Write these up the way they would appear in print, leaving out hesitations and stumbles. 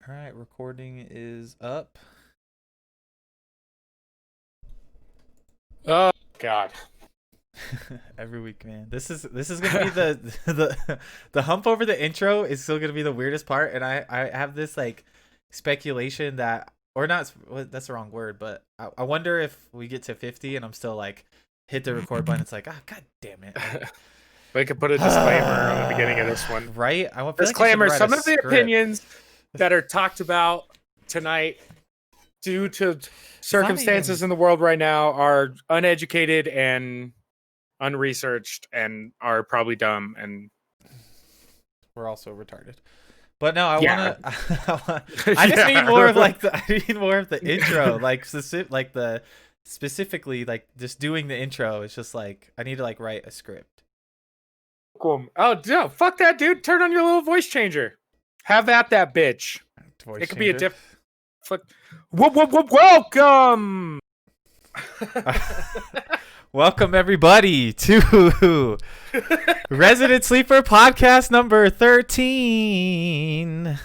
All right, recording is up. Oh God. Every week, man. This is gonna be the the hump over the intro is still gonna be the weirdest part, and I have this like speculation that or not that's the wrong word, but I wonder if we get to 50 and I'm still like hit the record button. It's like god damn it. We could put a disclaimer on the beginning of this one. Right? I feel Disclaimer: like I should some write a of the script. opinions that are talked about tonight, due to circumstances in the world right now, are uneducated and unresearched, and are probably dumb. And we're also retarded. But no, I Yeah. wanna. I just need more of like I need more of the intro, like specifically like just doing the intro. It's just like I need to like write a script. Cool. Oh no! Fuck that, dude! Turn on your little voice changer. Have at that bitch. Voice It could be a changer. different. Welcome. Welcome everybody to Resident Sleeper podcast number 13.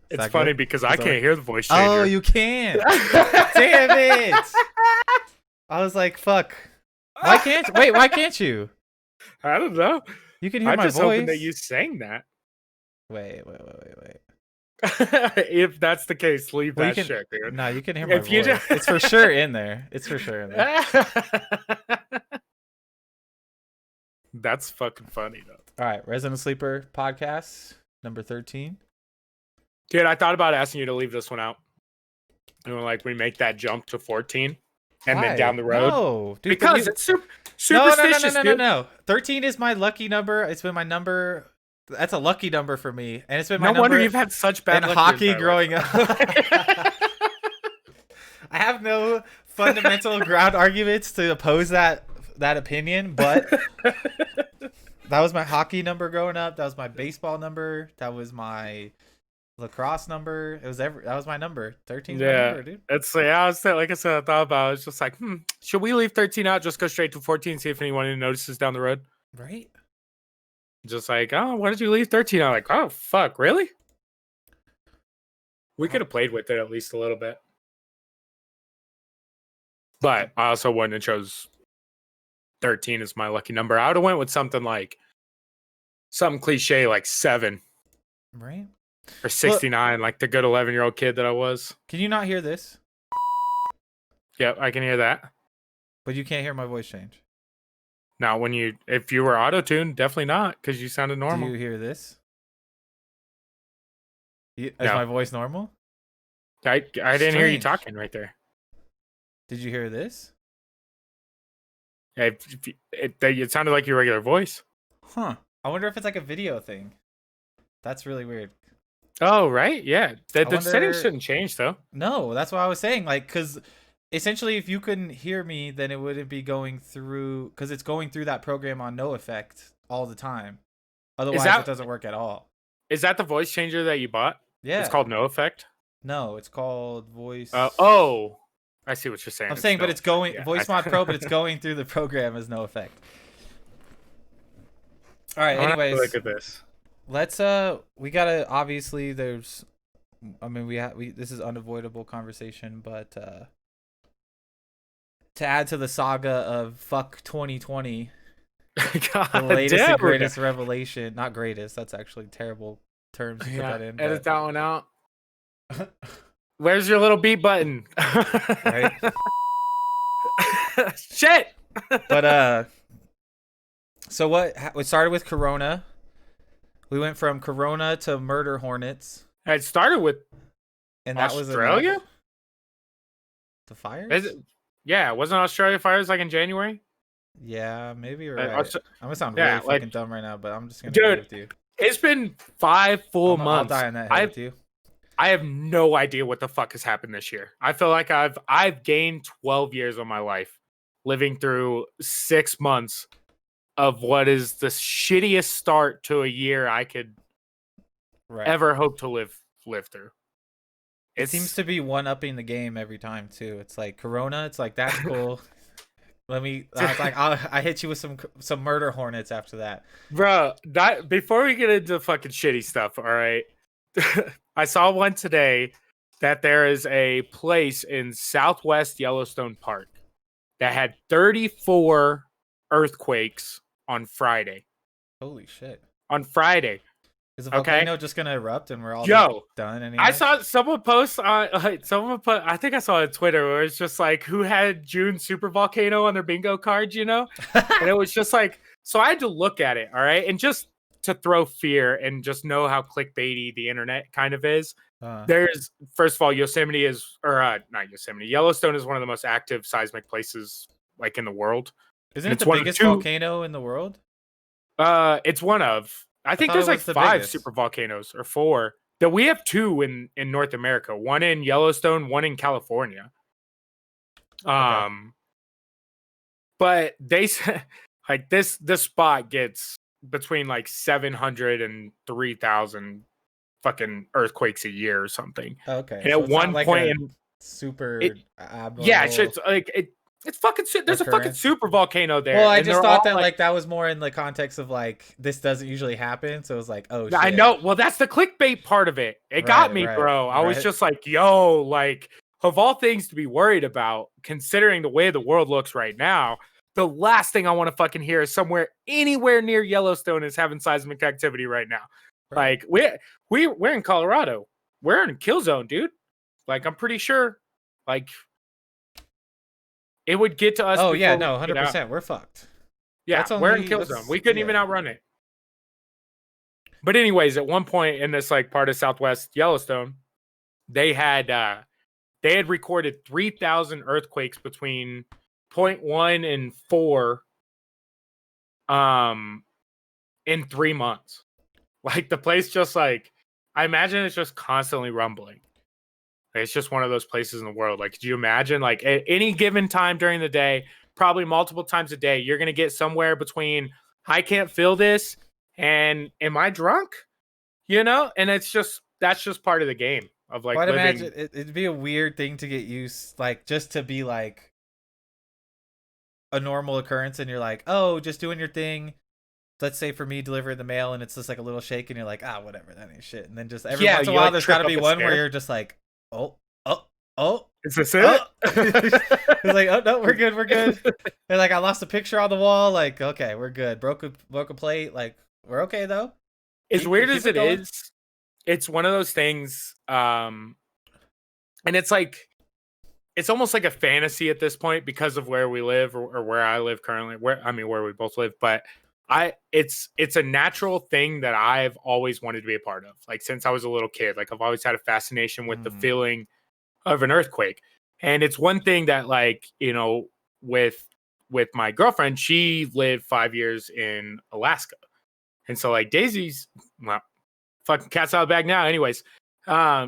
It's funny good? because I can't hear the voice changer. Oh, you can't. Damn it. I was like, fuck. Why can't you? I don't know. You can hear I'm my just voice. hoping that you sang that. Wait. If that's the case, leave Well, that shit, dude. No, you can hear my If you voice. It's for sure in there. That's fucking funny, though. All right, Resident Sleeper podcast number 13. Dude, I thought about asking you to leave this one out. And like we make that jump to 14, and Why? then down the road. No, dude, Because it's superstitious. No. 13 is my lucky number. It's been my number. That's a lucky number for me, and it's been my no number. wonder you've had such bad in luck hockey your growing up. I have no fundamental ground arguments to oppose that opinion, but that was my hockey number growing up. That was my baseball number. That was my lacrosse number. That was my number. 13 is my number, dude. It's like I thought about it. It's just like, should we leave 13 out? Just go straight to 14, see if anyone notices down the road. Right? Just like, oh, why did you leave 13 out? Like, oh fuck, really? We could have played with it at least a little bit. But I also wouldn't have chose 13 as my lucky number. I would have went with something cliche like 7. Right? Or 69, like the good 11-year-old kid that I was. Can you not hear this? Yep, I can hear that. But you can't hear my voice change. Now, if you were auto-tuned, definitely not, because you sounded normal. Do you hear this? Is No. my voice normal? I didn't hear you talking right there. Did you hear this? It sounded like your regular voice. Huh. I wonder if it's like a video thing. That's really weird. Oh, right? Yeah. The settings shouldn't change, though. No, that's what I was saying. Like, because essentially, if you couldn't hear me, then it wouldn't be going through, because it's going through that program on no effect all the time. Otherwise, it doesn't work at all. Is that the voice changer that you bought? Yeah. It's called No Effect? No, it's called Voice. Oh, I see what you're saying. I'm saying, but it's going VoiceMod Pro, but it's going through the program as no effect. All right. Anyways, look at this. Let's we gotta obviously there's, I mean we this is unavoidable conversation, but to add to the saga of fuck 2020, God, the latest and greatest revelation. Not greatest. That's actually terrible terms to put that in. Edit that one out. Where's your little beat button? Right? Shit. But so what started with Corona. We went from Corona to murder hornets. It started with and that Australia? Was the fires? Yeah, wasn't Australia fires like in January? Yeah, maybe you're right. I'm gonna sound really fucking dumb right now, but I'm just gonna agree with you. It's been 5 full months. I'll die on that hill with you. I have no idea what the fuck has happened this year. I feel like I've gained 12 years of my life living through 6 months of what is the shittiest start to a year I could ever hope to live through. It seems to be one-upping the game every time too. It's like Corona. It's like that's cool. I hit you with some murder hornets after that, bro. Before we get into fucking shitty stuff, all right. I saw one today that there is a place in Southwest Yellowstone Park that had 34 earthquakes on Friday. Holy shit. On Friday. Is the Okay. volcano just gonna erupt and we're all Yo, just done anyway? I saw someone post on I think I saw it on Twitter where it's just like who had June super volcano on their bingo cards, you know? And it was just like, so I had to look at it, all right, and just to throw fear and just know how clickbaity the internet kind of is. There's, first of all, Yosemite is, or not Yosemite, Yellowstone is one of the most active seismic places like in the world. Isn't it the biggest volcano in the world? It's one of. I think there's like 5 super volcanoes or 4. That we have 2 in North America. One in Yellowstone, one in California. Okay. But they like this spot gets between like 700 and 3,000 fucking earthquakes a year or something. Okay. And so at one point in super abnormal. Yeah, it's like it's fucking there's a fucking super volcano there. Well, I just thought that like that was more in the context of like this doesn't usually happen, so it was like, oh shit. I know. Well, that's the clickbait part of it. It got me, bro. I was just like, yo, like of all things to be worried about, considering the way the world looks right now, the last thing I want to fucking hear is somewhere anywhere near Yellowstone is having seismic activity right now. Right. Like we're in Colorado. We're in a kill zone, dude. Like I'm pretty sure like it would get to us. Oh yeah, no, 100%. We're fucked. Yeah, we're in kill zone. We couldn't even outrun it. But anyways, at one point in this like part of Southwest Yellowstone, they had recorded 3,000 earthquakes between 0.1 and 4 in 3 months. Like the place just like I imagine it's just constantly rumbling. It's just one of those places in the world. Like, could you imagine, like, at any given time during the day, probably multiple times a day, you're going to get somewhere between, I can't feel this, and am I drunk? You know? And that's just part of the game of, like, I'd living. imagine it'd be a weird thing to get used, like, just to be, like, a normal occurrence, and you're like, oh, just doing your thing. Let's say for me, delivering the mail, and it's just, like, a little shake, and you're like, ah, whatever, that ain't shit. And then just every once in a while, there's got to be one where you're just like, oh, is this it? It's like, oh no, we're good. And like, I lost a picture on the wall. Like, okay, we're good. Broke a plate. Like, we're okay though. As weird as it is, it's one of those things. And it's like, it's almost like a fantasy at this point because of where we live or where I live currently. Where we both live, but it's a natural thing that I've always wanted to be a part of. Like since I was a little kid, like I've always had a fascination with the feeling of an earthquake. And it's one thing that like, you know, with my girlfriend, she lived 5 years in Alaska. And so like Daisy's, well, fucking cat's out of the bag now. Anyways,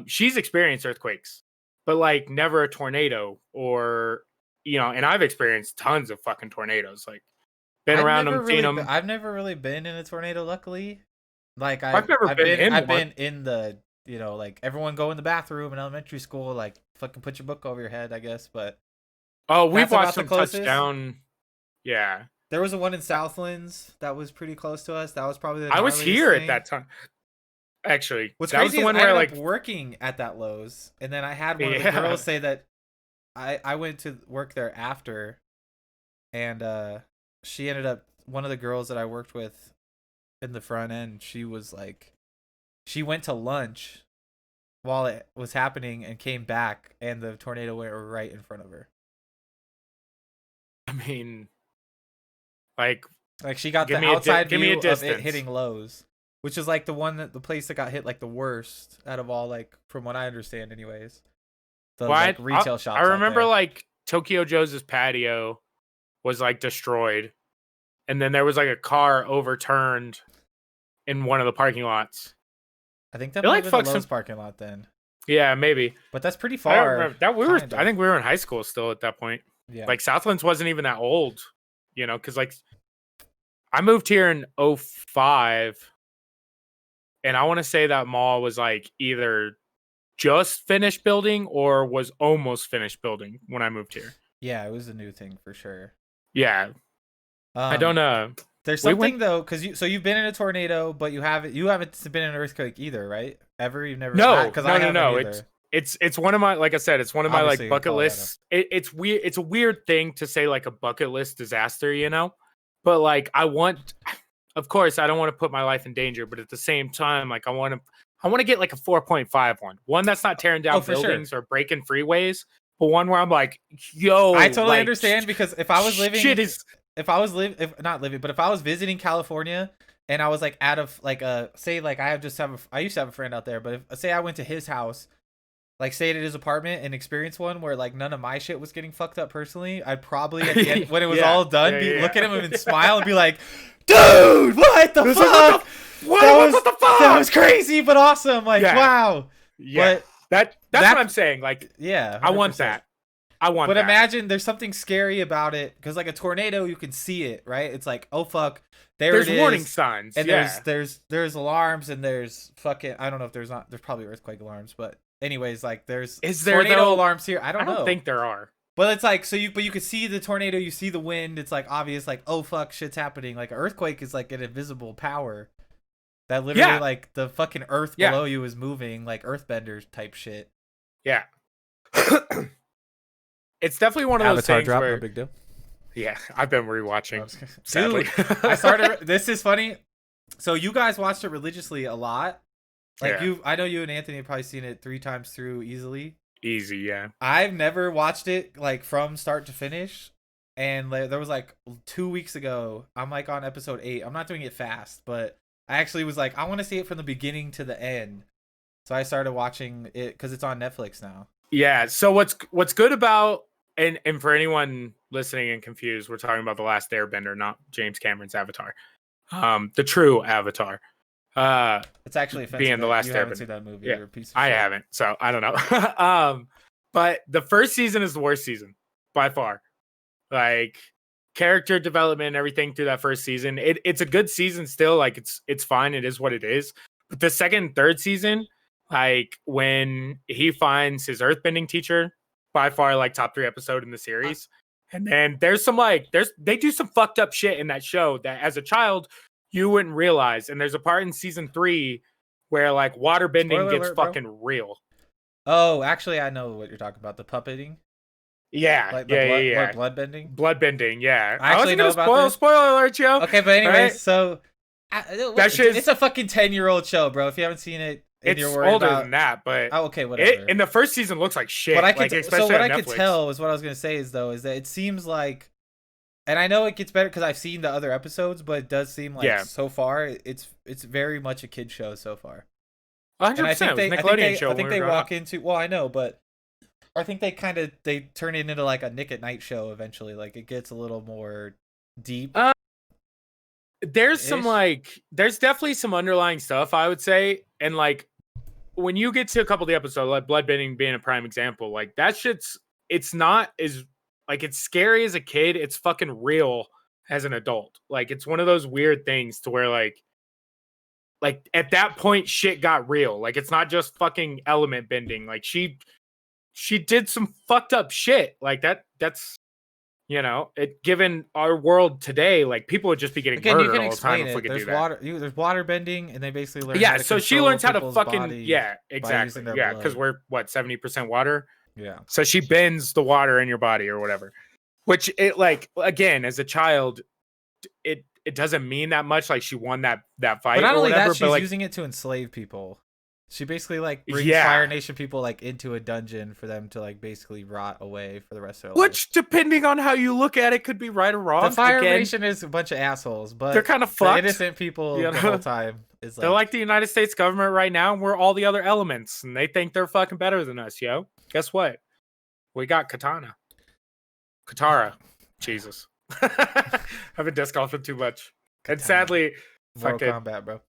she's experienced earthquakes, but like never a tornado or, you know, and I've experienced tons of fucking tornadoes. Like, been around them, seen them. I've never really been in a tornado, luckily. Like I've been in the, you know, like everyone go in the bathroom in elementary school, like fucking put your book over your head, I guess. But we've watched them touch down. Yeah, there was a one in Southlands that was pretty close to us. That was probably the I was here at that time. Actually, what's crazy is I ended up working at that Lowe's, and then I had one of the girls say that I went to work there after, and she ended up, one of the girls that I worked with in the front end, she was like, she went to lunch while it was happening and came back, and the tornado went right in front of her. I mean, like she got the outside view of it hitting Lowe's, which is like the place that got hit like the worst out of all, like from what I understand, anyways. The retail shops. I remember like Tokyo Joe's patio was like destroyed, and then there was like a car overturned in one of the parking lots. I think that might have been the Lowe's parking lot then. Yeah, maybe. But that's pretty far. I think we were in high school still at that point. Yeah. Like Southlands wasn't even that old, you know, because like I moved here in 2005, and I want to say that mall was like either just finished building or was almost finished building when I moved here. Yeah, it was a new thing for sure. Yeah. I don't know. There's something though, because you've been in a tornado, but you haven't been in an earthquake either, right? Ever? You've never? No, Because I haven't either. It's one of my, like I said, it's one of my Obviously, like bucket lists. It's weird. It's a weird thing to say, like a bucket list disaster, you know. But like of course, I don't want to put my life in danger, but at the same time, like I want to get like a 4.5 one that's not tearing down buildings or breaking freeways, but one where I'm like, yo, I totally like, understand, because if I was living, if I was visiting California and I was like out of like say like I used to have a friend out there, but if say I went to his house, like stayed at his apartment and experienced one where like none of my shit was getting fucked up personally, I'd probably at the end when it was all done look at him and smile and be like, dude, what the fuck? What the fuck? That was crazy but awesome. Like wow. Yeah. But that's what I'm saying. Like, yeah, 100%. I want that. But imagine there's something scary about it, because like a tornado, you can see it, right? It's like, oh fuck, there's warning signs, and there's alarms, and there's fucking, I don't know if there's probably earthquake alarms, but anyways, like there's tornado alarms here. I don't think there are, but it's like you could see the tornado, you see the wind. It's like obvious, like oh fuck, shit's happening. Like an earthquake is like an invisible power that literally like the fucking earth below you is moving, like earthbenders type shit. Yeah. It's definitely one of those things where no big deal. Yeah, I've been rewatching. Sadly, I started. This is funny. So you guys watched it religiously a lot. Like I know you and Anthony have probably seen it 3 times through easily. Easy, yeah. I've never watched it like from start to finish, and there was like 2 weeks ago. I'm like on episode 8. I'm not doing it fast, but I actually was like, I want to see it from the beginning to the end. So I started watching it because it's on Netflix now. Yeah. So what's good about and for anyone listening and confused, we're talking about The Last Airbender, not James Cameron's Avatar. The true Avatar. It's actually offensive being The Last you Airbender. Haven't seen that movie. Yeah, You're a piece of I shit. haven't, so I don't know. But the first season is the worst season by far. Like character development and everything through that first season. It's a good season still. Like it's fine. It is what it is. But the second and third season, like when he finds his earthbending teacher, by far like top 3 episode in the series. And then there's they do some fucked up shit in that show that as a child you wouldn't realize. And there's a part in season 3 where like water bending gets fucking real. Oh, actually I know what you're talking about. The puppeting. Yeah, like blood bending. Blood bending, yeah. I actually know about this. Spoiler alert, yo. Okay, but anyways, right? So it's a fucking 10-year-old show, bro. If you haven't seen it, it's older than that, but okay, whatever. In the first season looks like shit. But I could, so what I could tell is what I was gonna say is that it seems like, and I know it gets better because I've seen the other episodes, but it does seem like so far it's very much a kid show so far. 100%. And I think they walk into. Well, I know, but I think they turn it into like a Nick at Night show eventually. Like it gets a little more deep. There's there's definitely some underlying stuff, I would say, and like when you get to a couple of the episodes, like bloodbending being a prime example, like that it's not as like it's scary as a kid, it's fucking real as an adult. Like it's one of those weird things to where like at that point shit got real. Like it's not just fucking element bending. Like she did some fucked up shit. Like that's you know, given our world today, like people would just be getting murdered all the time if we could do that. There's water bending, and they basically learn. Yeah, so she learns how to fucking exactly. Yeah, because we're 70% water. Yeah. So she bends the water in your body or whatever, which it like again as a child, it doesn't mean that much. Like she won that fight. But not only whatever, that, she's using it to enslave people. She basically like brings Fire Nation people like into a dungeon for them to like basically rot away for the rest of their life. Which, depending on how you look at it, could be right or wrong. The Fire Nation is a bunch of assholes, but they're kind of fucked. Innocent people the whole time. They're like the United States government right now, and we're all the other elements, and they think they're fucking better than us, yo. Guess what? We got Katara. Jesus. I've been disc golfing too much. Katana. And sadly, Mortal Kombat, bro.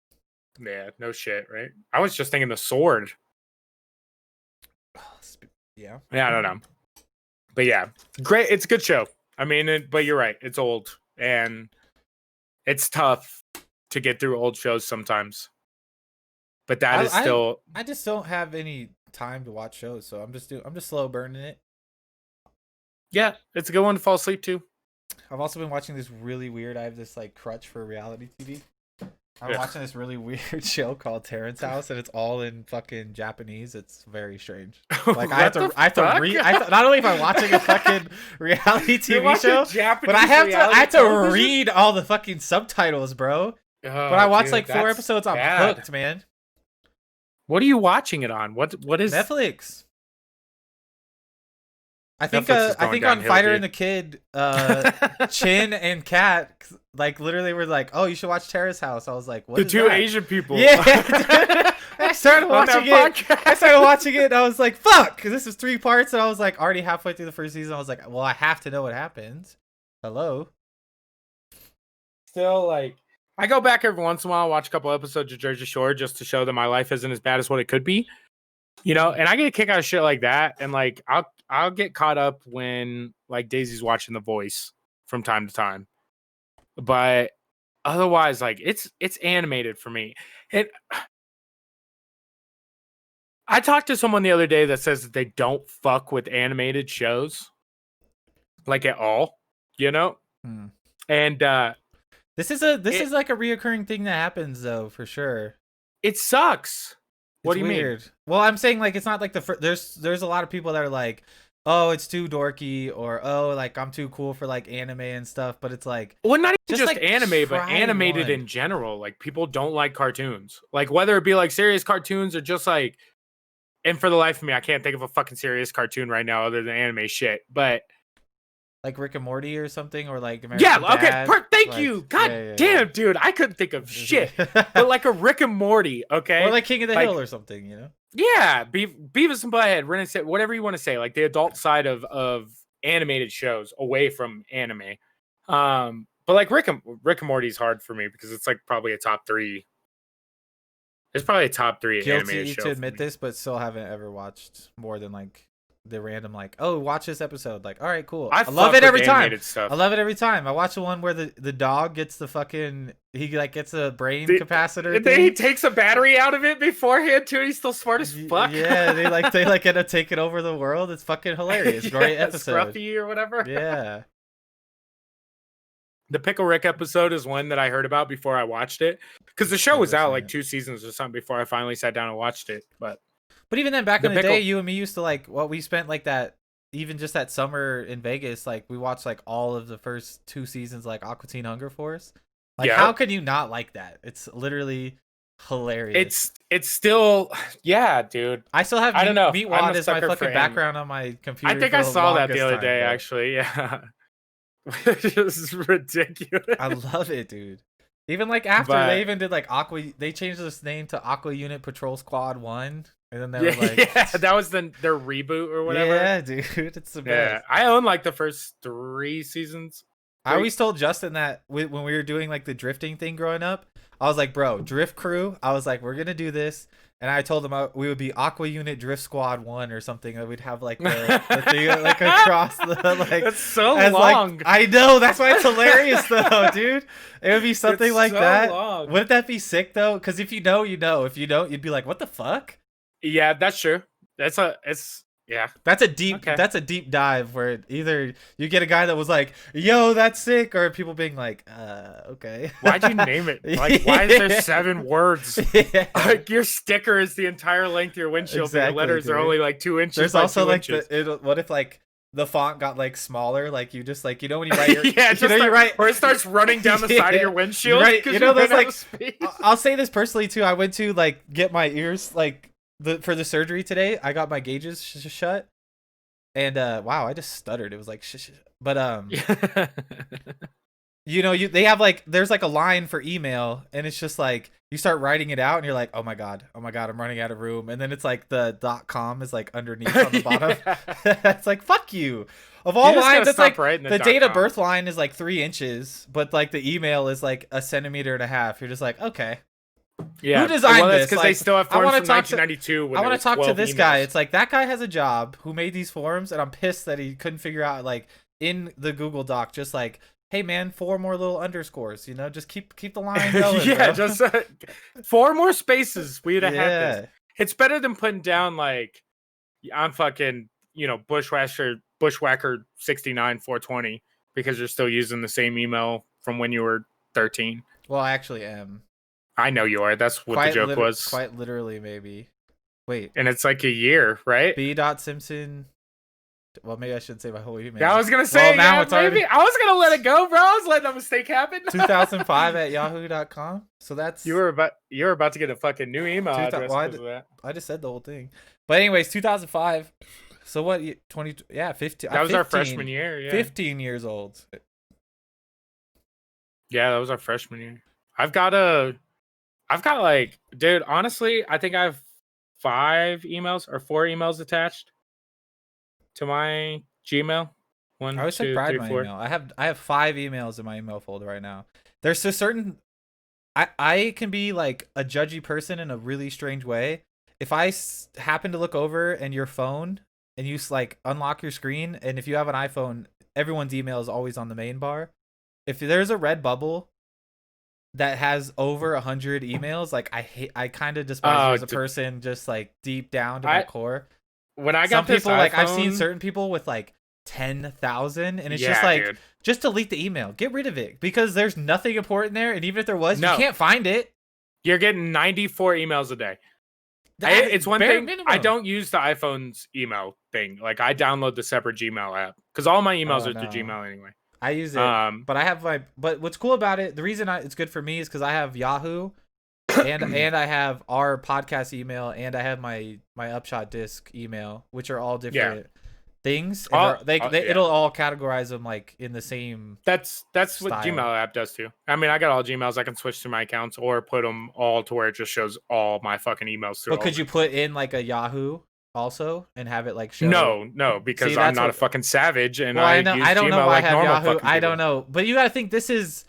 Yeah, no shit, right? I was just thinking the sword. Yeah. Yeah, I don't know. But yeah, great. It's a good show. I mean, but you're right. It's old and it's tough to get through old shows sometimes. But that is still. I just don't have any time to watch shows, so I'm just slow burning it. Yeah, it's a good one to fall asleep to. I've also been watching this really weird. I have this like crutch for reality TV. I'm watching this really weird show called Terrence House, and it's all in fucking Japanese. It's very strange. Like I have to read. Not only am I watching a fucking reality TV show, but I have to read all the fucking subtitles, bro. But I watched like 4 episodes. I'm hooked, man. What are you watching it on? What is Netflix? I think on Fighter and the Kid, Chin and Kat like literally were like, "Oh, you should watch Terrace House." I was like, "What?" The two Asian people. Yeah, I started watching it. And I was like, "Fuck!" Because this is 3 parts, and I was like already halfway through the first season. I was like, "Well, I have to know what happens." Hello. Still, like, I go back every once in a while, watch a couple episodes of Jersey Shore just to show that my life isn't as bad as what it could be. You know, and I get a kick out of shit like that, and like I'll get caught up when like Daisy's watching The Voice from time to time, but otherwise, like it's animated for me. And I talked to someone the other day that says that they don't fuck with animated shows, like at all, you know. And this is like a reoccurring thing that happens though, for sure. It sucks. What do you mean? Well, I'm saying like it's not like there's a lot of people that are like, oh, it's too dorky, or oh, like I'm too cool for like anime and stuff. But it's like, well, not even just like, anime, but animated in general. Like people don't like cartoons, like whether it be like serious cartoons or just like. And for the life of me, I can't think of a fucking serious cartoon right now other than anime shit. But like Rick and Morty or something, or like American Dad. Okay, thank you. God damn, dude, I couldn't think of shit. But like a Rick and Morty, okay, or like King of the Hill or something, you know? Yeah, Beavis and Butthead, Residens, whatever you want to say, like the adult side of animated shows away from anime. But like Rick and Morty's hard for me because it's like probably a top 3. It's probably a top 3 animated show. Guilty to admit this, but still haven't ever watched more than like the random like, oh, watch this episode. Like, all right, cool. I love it every time. I love it every time. I watch the one where the dog gets the fucking gets a brain capacitor. Then he takes a battery out of it beforehand too. And he's still smart as fuck. Yeah, they end up taking over the world. It's fucking hilarious. Great episode. Scruffy or whatever. Yeah. The Pickle Rick episode is one that I heard about before I watched it because the show was out like 2 seasons or something before I finally sat down and watched it. But even then, back in the day, you and me used to like we spent like that. Even just that summer in Vegas, like we watched like all of the first 2 seasons, like Aqua Teen Hunger Force. Like, how can you not like that? It's literally hilarious. It's still, yeah, dude. I still have Meatwad as my fucking background on my computer. I think I saw that the other day, actually. Yeah. This is ridiculous. I love it, dude. Even like after they even did like they changed this name to Aqua Unit Patrol Squad 1, and then they were like, yeah, that was their reboot or whatever. Yeah, dude, it's the best. I own like the first 3 seasons. I always told Justin that when we were doing like the drifting thing growing up, I was like, bro, Drift Crew. I was like, we're gonna do this. And I told him we would be Aqua Unit Drift Squad 1 or something. That we'd have like the thing like across the like. That's so long. Like, I know, that's why it's hilarious though, dude. It would be something like that. Long. Wouldn't that be sick though? Because if you know, you know. If you don't, you'd be like, what the fuck? Yeah, that's true. That's a deep dive where either you get a guy that was like, yo, that's sick, or people being like, okay. Why'd you name it? Like, why is there 7 words? Yeah. Like your sticker is the entire length of your windshield, exactly, but your letters are only like 2 inches. There's also like what if like the font got like smaller, like you just like, you know, when you write your you write, or it starts running down the side of your windshield, right? You know, there's like I'll say this personally too. I went to like get my ears like for the surgery today. I got my gauges shut, and wow, I just stuttered. It was like shh. But you know, they have like, there's like a line for email, and it's just like you start writing it out and you're like, oh my god, I'm running out of room. And then it's like the .com is like underneath on the bottom. It's like, fuck you. Of all lines, it's like the date of birth line is like 3 inches, but like the email is like 1.5 centimeters. You're just like, okay. Yeah. Who designed this? Because they still have forms from 1992. I want to talk to this guy. It's like, that guy has a job who made these forms, and I'm pissed that he couldn't figure out like in the Google Doc, just like, hey man, 4 more little underscores, you know, just keep the line going. Yeah, bro. Just 4 more spaces. We'd have had this. It's better than putting down like, I'm fucking, you know, bushwhacker 69 420. because you're still using the same email from when you were 13. Well, I actually am. I know you are. That's what the joke was. Quite literally, maybe. Wait. And it's like a year, right? Simpson. Well, maybe I shouldn't say my whole email. Yeah, I was gonna say. Well, now yeah, it's maybe already I was gonna let it go, bro. I was letting a mistake happen. 2005 at yahoo.com. So that's you were about to get a fucking new email address because of that. I just said the whole thing. But anyways, 2005. So what? 20? Yeah, 15. That was our freshman year. Yeah, 15 years old. Yeah, that was our freshman year. I've got like, dude. Honestly, I think I have 5 emails or 4 emails attached to my Gmail. I always take pride in my email. I have 5 emails in my email folder right now. There's a certain I can be like a judgy person in a really strange way. If I happen to look over and your phone and you like unlock your screen, and if you have an iPhone, everyone's email is always on the main bar. If there's a red bubble that has over 100 emails, like I kind of despise you as a person, just like deep down to my core. When I got some people, like I've iPhone, seen certain people with like 10,000, and it's yeah, just like, dude. just delete the email, get rid of it, because there's nothing important there, and even if there was, you can't find it. You're getting 94 emails a day. It's one thing. Minimum. I don't use the iPhone's email thing. Like I download the separate Gmail app because all my emails are through Gmail anyway. I use it, but I have But what's cool about it? The reason it's good for me is because I have Yahoo, and I have our podcast email, and I have my Upshot Disc email, which are all different things. And it'll all categorize them like in the same. That's style. What Gmail app does too. I mean, I got all Gmails. I can switch to my accounts or put them all to where it just shows all my fucking emails through. But could you put in like a Yahoo also and have it like show? No, because I'm not a fucking savage, and I don't Gmail know why like I have Yahoo. I don't know, but you got to think this is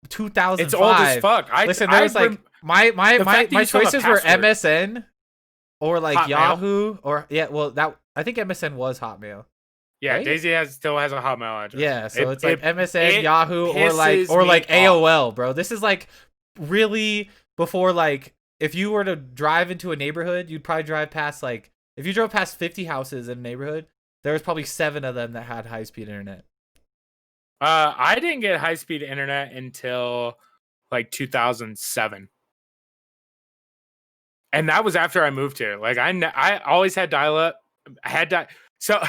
2005. It's old as fuck. Listen, there's like my choices were MSN or like Hotmail. Yahoo or I think MSN was Hotmail. Yeah, right? Daisy still has a Hotmail address. Yeah, so it's like MSN, Yahoo, or like AOL, bro. This is like really before, like, if you were to drive into a neighborhood, you'd probably drive past like, if you drove past 50 houses in a neighborhood, there was probably 7 of them that had high-speed internet. I didn't get high-speed internet until like 2007. And that was after I moved here. Like I always had dial-up. So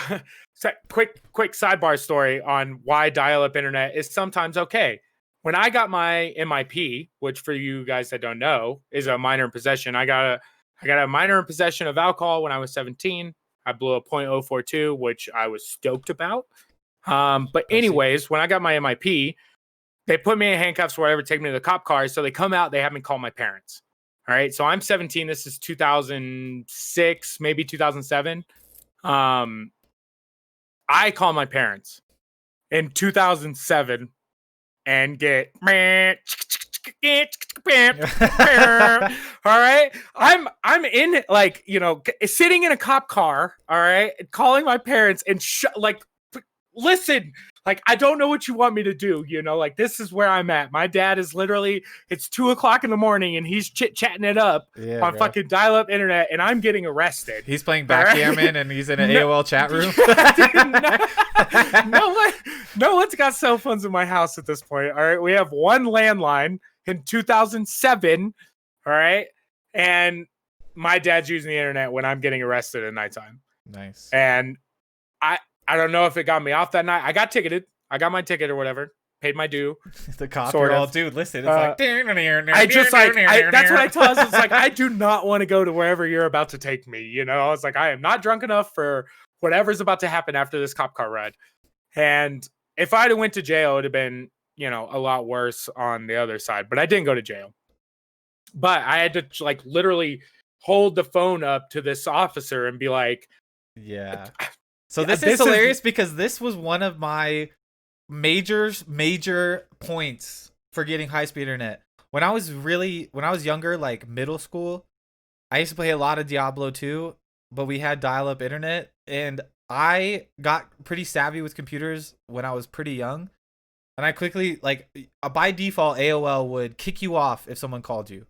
quick sidebar story on why dial-up internet is sometimes okay. When I got my MIP, which for you guys that don't know is a minor in possession, I got a minor in possession of alcohol when I was 17. I blew a .042, which I was stoked about. But anyways, when I got my MIP, they put me in handcuffs or whatever, take me to the cop car. So they come out, they have me call my parents. All right. So I'm 17. This is 2006, maybe 2007. I call my parents in 2007 and get all right. I'm in, like, sitting in a cop car, all right, calling my parents and listen, like, I don't know what you want me to do, like, this is where I'm at. My dad is literally, it's 2:00 in the morning and he's chit-chatting it up on fucking dial-up internet, and I'm getting arrested. He's playing backgammon and he's in an AOL chat room. No one's got cell phones in my house at this point, all right? We have one landline in 2007, all right? And my dad's using the internet when I'm getting arrested at nighttime. Nice. And I don't know if it got me off that night. I got ticketed. I got my ticket or whatever. Paid my due. The cop are all, dude, listen. It's like, I just like, that's what I tell us. It's like, I do not want to go to wherever you're about to take me. I was like, I am not drunk enough for whatever's about to happen after this cop car ride. And if I'd have went to jail, it would have been, a lot worse on the other side. But I didn't go to jail. But I had to like literally hold the phone up to this officer and be like, yeah. So this is hilarious because this was one of my major points for getting high-speed internet. When I was younger, like middle school, I used to play a lot of Diablo 2, but we had dial-up internet, and I got pretty savvy with computers when I was pretty young. And I quickly, like, by default, AOL would kick you off if someone called you.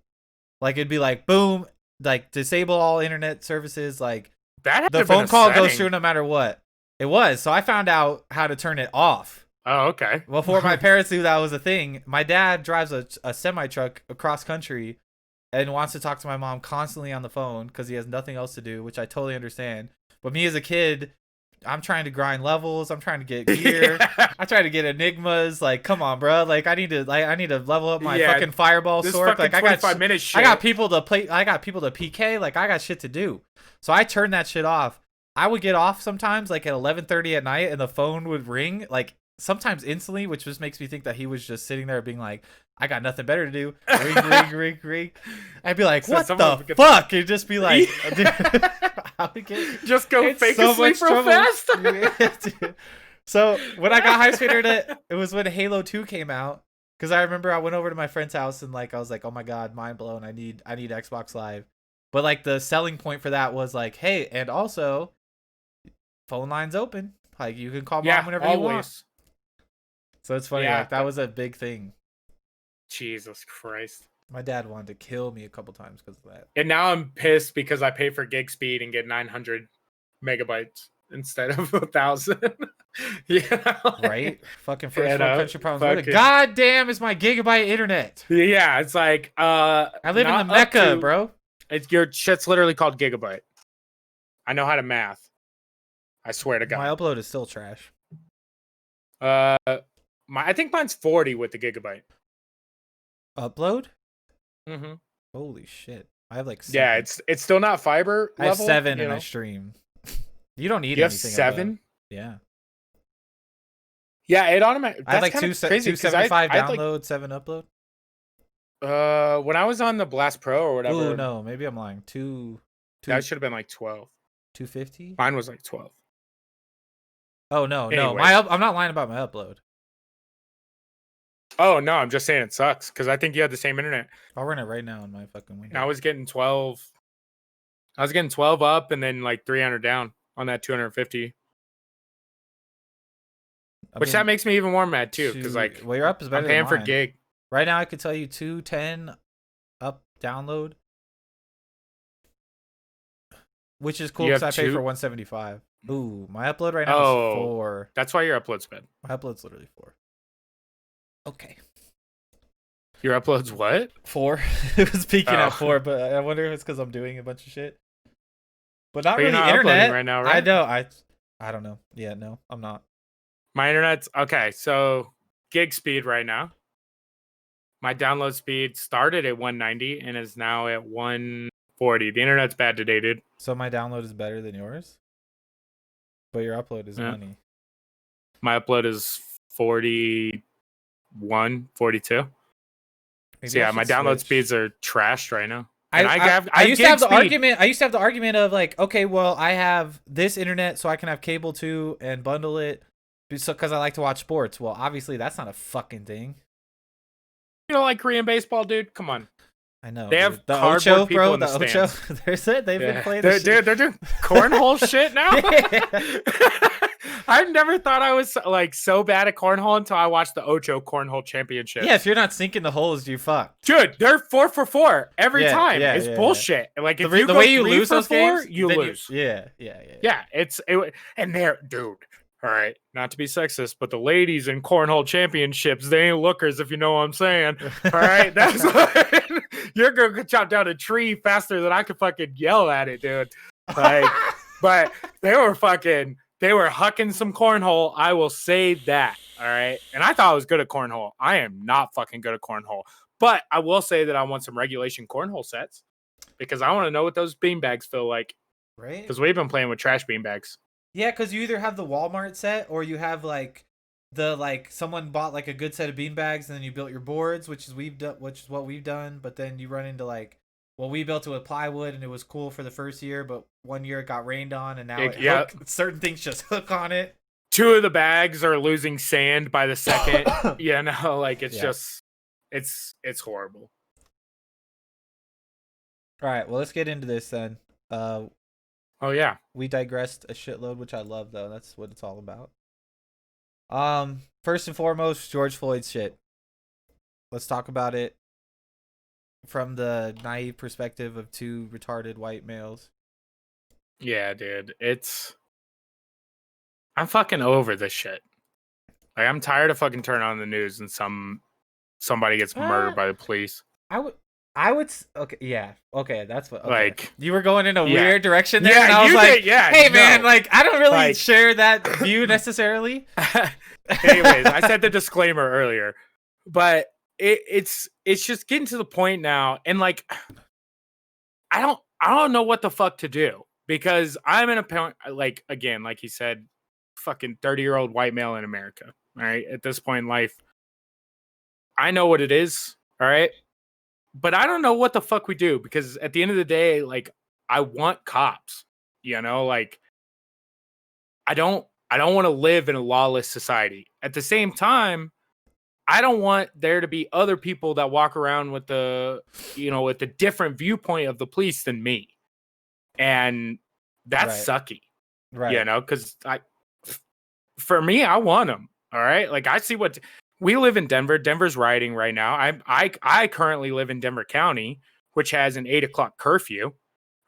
Like, it'd be like, boom, like, disable all internet services, like, the phone call goes through no matter what. It was. So I found out how to turn it off. Oh, okay. Before my parents knew that was a thing, my dad drives a semi truck across country and wants to talk to my mom constantly on the phone because he has nothing else to do, which I totally understand. But me as a kid, I'm trying to grind levels. I'm trying to get gear. Yeah. I try to get enigmas. Like, come on, bro. Like, I need to level up my Yeah, fucking fireball this sword. fucking Like, I got 25-minute shit. I got people to play. I got people to PK. Like, I got shit to do. So I turned that shit off. I would get off sometimes, like at 11:30 at night, and the phone would ring, like sometimes instantly, which just makes me think that he was just sitting there being like, "I got nothing better to do." Ring, ring, ring, ring. I'd be like, "What the fuck?" It'd just be like, just go fake so asleep real trouble. fast. Dude. So when I got high-speed internet, it was when Halo 2 came out. Because I remember I went over to my friend's house and like I was like, "Oh my god, mind blown! I need Xbox Live." But like the selling point for that was like, "Hey, and also phone lines open. Like you can call mom whenever you want." So it's funny, like that was a big thing. Jesus Christ. My dad wanted to kill me a couple times because of that. And now I'm pissed because I pay for gig speed and get 900 megabytes instead of 1,000. Right? Fucking first world country problems. Where the goddamn is my gigabyte internet? Yeah, it's like I live in the Mecca, bro. Your shit's literally called gigabyte. I know how to math. I swear to God. My upload is still trash. I think mine's 40 with the gigabyte. Upload? Mm-hmm. Holy shit! I have like 7. Yeah, it's still not fiber level. I have 7 and I stream. You don't need anything. You have 7? Yeah. Yeah, it automatically. I have like 275 download, like, 7 upload. When I was on the Blast Pro or whatever. Oh no, maybe I'm lying. That should have been like 12. 250. Mine was like 12. Oh no, Anyways. no, I'm not lying about my upload. Oh no, I'm just saying it sucks because I think you had the same internet. I'll run it right now on my fucking window. I was getting 12. I was getting 12 up and then like 300 down on that 250. Which that makes me even more mad too, because like, well, your up is better. I'm paying than for mine. gig. Right now, I could tell you 210 up download, which is cool because I pay for 175. Ooh, my upload right now is 4. That's why your upload's bad. My upload's literally 4. Okay. Your upload's what? 4. It was peaking at 4, but I wonder if it's because I'm doing a bunch of shit. But not really not internet right now, right? I know. I don't know. Yeah, no, I'm not. My internet's okay. So gig speed right now. My download speed started at 190 and is now at 140. The internet's bad today, dude. So my download is better than yours, but your upload is money. My upload is 41, 42. So yeah, my download speeds are trashed right now. I used to have the argument. I used to have the argument of like, okay, well, I have this internet, so I can have cable too and bundle it, because I like to watch sports. Well, obviously, that's not a fucking thing. You don't like Korean baseball, dude? Come on. I know. They have the cardboard Ocho, people bro. in the The Ocho. They've been playing. Dude, they're doing cornhole shit now. I've never thought I was like so bad at cornhole until I watched the Ocho cornhole championship. Yeah, if you're not sinking the holes, you fuck. Dude, they're 4 for 4 every time. It's bullshit. Like if the way you lose those games, you lose. Yeah. And they're dude. All right, not to be sexist, but the ladies in cornhole championships, they ain't lookers, if you know what I'm saying. All right, that's what, you're gonna chop down a tree faster than I could fucking yell at it, dude. Like, but they were hucking some cornhole. I will say that. All right, and I thought I was good at cornhole. I am not fucking good at cornhole, but I will say that I want some regulation cornhole sets because I want to know what those beanbags feel like. Right? Because we've been playing with trash beanbags. Yeah, because you either have the Walmart set or you have like someone bought like a good set of beanbags and then you built your boards, which is what we've done. But then you run into like, well, we built it with plywood and it was cool for the first year, but 1 year it got rained on and now certain things just hook on it. 2 of the bags are losing sand by the second. Like it's just it's horrible. All right, well, let's get into this then. Oh yeah, we digressed a shitload, which I love though. That's what it's all about. First and foremost, George Floyd's shit. Let's talk about it from the naive perspective of 2 retarded white males. Yeah, dude, I'm fucking over this shit. Like, I'm tired of fucking turning on the news and somebody gets murdered by the police. Okay, yeah, okay, that's what. Okay. Like, you were going in a weird direction there, and yeah, I was you like, did, yeah, hey no. man, like I don't really Like- share that view necessarily. Anyways, I said the disclaimer earlier, but it's just getting to the point now, and like, I don't know what the fuck to do, because I'm in a point, like, again, like he said, fucking 30-year-old white male in America. All right, at this point in life, I know what it is. All right, but I don't know what the fuck we do, because at the end of the day, like, I want cops. You know, like, I don't want to live in a lawless society. At the same time, I don't want there to be other people that walk around with with a different viewpoint of the police than me. And that's sucky. Right. You know, because for me, I want them. All right. Like, I see what we live in Denver. Denver's rioting right now. I currently live in Denver County, which has an 8 o'clock curfew.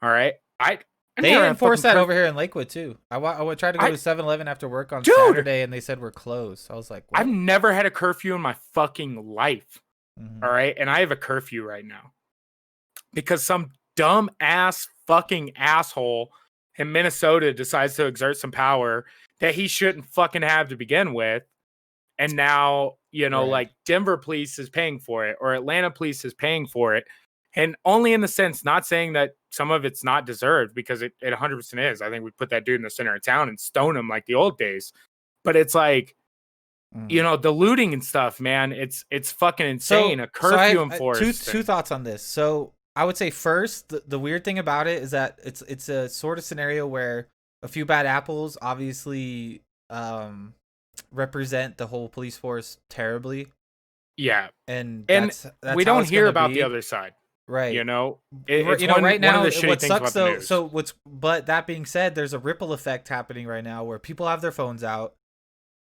All right. They enforce that over here in Lakewood too. I tried to go to 7-Eleven after work on Saturday, and they said we're closed. I was like, what? I've never had a curfew in my fucking life. Mm-hmm. All right, and I have a curfew right now because some dumb ass fucking asshole in Minnesota decides to exert some power that he shouldn't fucking have to begin with, and now like Denver police is paying for it, or Atlanta police is paying for it. And only in the sense, not saying that some of it's not deserved, because it 100% is. I think we put that dude in the center of town and stone him like the old days. But it's like, the looting and stuff, man. It's fucking insane. A curfew enforced. Two thoughts on this. So I would say first, the weird thing about it is that it's a sort of scenario where a few bad apples obviously represent the whole police force terribly. Yeah, and that's we don't hear about the other side. Right. Right now, what sucks though. But that being said, there's a ripple effect happening right now where people have their phones out,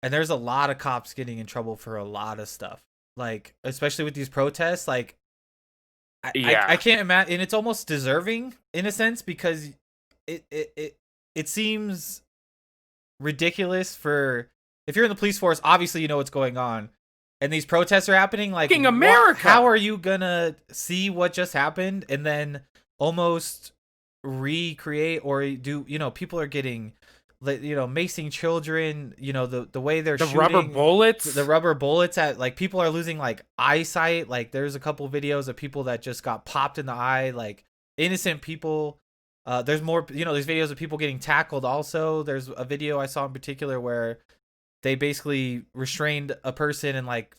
and there's a lot of cops getting in trouble for a lot of stuff. Like, especially with these protests, like, I can't imagine, and it's almost deserving in a sense, because it seems ridiculous for, if you're in the police force, obviously you know what's going on. And these protests are happening, like, America. How are you gonna see what just happened and then almost recreate or do? People are getting, macing children. The way they're shooting the rubber bullets at, like, people are losing, like, eyesight. Like, there's a couple videos of people that just got popped in the eye, like innocent people. There's more. There's videos of people getting tackled. Also, there's a video I saw in particular where they basically restrained a person and, like,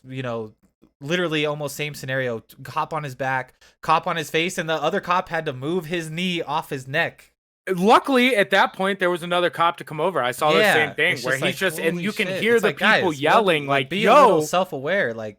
literally almost same scenario, cop on his back, cop on his face, and the other cop had to move his knee off his neck. Luckily, at that point, there was another cop to come over. I saw the same thing where he's just, and you can hear the people yelling, like, be a little self-aware, like,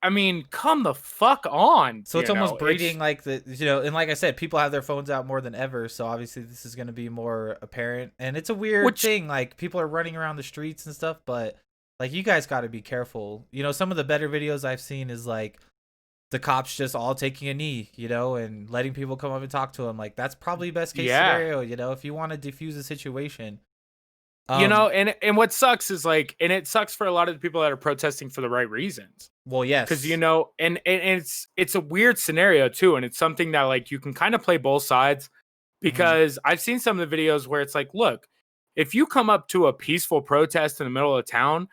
I mean, come the fuck on. So it's almost breeding, like, and like I said, people have their phones out more than ever. So obviously this is going to be more apparent. And it's a weird thing. Like, people are running around the streets and stuff, but, like, you guys got to be careful. Some of the better videos I've seen is, like, the cops just all taking a knee, and letting people come up and talk to them. Like, that's probably best case scenario, if you want to defuse a situation. And what sucks is, like, and it sucks for a lot of the people that are protesting for the right reasons. Well, yes, because and it's a weird scenario too, and it's something that, like, you can kind of play both sides, because I've seen some of the videos where it's like, look, if you come up to a peaceful protest in the middle of town,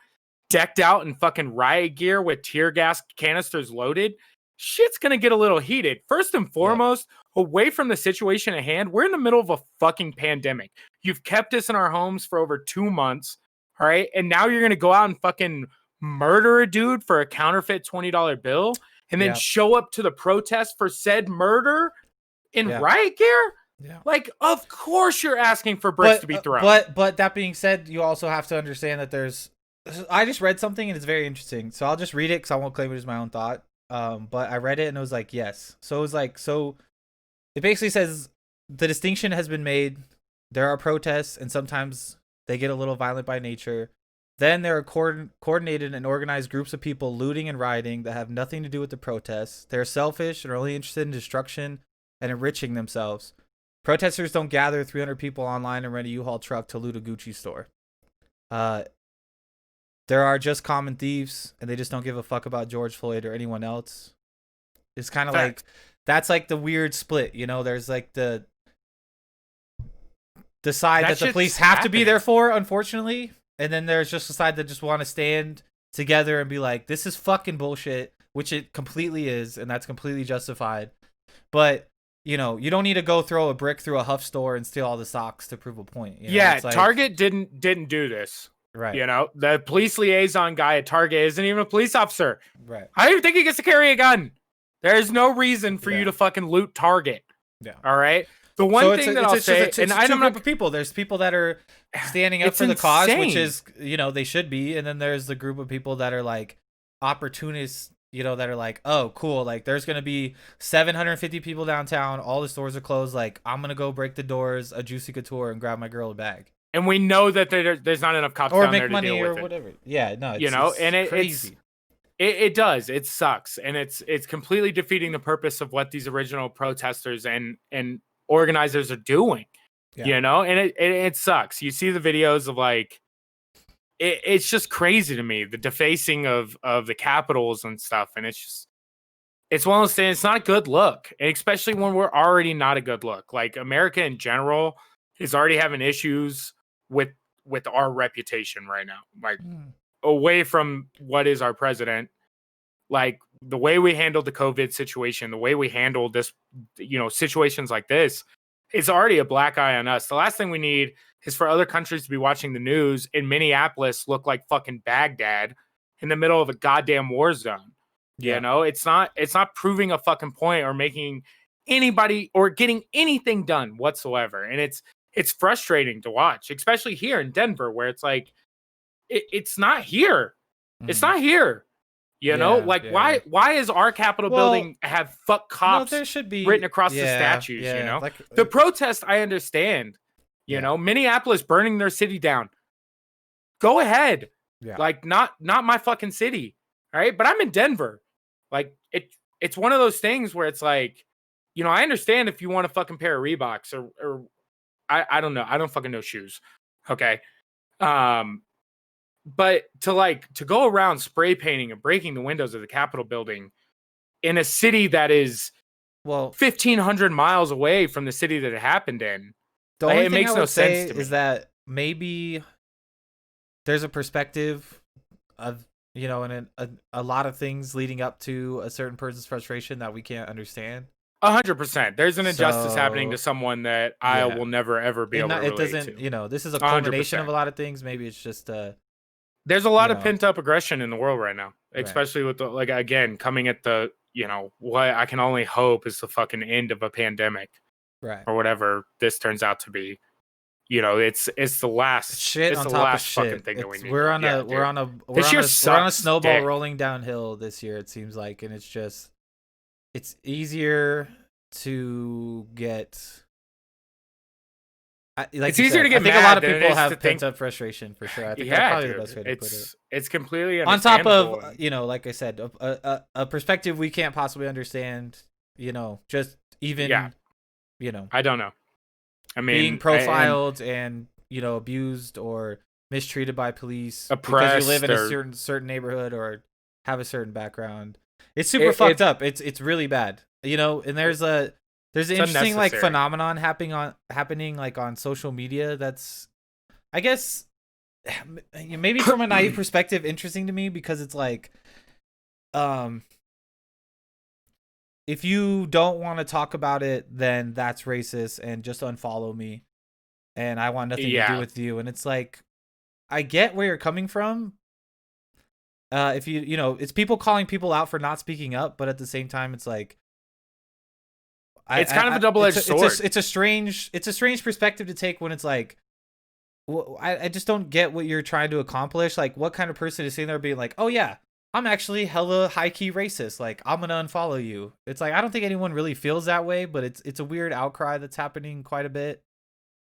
decked out in fucking riot gear with tear gas canisters loaded, shit's gonna get a little heated. First and foremost, away from the situation at hand, we're in the middle of a fucking pandemic. You've kept us in our homes for over 2 months, all right? And now you're gonna go out and fucking murder a dude for a counterfeit $20 bill, and then show up to the protest for said murder in riot gear? Yeah. Like, of course you're asking for bricks to be thrown. But that being said, you also have to understand that I just read something and it's very interesting. So I'll just read it because I won't claim it as my own thought. But I read it and it was like, yes. So it was like, it basically says the distinction has been made. There are protests, and sometimes they get a little violent by nature. Then there are coordinated and organized groups of people looting and rioting that have nothing to do with the protests. They're selfish and are only interested in destruction and enriching themselves. Protesters don't gather 300 people online and rent a U-Haul truck to loot a Gucci store. there are just common thieves and they just don't give a fuck about George Floyd or anyone else. It's kind of like that's like the weird split, you know. There's like the side that the police have to be there for, unfortunately, and then there's just a side that just want to stand together and be like, this is fucking bullshit, which it completely is, and that's completely justified. But you know, you don't need to go throw a brick through a Huff store and steal all the socks to prove a point. You know? Yeah, it's like, Target didn't do this. Right. You know, the police liaison guy at Target isn't even a police officer. Right. I don't even think he gets to carry a gun. There's no reason for you to fucking loot Target. Yeah. All right. The one thing that I'll say, and I don't know people. There's people that are standing up for the cause, which is, you know, they should be, and then there's the group of people that are like opportunists, you know, that are like, oh, cool, like there's gonna be 750 people downtown, all the stores are closed, like I'm gonna go break the doors, a Juicy Couture, and grab my girl a bag. And we know that there's not enough cops down there to deal with it. Or whatever. Yeah, no, it's, you know, and it's crazy. It does. It sucks, and it's completely defeating the purpose of what these original protesters and organizers are doing. Yeah. You know, and it sucks. You see the videos of like, it's just crazy to me, the defacing of the capitals and stuff, and it's one of those things. It's not a good look, and especially when we're already not a good look. Like America in general is already having issues with our reputation right now. Like away from what is our president, like the way we handled the COVID situation, the way we handled this, you know, situations like this, it's already a black eye on us. The last thing we need is for other countries to be watching the news in Minneapolis look like fucking Baghdad in the middle of a goddamn war zone. Yeah. You know, it's not proving a fucking point or making anybody or getting anything done whatsoever. And it's frustrating to watch, especially here in Denver, where it's like, it's not here. It's not here. You know, like why is our Capitol building have fuck cops there should be written across the statues? You know, like, the protest, I understand. You know, Minneapolis burning their city down. Go ahead. Yeah. Like not my fucking city. All right. But I'm in Denver. Like it's one of those things where it's like, you know, I understand if you want a fucking pair of Reeboks or I don't know. I don't fucking know shoes. Okay. But to go around spray painting and breaking the windows of the Capitol building in a city that is 1,500 miles away from the city that it happened in, the only thing I would say is that maybe there's a perspective of, you know, and a lot of things leading up to a certain person's frustration that we can't understand. 100%. There's an injustice happening to someone that I will never ever be able to relate to. You know, this is a culmination 100%. Of a lot of things. Maybe it's just there's a lot of pent up aggression in the world right now, especially with the, like, again, coming at the, you know, what I can only hope is the fucking end of a pandemic, right? Or whatever this turns out to be. You know, it's the last shit. It's on the top last of fucking shit. thing that we need. We're on a snowball rolling downhill this year. It seems like, and it's easier to get. It's easier to get mad. I think a lot of people have pent up frustration for sure. I think that's probably the best way to put it. It's completely on top of, you know, like I said, a perspective we can't possibly understand. You know, just even, you know, I don't know. I mean, being profiled and you know, abused or mistreated by police because you live in a certain neighborhood or have a certain background. It's super fucked up. It's really bad. You know, and there's an interesting like phenomenon happening like on social media that's, I guess, maybe from a naive perspective, interesting to me because it's like, if you don't want to talk about it, then that's racist and just unfollow me, and I want nothing to do with you. And it's like, I get where you're coming from. If you know, it's people calling people out for not speaking up, but at the same time, it's like, it's kind of a double-edged sword. It's a strange perspective to take when it's like, well, I just don't get what you're trying to accomplish. Like, what kind of person is sitting there being like, oh yeah, I'm actually hella high-key racist, like I'm gonna unfollow you. It's like, I don't think anyone really feels that way, but it's a weird outcry that's happening quite a bit.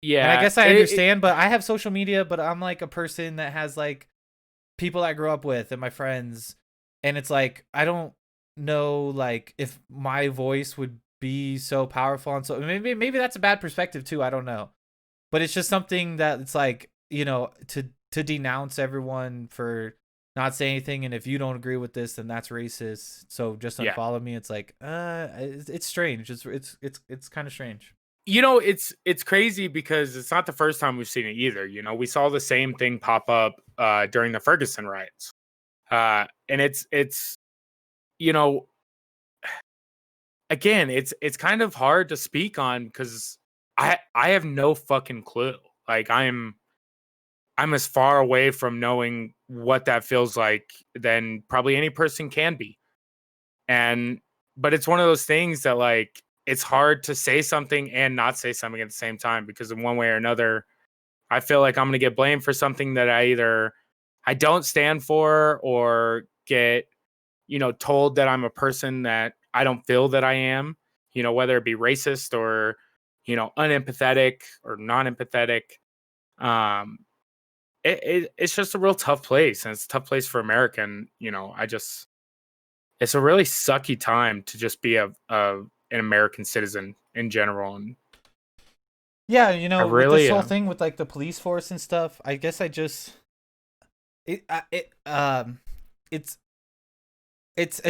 Yeah, and I guess I understand, but I have social media, but I'm like a person that has like people I grew up with and my friends, and it's like, I don't know like if my voice would be so powerful, and so maybe that's a bad perspective too, I don't know, but it's just something that it's like, you know, to denounce everyone for not say anything, and if you don't agree with this, then that's racist. So just Yeah. unfollow me. It's like, it's strange. It's kind of strange. You know, it's crazy because it's not the first time we've seen it either. You know, we saw the same thing pop up during the Ferguson riots. And it's you know, again, it's kind of hard to speak on because I have no fucking clue. Like I'm as far away from knowing what that feels like than probably any person can be. And but it's one of those things that like it's hard to say something and not say something at the same time because in one way or another, I feel like I'm going to get blamed for something that I don't stand for or get, told that I'm a person that I don't feel that I am, whether it be racist or, unempathetic or non-empathetic. Um, it's just a real tough place, and it's a tough place for America. And, it's a really sucky time to just be an American citizen in general. And Yeah, I with this really, whole thing with like the police force and stuff, I guess it's a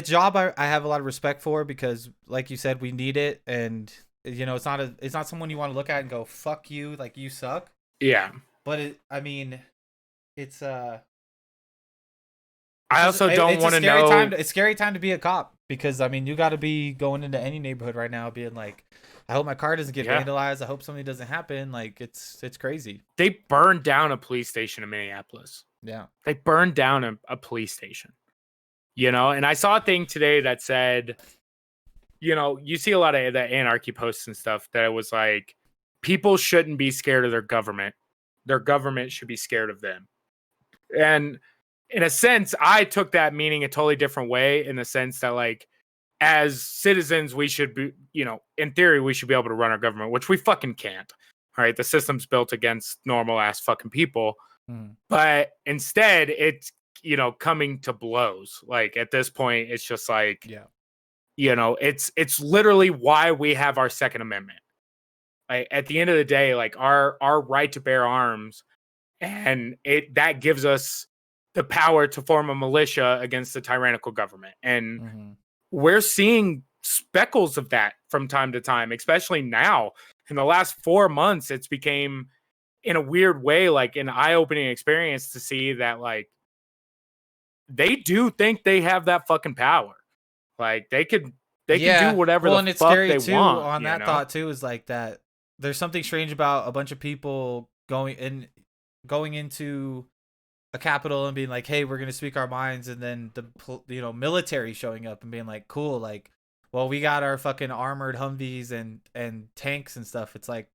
job I have a lot of respect for because, like you said, we need it, and it's not someone you want to look at and go fuck you, like you suck. yeah. But it's I also don't want to know. It's a scary time to be a cop because you got to be going into any neighborhood right now, being like, I hope my car doesn't get vandalized. I hope something doesn't happen. Like it's crazy. They burned down a police station in Minneapolis. Yeah, they burned down a police station. And I saw a thing today that said, you see a lot of the anarchy posts and stuff that it was like, people shouldn't be scared of their government. Their government should be scared of them. And in a sense, I took that meaning a totally different way in the sense that like, as citizens, we should be, in theory, we should be able to run our government, which we fucking can't. All right. The system's built against normal ass fucking people. But instead, it's, coming to blows. Like at this point, it's just like, it's literally why we have our Second Amendment. Like at the end of the day, like our right to bear arms, and that gives us the power to form a militia against the tyrannical government. And we're seeing speckles of that from time to time, especially now. In the last 4 months, it's became, in a weird way, like an eye-opening experience to see that, like, they do think they have that fucking power. Like, they can do whatever the fuck they want. On that thought too is like that. There's something strange about a bunch of people going into a capital and being like, hey, we're gonna speak our minds, and then the military showing up and being like, cool, like, well, we got our fucking armored Humvees and tanks and stuff. It's like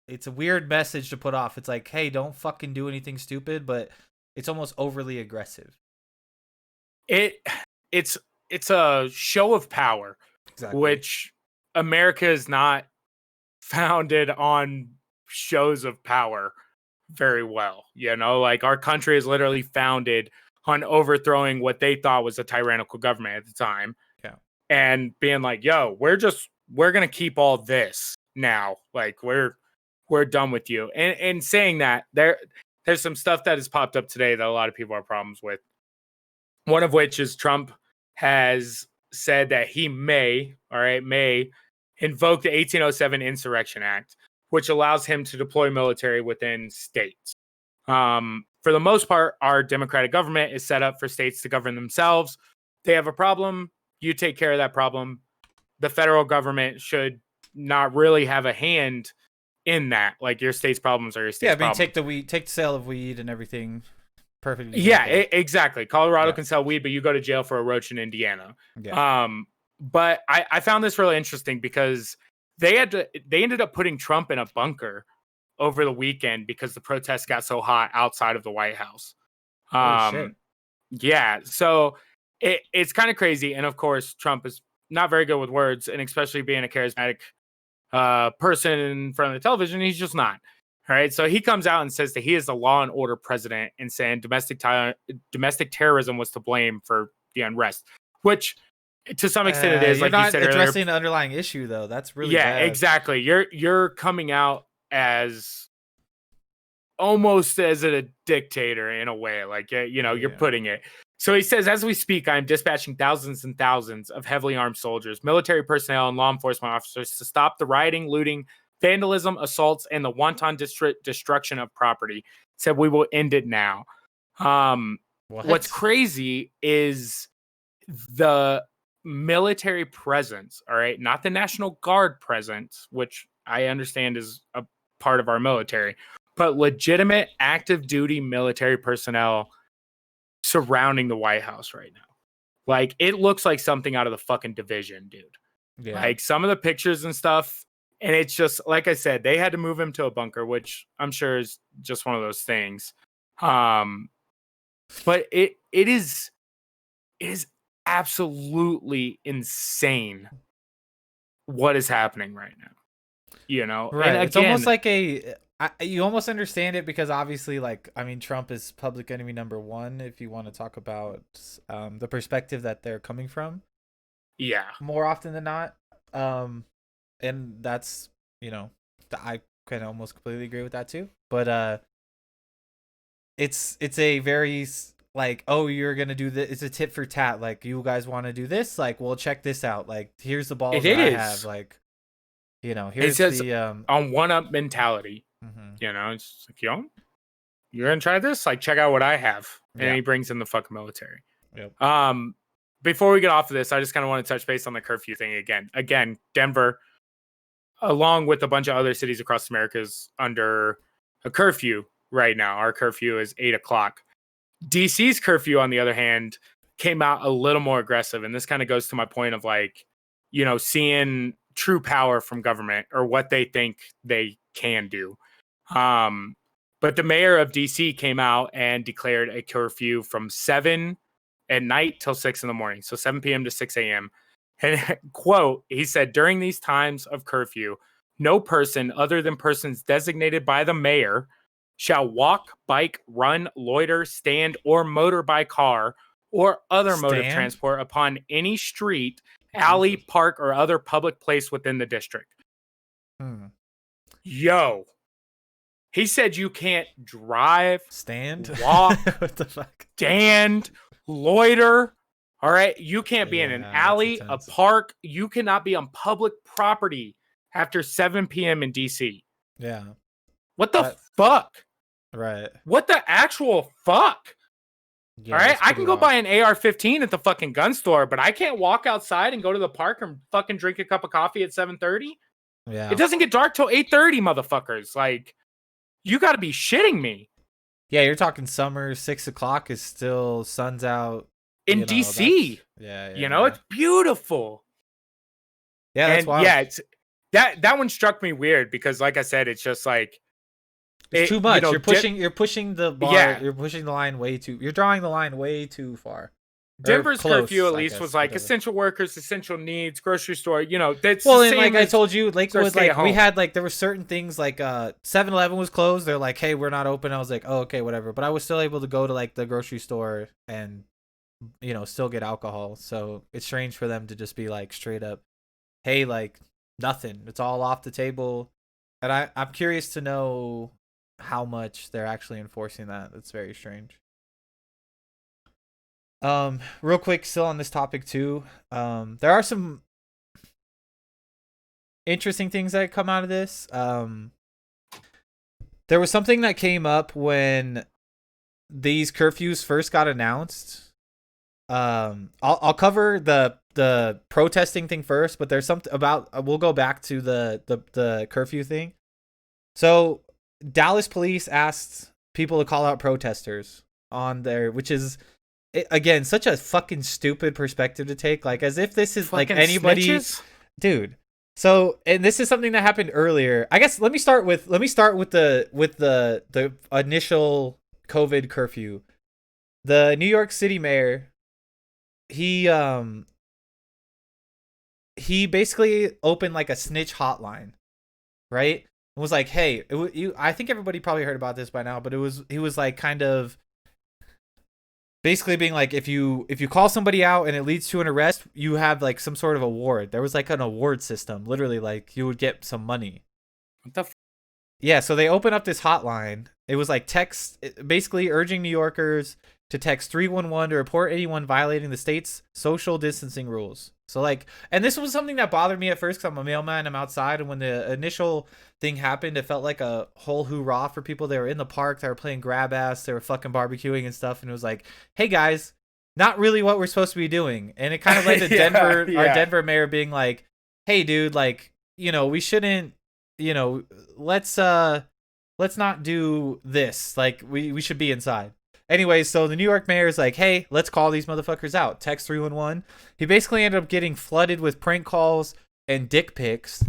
it's a weird message to put off. It's like, hey, don't fucking do anything stupid, but it's almost overly aggressive. It's a show of power, exactly. Which America is not founded on shows of power very well. Like our country is literally founded on overthrowing what they thought was a tyrannical government at the time. Yeah. And being like, yo, we're going to keep all this now. Like we're done with you. And saying that there's some stuff that has popped up today that a lot of people have problems with. One of which is Trump has said that he may invoke the 1807 Insurrection Act, which allows him to deploy military within states. For the most part, our democratic government is set up for states to govern themselves. They have a problem, you take care of that problem. The federal government should not really have a hand in that. Like your state's problems are your state's problems. Take the sale of weed and everything. Perfect. Yeah, exactly. Colorado can sell weed, but you go to jail for a roach in Indiana. Yeah. But I found this really interesting because they ended up putting Trump in a bunker over the weekend because the protests got so hot outside of the White House. Shit. Yeah, so it's kind of crazy. And of course, Trump is not very good with words, and especially being a charismatic person in front of the television, he's just not. All right, so he comes out and says that he is the law and order president and saying domestic terrorism was to blame for the unrest, which to some extent it is. You're like not you said addressing earlier. The underlying issue, though. That's really bad. Exactly. You're coming out as almost as a dictator in a way, like you're putting it. So he says, as we speak, I am dispatching thousands and thousands of heavily armed soldiers, military personnel, and law enforcement officers to stop the rioting, looting, vandalism, assaults, and the wanton destruction of property. He said we will end it now. What's crazy is the military presence, all right? Not the National Guard presence, which I understand is a part of our military, but legitimate active duty military personnel surrounding the White House right now. Like, it looks like something out of the fucking Division, dude. Yeah. Like, some of the pictures and stuff, and it's just, like I said, they had to move him to a bunker, which I'm sure is just one of those things. But it is absolutely insane what is happening right now. You know? Right. And again, it's almost like you almost understand it because obviously, like, I mean, Trump is public enemy number one if you want to talk about the perspective that they're coming from. Yeah. More often than not. And that's, you know, I can almost completely agree with that too. But it's a very, like, oh, you're going to do this. It's a tit for tat. Like, you guys want to do this? Like, well, check this out. Like, here's the balls that I have. Like, you know, here's the on one-up mentality. You know, it's like, yo, you're gonna try this? Like, check out what I have. And he brings in the fucking military. Yep. Before we get off of this, I just kind of want to touch base on the curfew thing again. Again, Denver, along with a bunch of other cities across America, is under a curfew right now. Our curfew is 8 o'clock. DC's curfew, on the other hand, came out a little more aggressive. And this kind of goes to my point of, like, you know, seeing true power from government or what they think they can do. But the mayor of DC came out and declared a curfew from 7 at night till 6 in the morning. So 7 p.m. to 6 a.m. And quote, he said, during these times of curfew, no person other than persons designated by the mayor shall walk, bike, run, loiter, stand, or motor by car or other mode of transport upon any street, alley, park, or other public place within the district. Yo. He said you can't drive, stand, walk, what the fuck? Stand, loiter. All right. You can't be in an alley, a park. You cannot be on public property after 7 p.m. in DC. Yeah. What the fuck? Right. What the actual fuck? Yeah, all right. I can go buy an AR-15 at the fucking gun store, but I can't walk outside and go to the park and fucking drink a cup of coffee at 7:30. Yeah. It doesn't get dark till 8:30, motherfuckers. Like, you got to be shitting me. Yeah, you're talking summer. 6 o'clock is still sun's out in DC. You know, it's beautiful. Yeah, that's wild. Yeah, it's that one struck me weird because, like I said, it's just like it's too much. You know, you're pushing the bar. Yeah. You're pushing the line way too. You're drawing the line way too far. Denver's curfew at least was like essential workers, essential needs, grocery store. You know, that's well, and like I told you, Lakewood, like we had like there were certain things like 7-Eleven was closed. They're like, hey, we're not open. I was like, oh, okay, whatever. But I was still able to go to like the grocery store and, you know, still get alcohol. So it's strange for them to just be like straight up, hey, like nothing. It's all off the table. And I'm curious to know how much they're actually enforcing that. That's very strange. Real quick, still on this topic too. There are some interesting things that come out of this. There was something that came up when these curfews first got announced. I'll cover the protesting thing first, but there's something about we'll go back to the curfew thing. So Dallas police asked people to call out protesters on there, which is again such a fucking stupid perspective to take, like as if this is fucking like anybody snitches? Dude. So, and this is something that happened earlier. I guess let me start with the initial COVID curfew. The New York City mayor, he basically opened like a snitch hotline, right? It was like, hey, I think everybody probably heard about this by now, but he was like kind of basically being like, if you call somebody out and it leads to an arrest, you have like some sort of award. There was like an award system, literally, like you would get some money. What the? Yeah, so they opened up this hotline. It was like text, basically urging New Yorkers to text 311 to report anyone violating the state's social distancing rules. So like, and this was something that bothered me at first because I'm a mailman, I'm outside, and when the initial thing happened, it felt like a whole hoorah for people. They were in the park, they were playing grab ass, they were fucking barbecuing and stuff, and it was like, hey guys, not really what we're supposed to be doing. And it kind of led to our Denver mayor being like, hey dude, like, you know, we shouldn't, you know, let's not do this. Like we should be inside. Anyway, so the New York mayor is like, hey, let's call these motherfuckers out. Text 311. He basically ended up getting flooded with prank calls and dick pics.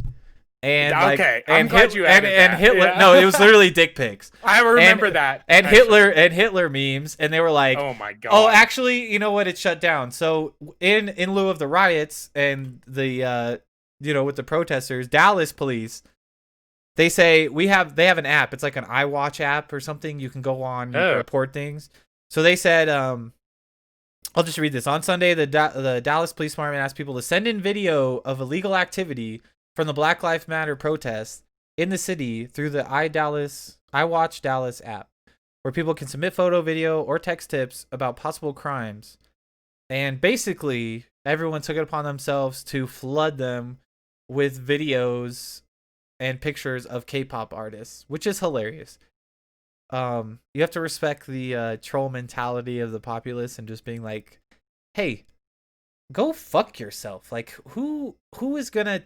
And okay, I'm glad you added and that. Hitler. Yeah. No, it was literally dick pics. I remember that. And Hitler memes, and they were like, oh my god. Oh, actually, you know what? It shut down. So in lieu of the riots and the you know, with the protesters, Dallas police, they say they have an app. It's like an iWatch app or something. You can go on and report things. So they said, I'll just read this. On Sunday, the Dallas Police Department asked people to send in video of illegal activity from the Black Lives Matter protests in the city through the iWatch Dallas app, where people can submit photo, video, or text tips about possible crimes. And basically, everyone took it upon themselves to flood them with videos and pictures of K-pop artists, which is hilarious. You have to respect the troll mentality of the populace and just being like, hey, go fuck yourself. Like, who is gonna,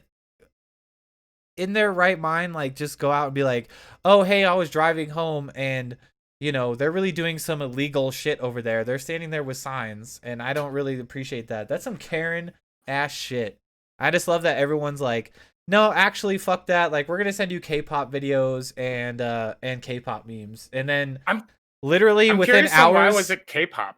in their right mind, like, just go out and be like, oh, hey, I was driving home and, you know, they're really doing some illegal shit over there. They're standing there with signs, and I don't really appreciate that. That's some Karen ass shit. I just love that everyone's like, no, actually, fuck that. Like, we're gonna send you K-pop videos and K-pop memes, and then I'm within hours. Why was it K-pop?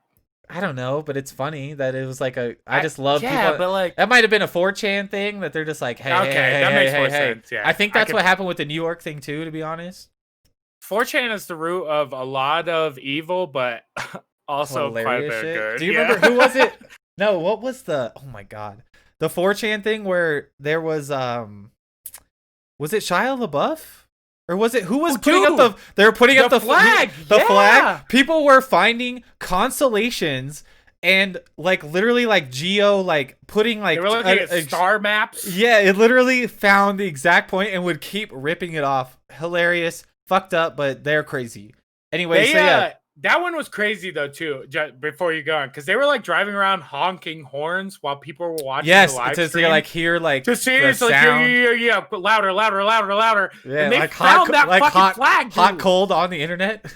I don't know, but it's funny that it was like I just love people. But like that might have been a 4chan thing that they're just like, hey, okay, hey, that hey, makes hey, more hey. sense. Yeah, I think that's what happened with the New York thing too. To be honest, 4chan is the root of a lot of evil, but also hilarious quite a bit shit. good. Do you remember who was it? No, what was the? Oh my god, the 4chan thing where there was it Shia LaBeouf? Or was it, who was putting up they were putting up the flag. The flag. People were finding constellations and like literally like geo, like putting like they were looking at star maps. Yeah, it literally found the exact point and would keep ripping it off. Hilarious, fucked up, but they're crazy. Anyway, so yeah. That one was crazy though too. Just before you go on, because they were like driving around honking horns while people were watching. Yes, the live to stream. like hear like to see it's like yeah, but louder. Yeah, and they like found that fucking flag, dude. Hot cold on the internet,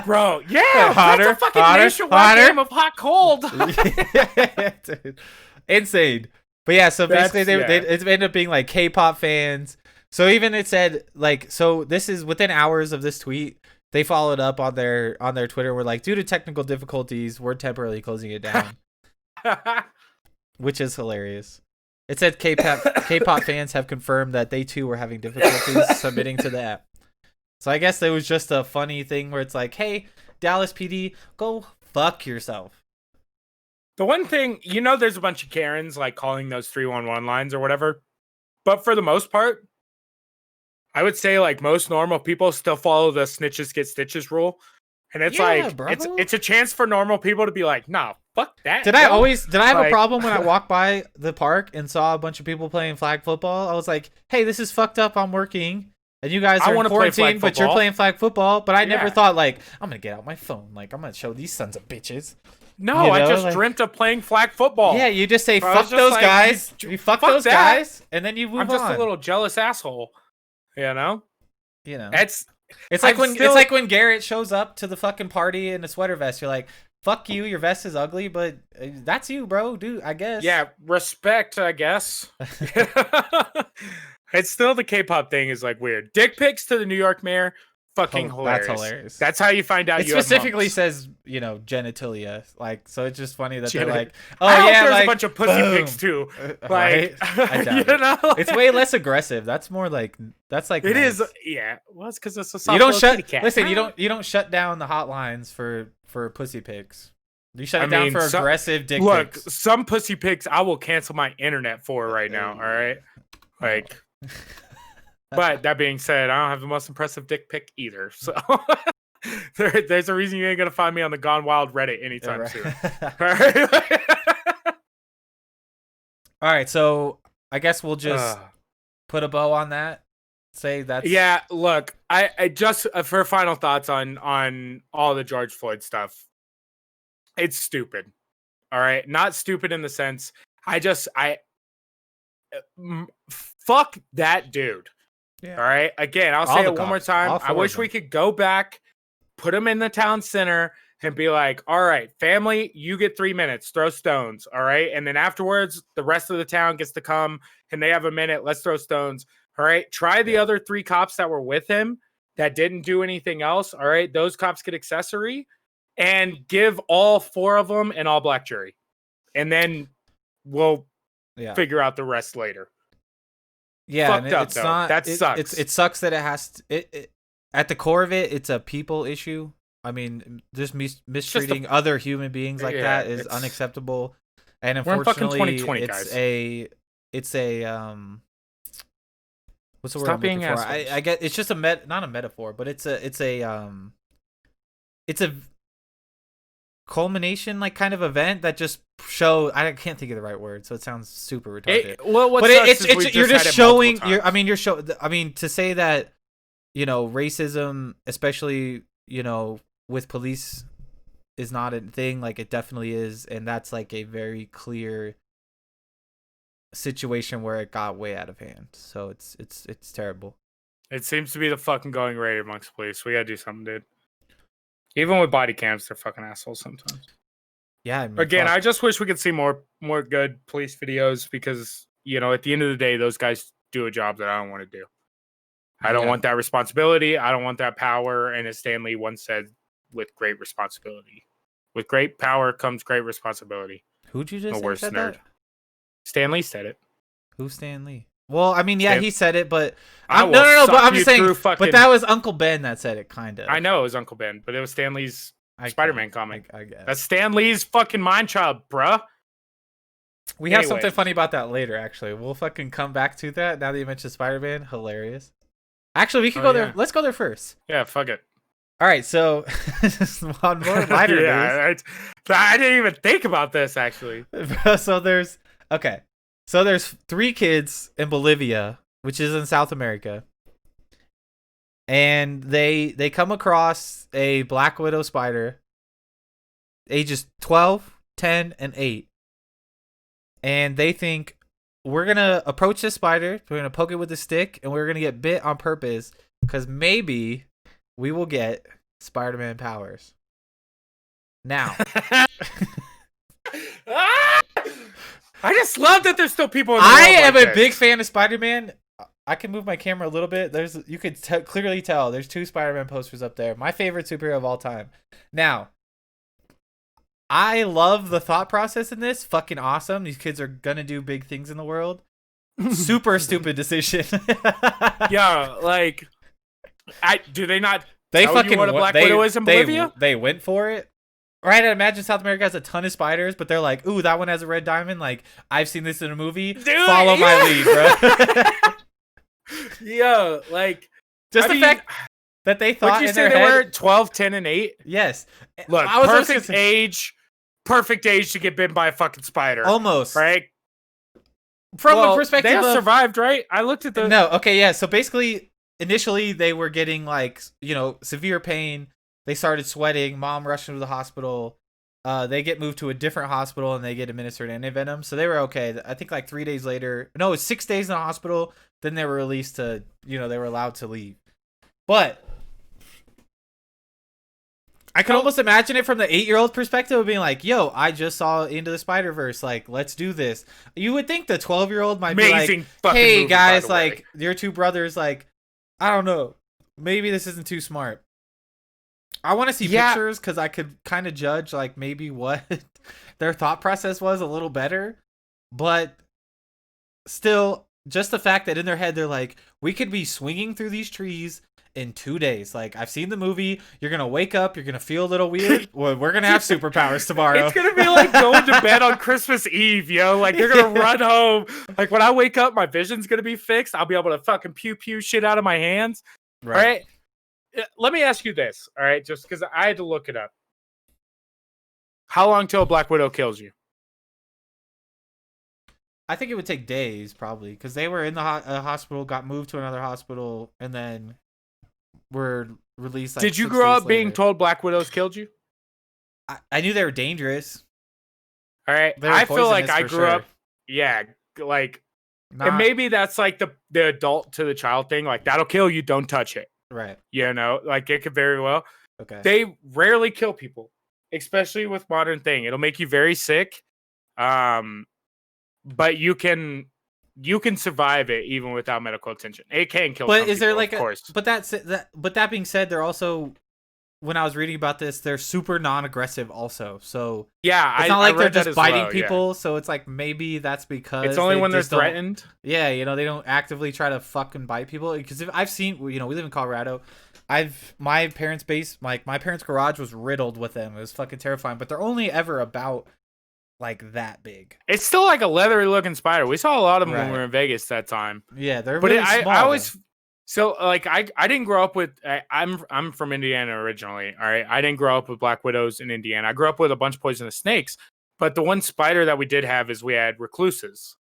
bro. Yeah, hotter, that's a fucking nationwide game of hot cold. Yeah, dude. Insane. But yeah, so basically it ended up being like K-pop fans. So even it said like, so this is within hours of this tweet. They followed up on their Twitter. We're like, due to technical difficulties, we're temporarily closing it down, which is hilarious. It said K-pop fans have confirmed that they too were having difficulties submitting to the app. So I guess it was just a funny thing where it's like, hey, Dallas PD, go fuck yourself. The one thing, you know, there's a bunch of Karens like calling those 311 lines or whatever, but for the most part, I would say like most normal people still follow the snitches get stitches rule. And it's it's a chance for normal people to be like, nah, fuck that. Did I have a problem when I walked by the park and saw a bunch of people playing flag football? I was like, hey, this is fucked up. I'm working. And you guys are in quarantine, but you're playing flag football. But I never thought like, I'm going to get out my phone. Like, I'm going to show these sons of bitches. No, you know? I just dreamt of playing flag football. Yeah, you just say, fuck those guys. You fuck those guys. And then you move on. I'm just a little jealous asshole. You know, it's like when Garrett shows up to the fucking party in a sweater vest. You're like, fuck you, your vest is ugly, but that's you, bro, dude. I guess. Yeah, respect, I guess. It's still the K-pop thing is like weird. Dick pics to the New York mayor, fucking hilarious. That's hilarious. That's how you find out. It specifically says, you know, genitalia. Like, so it's just funny that they're like, oh yeah, there's a bunch of pussy pics too. Like, I doubt it. It's way less aggressive. That's more like it nice. Is. Yeah, well, it's because it's a soft kitty cat. Listen, you don't shut down the hotlines for pussy pics. You shut it down for aggressive dick pics. Look, some pussy pics I will cancel my internet for right now. All right, like. But that being said, I don't have the most impressive dick pic either. So There's a reason you ain't gonna find me on the Gone Wild Reddit anytime soon. All right, so I guess we'll just put a bow on that. Say that's yeah. Look, I just for final thoughts on all the George Floyd stuff. It's stupid. All right, not stupid in the sense. Fuck that dude. Yeah. All right. Again, I'll say it one more time. I wish we could go back, put him in the town center, and be like, all right, family, you get 3 minutes, throw stones. All right. And then afterwards, the rest of the town gets to come and they have a minute. Let's throw stones. All right. Try the other 3 cops that were with him that didn't do anything else. All right. Those cops get accessory and give all 4 of them an all black jury. And then we'll figure out the rest later. Yeah. Fucked up, though. That sucks. It sucks that it has to, at the core of it, it's a people issue. I mean, just mistreating other human beings like that is unacceptable. And unfortunately, we're in fucking 2020, guys. It's a what's the word Stop I'm being looking for? assholes. I get it's just not a metaphor, but it's a culmination, like, kind of event that just show. I can't think of the right word, so it sounds super retarded. You're just showing. To say that, racism, especially, with police, is not a thing. Like, it definitely is, and that's like a very clear situation where it got way out of hand. So it's terrible. It seems to be the fucking going rate amongst police. We gotta do something, dude. Even with body cams, they're fucking assholes sometimes. Yeah. I mean, again, I just wish we could see more good police videos because, at the end of the day, those guys do a job that I don't want to do. I don't want that responsibility. I don't want that power. And as Stan Lee once said, with great responsibility. With great power comes great responsibility. Who'd you just say worst said nerd. that? Stan Lee said it. Who's Stan Lee? Well, I mean, yeah, he said it, but no. But I'm just saying. But that was Uncle Ben that said it, kind of. I know it was Uncle Ben, but it was Stan Lee's Spider-Man comic. I guess that's Stan Lee's fucking mind child, bruh. We have something funny about that later. Actually, we'll fucking come back to that. Now that you mentioned Spider-Man, hilarious. Actually, we can go there. Let's go there first. Yeah, fuck it. All right, so on more lighter news. I didn't even think about this actually. So there's 3 kids in Bolivia, which is in South America, and they come across a black widow spider, ages 12, 10, and 8, and they think, we're gonna approach this spider, we're gonna poke it with a stick, and we're gonna get bit on purpose because maybe we will get Spider-Man powers. Now, I just love that there's still people in the I world am like a big fan of Spider-Man. I can move my camera a little bit. You could clearly tell there's 2 Spider-Man posters up there. My favorite superhero of all time. Now, I love the thought process in this. Fucking awesome. These kids are gonna do big things in the world. Super stupid decision. Yeah, like, do they not? They tell fucking you what a Black Widow is in Bolivia. They went for it. Right, I imagine South America has a ton of spiders, but they're like, ooh, that one has a red diamond. Like, I've seen this in a movie. Dude, follow my lead, bro. Yeah, like, just the fact that they thought you in say their they head, were 12, 10, and 8? Yes. Look, perfect age to get bitten by a fucking spider. Almost. Right? From the perspective they survived, right? I looked at the... No, okay, yeah. So basically, initially, they were getting, like, severe pain. They started sweating. Mom rushed into the hospital. They get moved to a different hospital, and they get administered antivenom. So they were okay. I think, like, 3 days later... No, it was 6 days in the hospital. Then they were released to... they were allowed to leave. But... I can almost imagine it from the 8-year-old perspective of being like, yo, I just saw Into the Spider-Verse. Like, let's do this. You would think the 12-year-old might be like, hey, movie, guys, like, your 2 brothers, like, I don't know. Maybe this isn't too smart. I want to see pictures because I could kind of judge, like, maybe what their thought process was a little better. But still, just the fact that in their head, they're like, we could be swinging through these trees in 2 days. Like, I've seen the movie. You're gonna wake up, you're gonna feel a little weird. Well, we're gonna have superpowers tomorrow. It's gonna be like going to bed on Christmas Eve, yo. Like, you're gonna run home. Like, when I wake up, my vision's gonna be fixed. I'll be able to fucking pew shit out of my hands. Right? let me ask you this, all right? Just because I had to look it up. How long till a Black Widow kills you? I think it would take days, probably, because they were in the hospital, got moved to another hospital, and then were released. Like, did you grow up being told Black Widows killed you? I knew they were dangerous. All right, I feel like I grew up. Yeah, like, and maybe that's like the adult to the child thing. Like, that'll kill you. Don't touch it. Right. You know, like it could very well. Okay. They rarely kill people, especially with modern thing. It'll make you very sick. But you can survive it even without medical attention. It can kill. But some is there people, like of course. But that being said, they're also, when I was reading about this, they're super non-aggressive also. So yeah, it's not like they're just biting people. Yeah. So it's like maybe that's because it's only when they're threatened. Yeah, you know, they don't actively try to fucking bite people. Because if I've seen, you know, we live in Colorado. My parents' base, like my parents' garage was riddled with them. It was fucking terrifying. But they're only ever about like that big. It's still like a leathery looking spider. We saw a lot of them when we were in Vegas that time. Yeah, they're really small. I always so like I didn't grow up with. I'm from Indiana originally. All right, I didn't grow up with Black Widows in Indiana. I grew up with a bunch of poisonous snakes. But the one spider that we did have is we had recluses.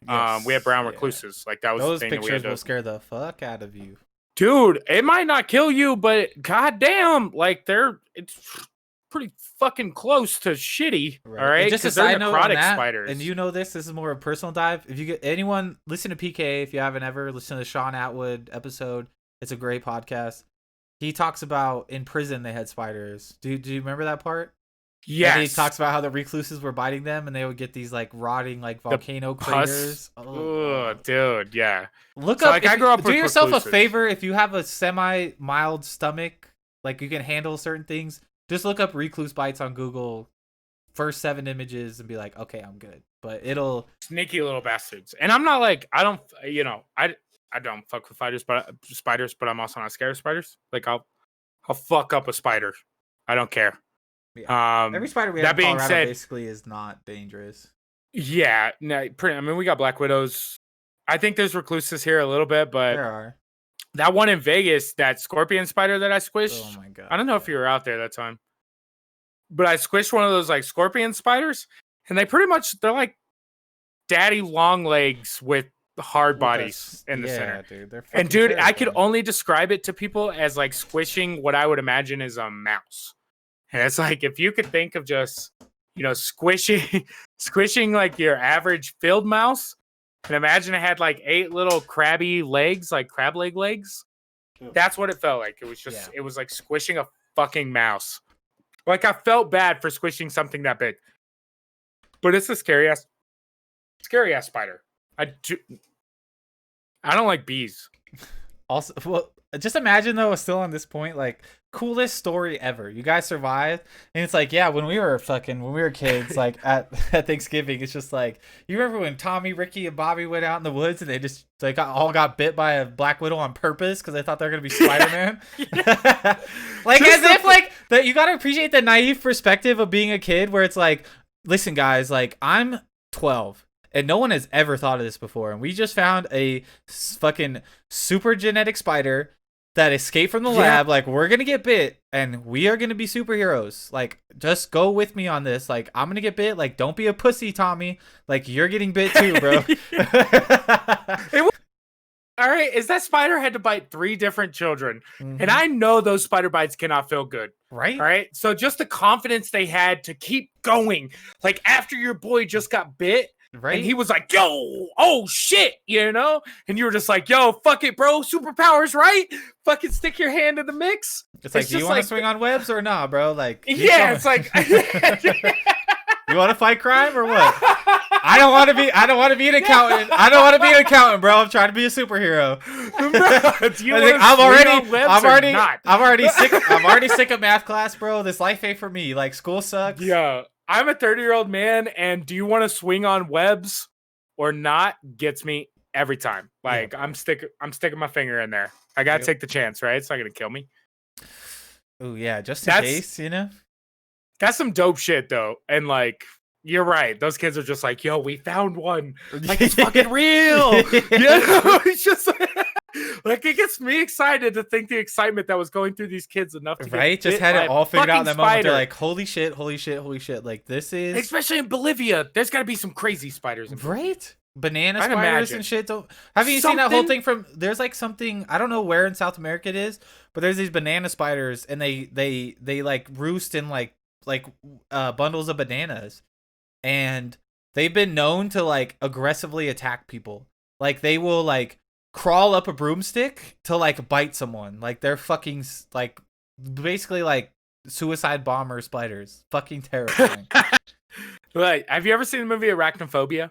Yes, we had brown recluses. Like that was those the thing pictures that we had to... will scare the fuck out of you, dude. It might not kill you, but goddamn, like it's pretty fucking close to shitty. Right. All right, just a side note on that, spiders. And you know this is more a personal dive. If you get anyone listen to PK, if you haven't ever listened to the Sean Atwood episode, it's a great podcast. He talks about in prison they had spiders. Do you remember that part? Yes. And he talks about how the recluses were biting them, and they would get these like rotting like volcano craters. Oh, dude, yeah. Look up. Like, I grew up. Do yourself a favor if you have a semi-mild stomach, like you can handle certain things. Just look up recluse bites on Google, first 7 images, and be like, okay, I'm good. But it'll sneaky little bastards. And I'm not like I don't fuck with spiders, but I'm also not scared of spiders. Like I'll fuck up a spider. I don't care. Yeah. Every spider we have in Colorado basically is not dangerous. Yeah, no, I mean we got Black Widows. I think there's recluses here a little bit, but there are. That one in Vegas, that scorpion spider that I squished. Oh my god! I don't know if you were out there that time, but I squished one of those like scorpion spiders, and they're like daddy long legs with hard bodies in the center. Dude, I could only describe it to people as like squishing what I would imagine is a mouse. And it's like if you could think of just squishing like your average field mouse. And imagine it had like 8 little crabby legs, like crab leg legs. That's what it felt like. It was just, It was like squishing a fucking mouse. Like I felt bad for squishing something that big. But it's a scary ass spider. I don't like bees. Also, well, just imagine though, still on this point, like coolest story ever. You guys survived, and it's like, yeah, when we were kids, like at Thanksgiving, it's just like, you remember when Tommy, Ricky, and Bobby went out in the woods and they all got bit by a Black Widow on purpose because they thought they were gonna be Spider-Man. Like just as if like that, you gotta appreciate the naive perspective of being a kid, where it's like, listen, guys, like I'm 12. And no one has ever thought of this before. And we just found a fucking super genetic spider that escaped from the lab. Like, we're going to get bit and we are going to be superheroes. Like, just go with me on this. Like, I'm going to get bit. Like, don't be a pussy, Tommy. Like, you're getting bit too, bro. All right. Is that spider had to bite 3 different children. Mm-hmm. And I know those spider bites cannot feel good. Right. All right. So just the confidence they had to keep going. Like, after your boy just got bit. Right. And he was like, yo, oh shit, you know? And you were just like, yo, fuck it, bro. Superpowers, right? Fucking stick your hand in the mix. It's like, do you want to swing on webs or not, bro? Like, yeah, it's like, you want to fight crime or what? I don't want to be an accountant. I don't want to be an accountant, bro. I'm trying to be a superhero. I'm already sick of math class, bro. This life ain't for me. Like, school sucks. Yeah. I'm a 30-year-old man, and do you want to swing on webs or not? Gets me every time. Like, I'm sticking my finger in there. I gotta take the chance, right? It's not gonna kill me. Oh yeah, just in case, you know. That's some dope shit, though. And like, you're right. Those kids are just like, yo, we found one. Like, it's fucking real. You know? It's just Like, it gets me excited to think the excitement that was going through these kids enough to Right? get Just had it all figured out in that moment. They're like, holy shit. Like, this is... Especially in Bolivia. There's got to be some crazy spiders in Bolivia. Right? Banana spiders and shit. Have you seen that whole thing from... There's like something... I don't know where in South America it is, but there's these banana spiders, and they like roost in like bundles of bananas. And they've been known to like aggressively attack people. Like, they will like crawl up a broomstick to like bite someone. Like, they're fucking like basically like suicide bomber spiders. Fucking terrifying. Like, have you ever seen the movie Arachnophobia?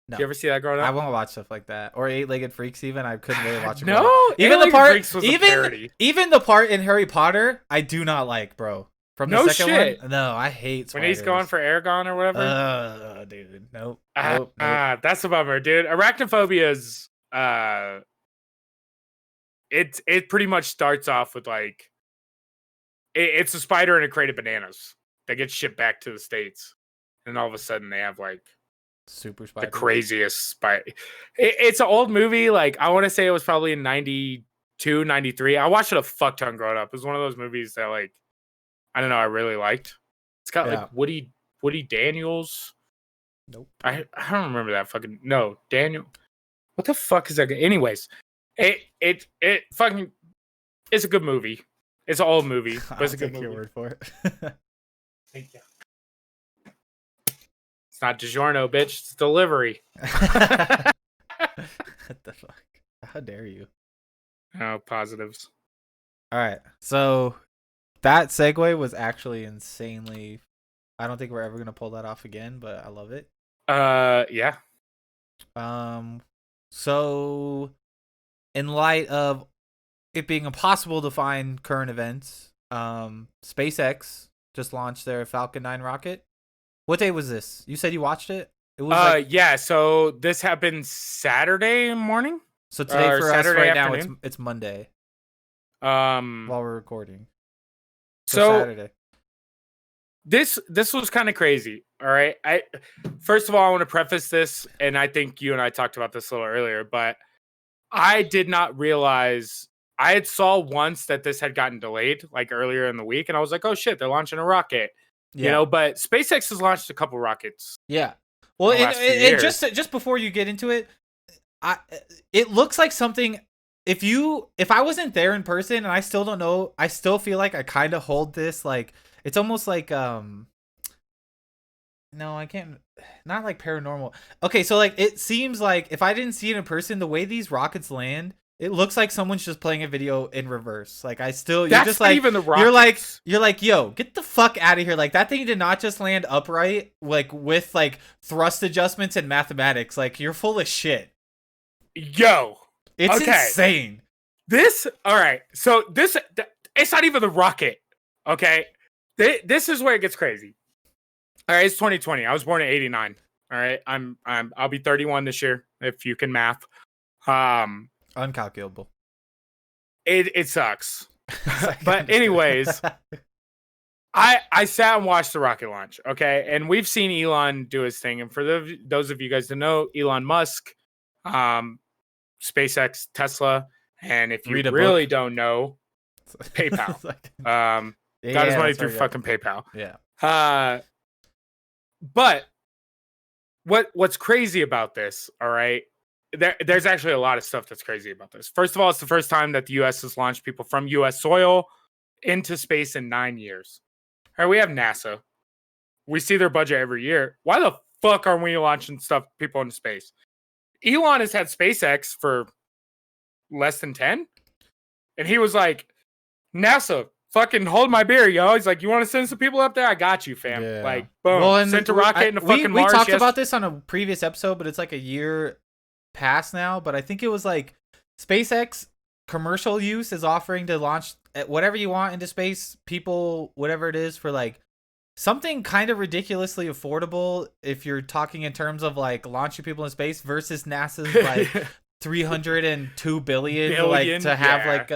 No. Did you ever see that growing up? I won't watch stuff like that. Or Eight-Legged Freaks even. I couldn't really watch it. No, even the part Freaks was a parody. Even the part in Harry Potter, I do not like, bro. From the second shit. one? No, I hate spiders. When he's going for Aragon or whatever? Dude. Nope. That's a bummer, dude. Arachnophobia is it pretty much starts off with like it's a spider in a crate of bananas that gets shipped back to the States. And all of a sudden they have like super spider. The craziest spider. It's an old movie. Like, I want to say it was probably in 92, 93. I watched it a fuck ton growing up. It was one of those movies that, like, I don't know, I really liked. It's got like Woody Daniels. Nope. I don't remember that fucking Daniel. What the fuck is that? Anyways, it fucking it's a good movie. It's an old movie, but it's a good movie. Your word for it. Thank you. It's not DiGiorno, bitch. It's delivery. What the fuck? How dare you? Oh, positives. All right. So that segue was actually insanely... I don't think we're ever going to pull that off again, but I love it. Yeah. So in light of it being impossible to find current events, SpaceX just launched their Falcon 9 rocket. What day was this? You said you watched it? It was yeah, so this happened Saturday morning. So today for us right afternoon. Now it's Monday. While we're recording. So Saturday. This was kind of crazy. All right. First of all, I want to preface this, and I think you and I talked about this a little earlier, but I did not realize. I had saw once that this had gotten delayed like earlier in the week, and I was like, oh shit, they're launching a rocket. Yeah. You know, but SpaceX has launched a couple rockets. Yeah. Well, and just before you get into it, it looks like something. If I wasn't there in person, and I still don't know, I still feel like I kind of hold this like it's almost like no, I can't. Not like paranormal. Okay, so like it seems like if I didn't see it in person, the way these rockets land, it looks like someone's just playing a video in reverse. Like you're just like even the rockets. You're like, yo, get the fuck out of here. Like that thing did not just land upright, like with like thrust adjustments and mathematics. Like you're full of shit. Yo, it's insane. All right. So it's not even the rocket. Okay, this is where it gets crazy. All right, it's 2020. I was born in '89. All right, I'll be 31 this year if you can math. Uncalculable. It sucks. But anyways, I sat and watched the rocket launch, okay? And we've seen Elon do his thing. And for those of you guys that know, Elon Musk, SpaceX, Tesla, and if you really don't know, PayPal. Got his money through fucking PayPal. Yeah. But what's crazy about this, all right? There's actually a lot of stuff that's crazy about this. First of all, it's the first time that the U.S. has launched people from U.S. soil into space in 9 years. All right, we have NASA. We see their budget every year. Why the fuck aren't we launching people into space? Elon has had SpaceX for less than 10. And he was like, NASA, fucking hold my beer, yo. He's like, you want to send some people up there? I got you, fam. Yeah. Like, boom. Well, sent a rocket into fucking Mars. We talked about this on a previous episode, but it's like a year past now. But I think it was like SpaceX commercial use is offering to launch whatever you want into space, people, whatever it is, for like something kind of ridiculously affordable if you're talking in terms of like launching people in space versus NASA's like 302 billion like to have like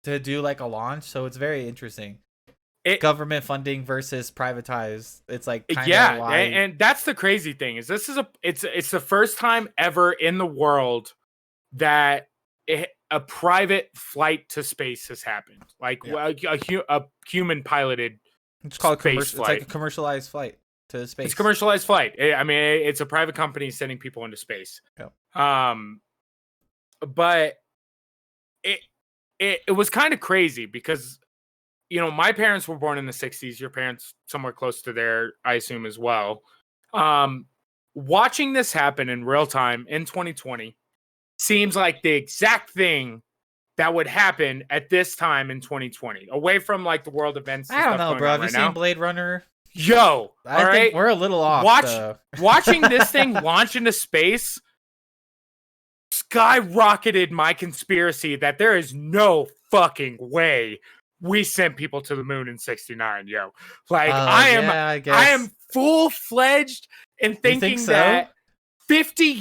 to do like a launch. So it's very interesting. Government funding versus privatized. It's like kind of and that's the crazy thing is it's the first time ever in the world that a private flight to space has happened. Like a human piloted. It's called commercial. It's like a commercialized flight to space. It's a commercialized flight. I mean, it's a private company sending people into space. Yep. But it was kind of crazy because, you know, my parents were born in the 60s. Your parents somewhere close to there, I assume, as well. Watching this happen in real time in 2020 seems like the exact thing that would happen at this time in 2020, away from like the world events. I don't know, bro. Have you seen Blade Runner? Yo, I think we're a little off. Watching this thing launch into space skyrocketed my conspiracy that there is no fucking way we sent people to the moon in '69. Yo, like I am full-fledged in thinking that 50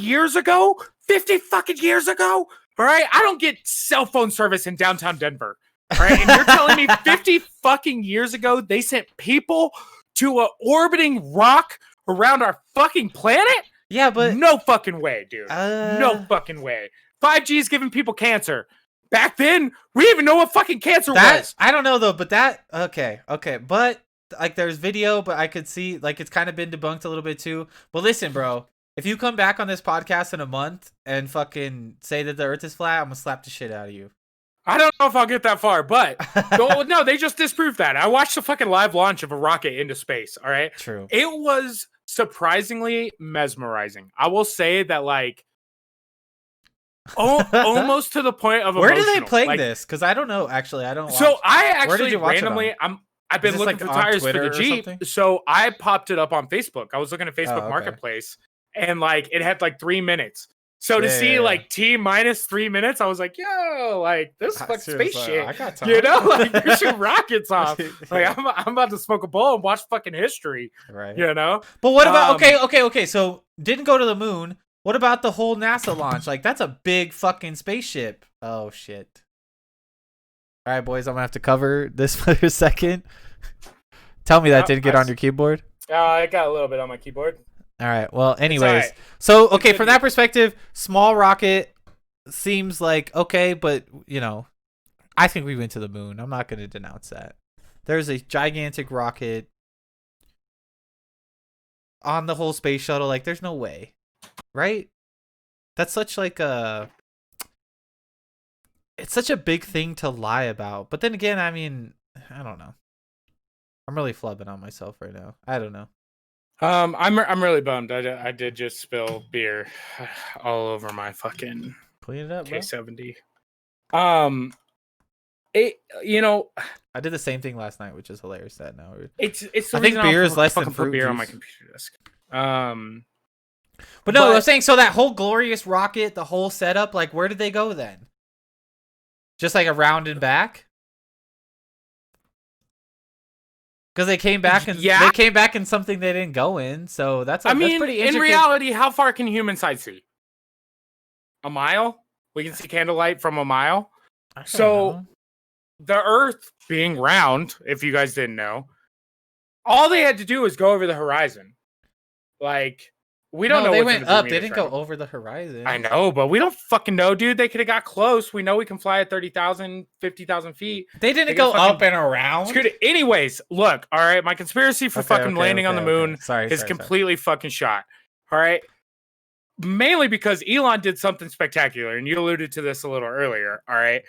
fucking years ago. All right, I don't get cell phone service in downtown Denver. All right, and you're telling me 50 fucking years ago they sent people to an orbiting rock around our fucking planet? Yeah, but no fucking way, dude. No fucking way. 5G is giving people cancer. Back then, we didn't even know what fucking cancer was. I don't know though, but okay, but like there's video, but I could see like it's kind of been debunked a little bit too. But listen, bro. If you come back on this podcast in a month and fucking say that the Earth is flat, I'm gonna slap the shit out of you. I don't know if I'll get that far, but no, they just disproved that. I watched the fucking live launch of a rocket into space. All right, true. It was surprisingly mesmerizing. I will say that, like, almost to the point of where emotional. do they play this? Because I don't know. Actually, I don't. So I actually randomly, I've been looking for tires for the Jeep, so I popped it up on Facebook. I was looking at Facebook Marketplace. And like it had like 3 minutes. So to see like T minus 3 minutes, I was like, yo, like this fucking space shit. I got time. You know, like you shoot rockets off. Like I'm about to smoke a bowl and watch fucking history. Right. You know? But what about okay. So didn't go to the moon. What about the whole NASA launch? Like that's a big fucking spaceship. Oh shit. All right, boys, I'm gonna have to cover this for a second. Tell me that didn't get on your keyboard. I got a little bit on my keyboard. All right. Well, anyways, so okay, from that perspective, small rocket seems like okay, but you know, I think we went to the moon. I'm not going to denounce that. There's a gigantic rocket on the whole space shuttle. Like, there's no way, right? That's such like it's such a big thing to lie about. But then again, I mean, I don't know. I'm really flubbing on myself right now. I don't know. I'm really bummed. I did just spill beer all over my fucking clean it up, K70. You know, I did the same thing last night, which is hilarious. That now it's I think beer is less than fruit beer juice. On my computer desk. But no, I was saying so that whole glorious rocket, the whole setup, like where did they go then? Just like around and back? Because they came back and they came back in something they didn't go in, so that's pretty intricate. In reality, how far can human sight see? A mile? We can see candlelight from a mile. So the Earth being round, if you guys didn't know, all they had to do was go over the horizon. Like we don't know. They went up. They didn't go over the horizon. I know, but we don't fucking know, dude. They could have got close. We know we can fly at 30,000, 50,000 feet. They didn't go up and around. Anyways, look, all right. My conspiracy for landing on the moon is completely fucking shot. All right. Mainly because Elon did something spectacular, and you alluded to this a little earlier. All right.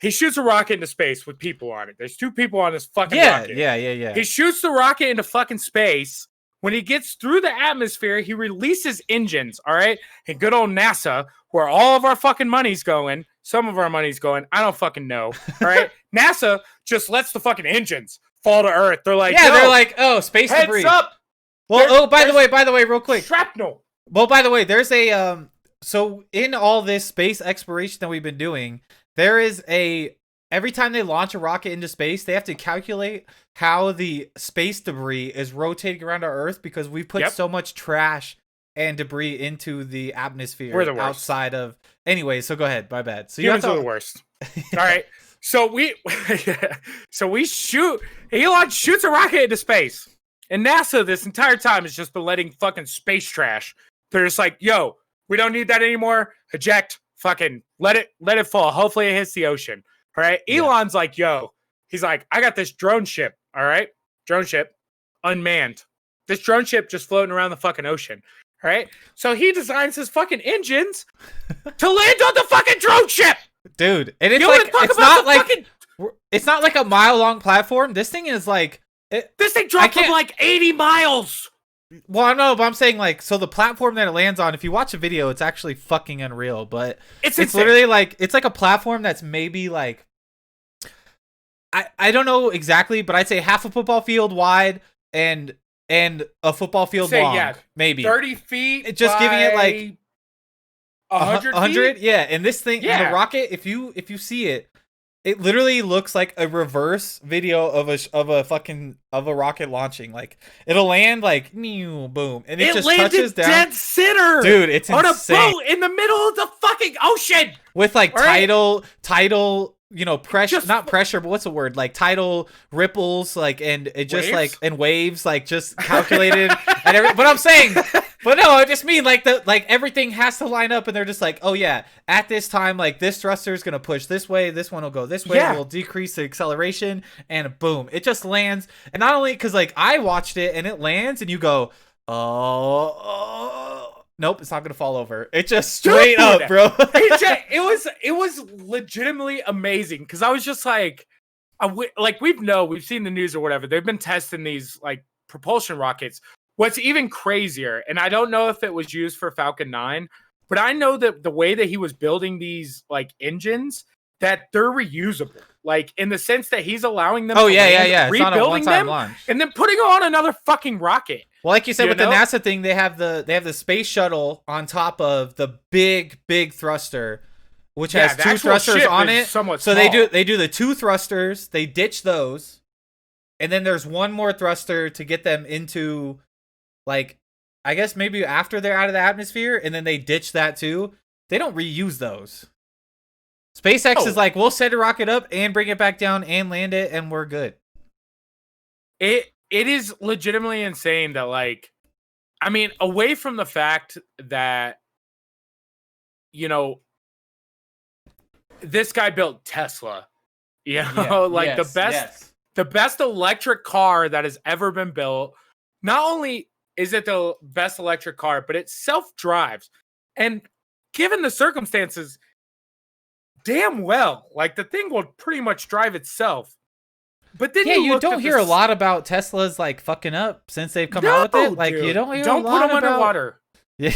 He shoots a rocket into space with people on it. There's 2 people on this fucking rocket. Yeah. He shoots the rocket into fucking space. When he gets through the atmosphere, he releases engines, all right? And good old NASA, where all of our fucking money's going, some of our money's going, I don't fucking know, all right? NASA just lets the fucking engines fall to Earth. They're like, they're like, oh, space debris. Heads up. Well, by the way, real quick. Shrapnel. Well, by the way, there's a, so in all this space exploration that we've been doing, there is every time they launch a rocket into space, they have to calculate how the space debris is rotating around our Earth because we put so much trash and debris into the atmosphere. We're the worst. Outside of... Anyway, so go ahead. My bad. So humans are the worst. All right. So Elon shoots a rocket into space. And NASA this entire time has just been letting fucking space trash. They're just like, yo, we don't need that anymore. Eject. fucking let it fall. Hopefully it hits the ocean. All right. Elon's like, yo, he's like, I got this drone ship. All right. Drone ship, unmanned. This drone ship just floating around the fucking ocean. All right. So he designs his fucking engines to land on the fucking drone ship. Dude, and it's not like a mile-long platform. This thing is like... This thing dropped from like 80 miles. Well, I know, but I'm saying like, so the platform that it lands on, if you watch a video, it's actually fucking unreal. But it's literally like, it's like a platform that's maybe like, I don't know exactly, but I'd say half a football field wide and a football field long. Yeah, maybe 30 feet. Just giving it like 100 feet? Yeah, and this thing, the rocket, if you see it, it literally looks like a reverse video of a rocket launching. Like it'll land like boom, and it just touches down. Dead center, dude. It's on insane. A boat in the middle of the fucking ocean with like tidal, you know, pressure, not pressure, but what's the word? Like tidal ripples, like, and it just waves? Like, and waves, like just calculated and but I'm saying, but no, I just mean like everything has to line up and they're just like, oh yeah, at this time, like this thruster is going to push this way. This one will go this way. We'll decrease the acceleration and boom, it just lands. And not only cause like I watched it and it lands and you go, nope, it's not gonna fall over. It just straight up, bro. it was legitimately amazing because I was just like, we've seen the news or whatever. They've been testing these like propulsion rockets. What's even crazier, and I don't know if it was used for Falcon 9, but I know that the way that he was building these like engines, that they're reusable. Like in the sense that he's allowing them rebuilding them launch. And then putting on another fucking rocket. Well, like you said, with the NASA thing, they have the space shuttle on top of the big thruster, which has two thrusters on it. So they do the two thrusters, they ditch those, and then there's one more thruster to get them into, like, I guess maybe after they're out of the atmosphere, and then they ditch that too. They don't reuse those. SpaceX is like, we'll set a rocket up and bring it back down and land it, and we're good. It is legitimately insane that, like, I mean, away from the fact that, you know, this guy built Tesla, the best electric car that has ever been built. Not only is it the best electric car, but it self-drives. And given the circumstances, damn well, like the thing will pretty much drive itself. But then you don't hear a lot about Teslas like fucking up since they've come out with it. Like, dude, you don't hear a lot put them about... underwater. Yeah.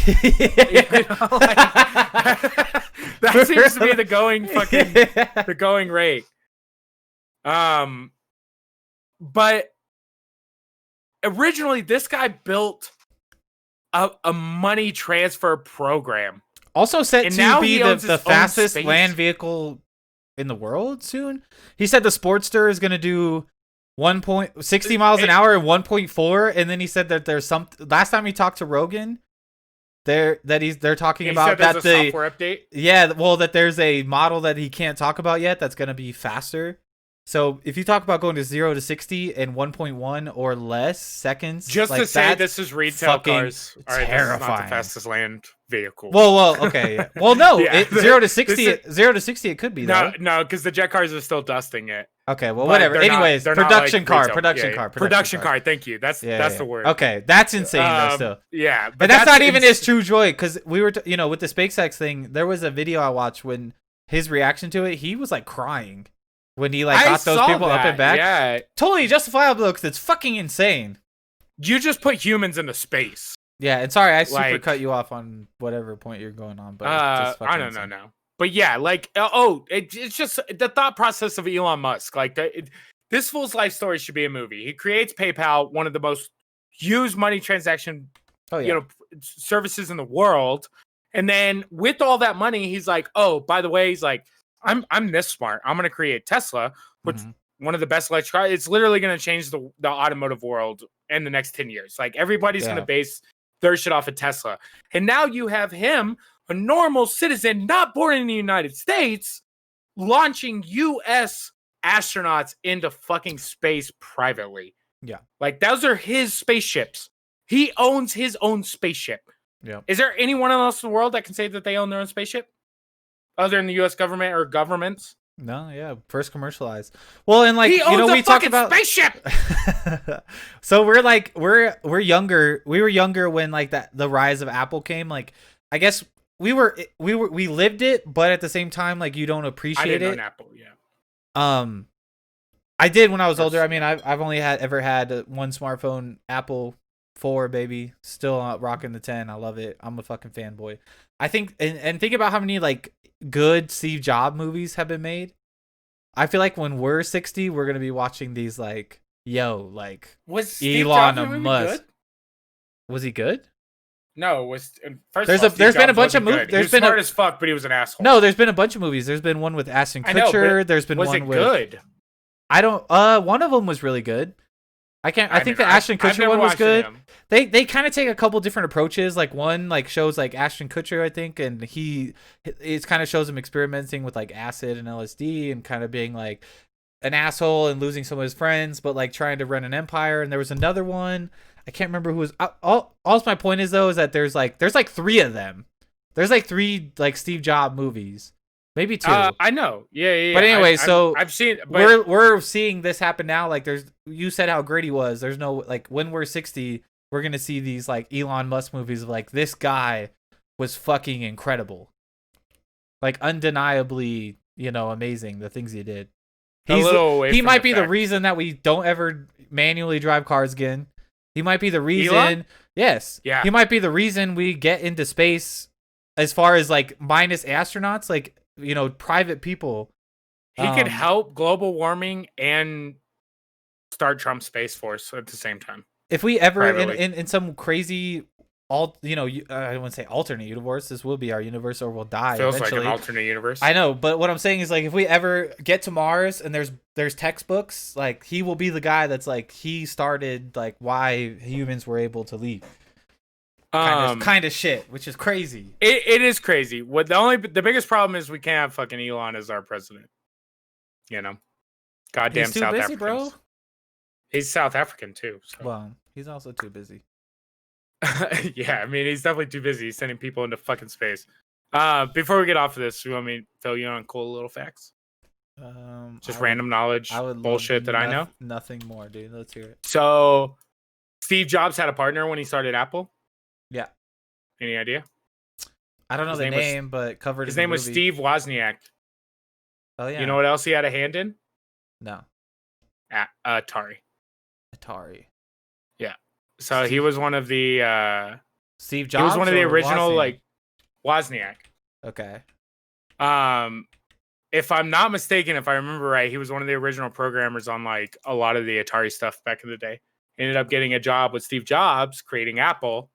That seems to be the going rate. But originally this guy built a money transfer program. Also set to be the fastest land vehicle in the world soon. He said the Sportster is going to do 60 miles an hour and 1.4, and then he said that there's some. Last time he talked to Rogan, they're talking about that a software update. Yeah, well, that there's a model that he can't talk about yet that's going to be faster. So if you talk about going to 0 to 60 in 1.1 or less seconds, just like to say this is retail cars. All right, terrifying. This is not the fastest land vehicle. Well, okay. Yeah. Well, no, 0 to 60, 0 to 60, it could be though. No, because the jet cars are still dusting it. Okay, well, whatever. Anyways, production car. Thank you. That's the word. Okay, that's insane though. Still, yeah, but that's not even his true joy, because we were, with the SpaceX thing. There was a video I watched when his reaction to it. He was like crying when he like got those people up and back. Yeah, totally justifiable because it's fucking insane. You just put humans into space. Yeah, and sorry, I super cut you off on whatever point you're going on, but I don't know now. But yeah, like, it's just the thought process of Elon Musk. Like, this fool's life story should be a movie. He creates PayPal, one of the most used money transaction, services in the world. And then with all that money, he's like, oh, by the way, he's like, I'm this smart. I'm going to create Tesla, which one of the best electric cars. It's literally going to change the automotive world in the next 10 years. Like, everybody's going to base their shit off of Tesla. And now you have him, a normal citizen, not born in the United States, launching U.S. astronauts into fucking space privately. Yeah. Like, those are his spaceships. He owns his own spaceship. Yeah. Is there anyone else in the world that can say that they own their own spaceship? other than the U.S. government or governments. No, yeah, first commercialized. Well, and like He owns we a talked fucking about spaceship. So we're younger. We were younger when like the rise of Apple came. Like I guess we lived it, but at the same time, like you don't I appreciate didn't it. own Apple. Yeah. I did when I was Or older. I mean, yeah. I've only ever had one smartphone, Apple 4, baby. Still rocking the 10. I love it. I'm a fucking fanboy. I think and think about how many like good Steve Jobs movies have been made. I feel like when we're 60, we're gonna be watching these like, like Was Steve Elon Jobs movie Musk. good? Was he good? No, was first There's of all, there's Steve been a Jobs bunch of wasn't movies. good. He There's was been smart as fuck, but he was an asshole. no. There's been a bunch of movies. There's been one with Ashton I know, Kutcher. but There's been was one it with. good? I don't. One of them was really good. I think the Ashton I've Kutcher never one was watched good. him. They kind of take a couple different approaches. Like one like shows like Ashton Kutcher, I think, and it kind of shows him experimenting with like acid and LSD and kind of being like an asshole and losing some of his friends, but like trying to run an empire. And there was another one. I can't remember who was. All my point is though is that there's like 3 of them. There's like 3 like Steve Jobs movies, maybe 2. I know. Yeah. But anyway, I've seen. But we're seeing this happen now. Like you said how great he was. There's no like when we're 60, we're gonna see these like Elon Musk movies of like this guy was fucking incredible, like undeniably, amazing the things he did. He might be the reason that we don't ever manually drive cars again. He might be the reason. Elon? Yes. Yeah. He might be the reason we get into space as far as like minus astronauts, like, private people. He could help global warming and start Trump's Space Force at the same time. If we ever in some crazy I don't want to say alternate universe, this will be our universe or we'll die. Feels eventually. like an alternate universe. I know, but what I'm saying is like if we ever get to Mars and there's textbooks, like he will be the guy that's like he started like why humans were able to leave. Kind of shit, which is crazy. It is crazy. The biggest problem is we can't have fucking Elon as our president. Goddamn He's too South busy, Africans. bro. He's South African too. So. Well, he's also too busy. Yeah, I mean he's definitely too busy. He's sending people into fucking space. Before we get off of this, you want me to fill you in on cool little facts? Just random knowledge, bullshit that I know. Nothing more, dude. Let's hear it. So, Steve Jobs had a partner when he started Apple. Yeah. Any idea? I don't know the name, but covered. His name was Steve Wozniak. Oh yeah. You know what else he had a hand in? No. Atari. Yeah. So he was one of the Steve Jobs. He was one of the original Wozniak? Wozniak. Okay. If I'm not mistaken, if I remember right, he was one of the original programmers on like a lot of the Atari stuff back in the day. Ended up getting a job with Steve Jobs creating Apple.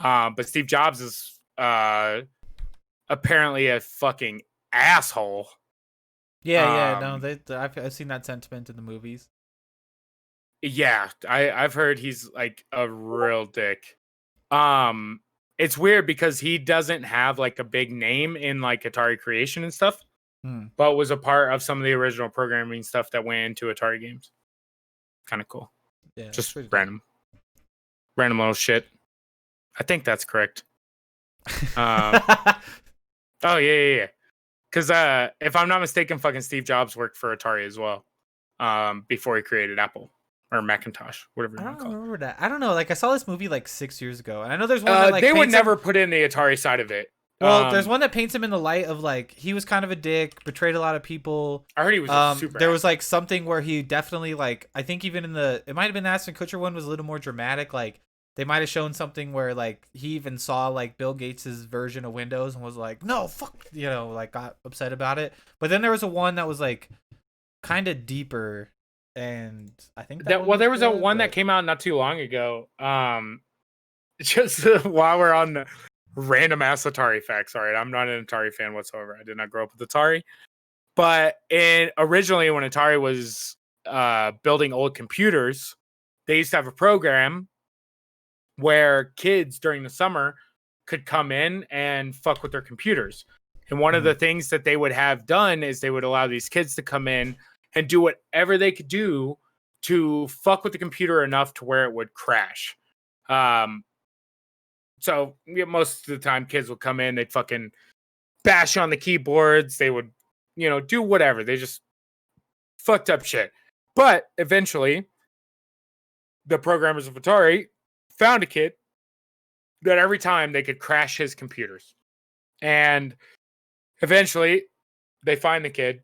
But Steve Jobs is apparently a fucking asshole. Yeah, no, I've seen that sentiment in the movies. Yeah, I've heard he's like a real dick. It's weird because he doesn't have like a big name in like Atari creation and stuff, but was a part of some of the original programming stuff that went into Atari games. Kind of cool. Yeah, just random little shit. I think that's correct. Oh yeah. Because if I'm not mistaken, fucking Steve Jobs worked for Atari as well, before he created Apple or Macintosh, whatever you want to call it. I don't remember that. I don't know. Like I saw this movie like 6 years ago, and I know there's one that like they would never put in the Atari side of it. Well, there's one that paints him in the light of like he was kind of a dick, betrayed a lot of people. I heard he was super. There was like something where he definitely like I think even it might have been the Ashton Kutcher one was a little more dramatic. Like they might have shown something where like he even saw like Bill Gates's version of Windows and was like, no, fuck, like got upset about it. But then there was a one that was like kind of deeper, and I think there was a one that came out not too long ago. Just while we're on the random ass Atari facts. All right, I'm not an Atari fan whatsoever. I did not grow up with Atari. But originally when Atari was building old computers, they used to have a program where kids during the summer could come in and fuck with their computers. And one of the things that they would have done is they would allow these kids to come in and do whatever they could do to fuck with the computer enough to where it would crash. So most of the time kids would come in, they'd fucking bash on the keyboards. They would, do whatever. They just fucked up shit. But eventually, the programmers of Atari found a kid that every time they could crash his computers. And eventually, they find the kid.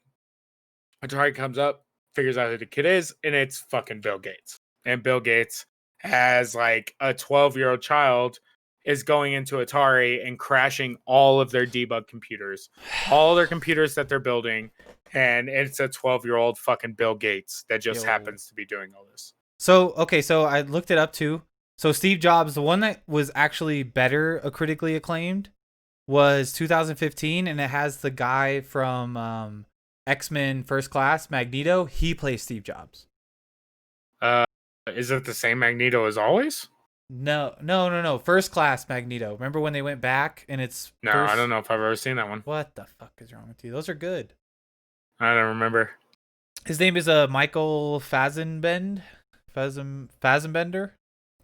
Atari comes up, figures out who the kid is, and it's fucking Bill Gates. And Bill Gates, as like a 12-year-old child, is going into Atari and crashing all of their debug computers, all their computers that they're building. And it's a 12-year-old fucking Bill Gates that just happens to be doing all this. So I looked it up too. So Steve Jobs, the one that was actually better, critically acclaimed, was 2015, and it has the guy from X-Men First Class, Magneto. He plays Steve Jobs. Is it the same Magneto as always? No. First Class Magneto. Remember when they went back and it's... No, I don't know if I've ever seen that one. What the fuck is wrong with you? Those are good. I don't remember. His name is Michael Fassbender.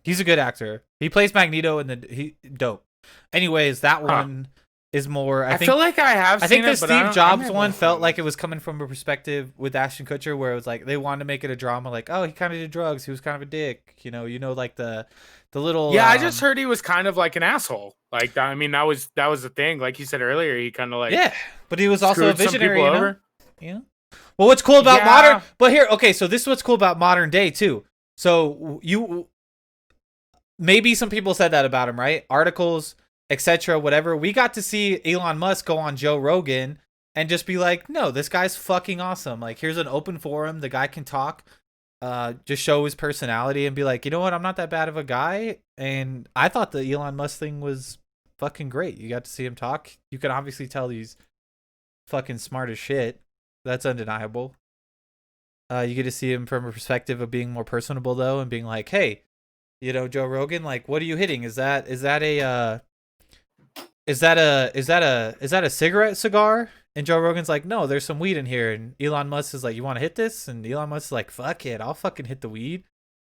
He's a good actor. He plays Magneto and dope. Anyways, that one is more. I feel like I think the Steve Jobs one felt like it was coming from a perspective with Ashton Kutcher, where it was like they wanted to make it a drama, like, oh, he kind of did drugs, he was kind of a dick, like the little. Yeah, I just heard he was kind of like an asshole. Like, I mean, that was the thing. Like you said earlier, he kind of like but he was also a visionary. Yeah. Well, what's cool about modern? But here, okay, so this is what's cool about modern day too. So maybe some people said that about him, right? Articles, etc., whatever. We got to see Elon Musk go on Joe Rogan and just be like, no, this guy's fucking awesome. Like, here's an open forum. The guy can talk, just show his personality and be like, you know what? I'm not that bad of a guy. And I thought the Elon Musk thing was fucking great. You got to see him talk. You can obviously tell he's fucking smart as shit. That's undeniable. You get to see him from a perspective of being more personable though, and being like, hey, Joe Rogan, like, what are you hitting? Is that a cigarette cigar? And Joe Rogan's like, no, there's some weed in here. And Elon Musk is like, you want to hit this? And Elon Musk is like, fuck it, I'll fucking hit the weed.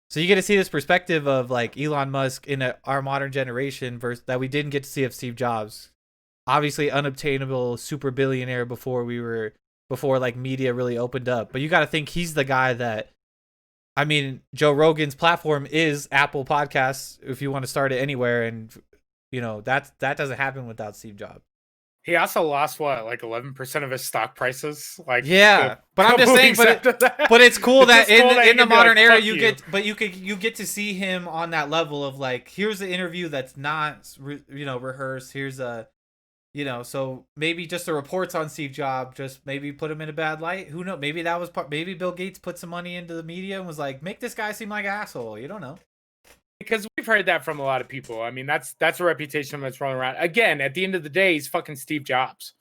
So you get to see this perspective of like Elon Musk in our modern generation versus that we didn't get to see of Steve Jobs. Obviously unobtainable super billionaire before like media really opened up. But you got to think he's the guy that, I mean, Joe Rogan's platform is Apple Podcasts if you want to start it anywhere. And, that doesn't happen without Steve Jobs. He also lost like 11% of his stock prices. Like, yeah, but I'm just saying, but it's cool that in the modern era you get to see him on that level of like, here's an interview that's not rehearsed. Here's a, so maybe just the reports on Steve Jobs just maybe put him in a bad light. Who knows? Maybe that was maybe Bill Gates put some money into the media and was like, make this guy seem like an asshole. You don't know. Because we've heard that from a lot of people. I mean, that's a reputation that's rolling around. Again, at the end of the day, he's fucking Steve Jobs.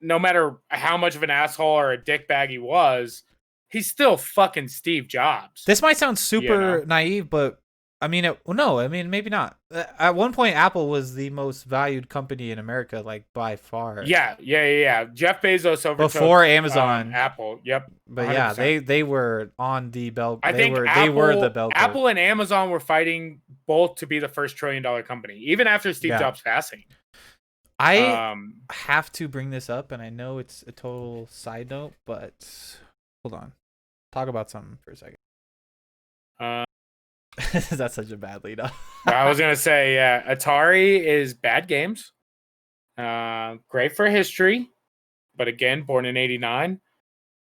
No matter how much of an asshole or a dickbag he was, he's still fucking Steve Jobs. This might sound super naive, but I mean, maybe not. At one point, Apple was the most valued company in America, like by far. Yeah. Jeff Bezos overtook before Amazon, Apple. Yep. But 100%. Yeah, they were on the bell. They were the bell. Apple and Amazon were fighting both to be the first $1 trillion company, even after Steve Jobs passing. I have to bring this up, and I know it's a total side note, but hold on. Talk about something for a second. That's such a bad lead up. I was gonna say, Atari is bad games. Great for history, but again, born in '89.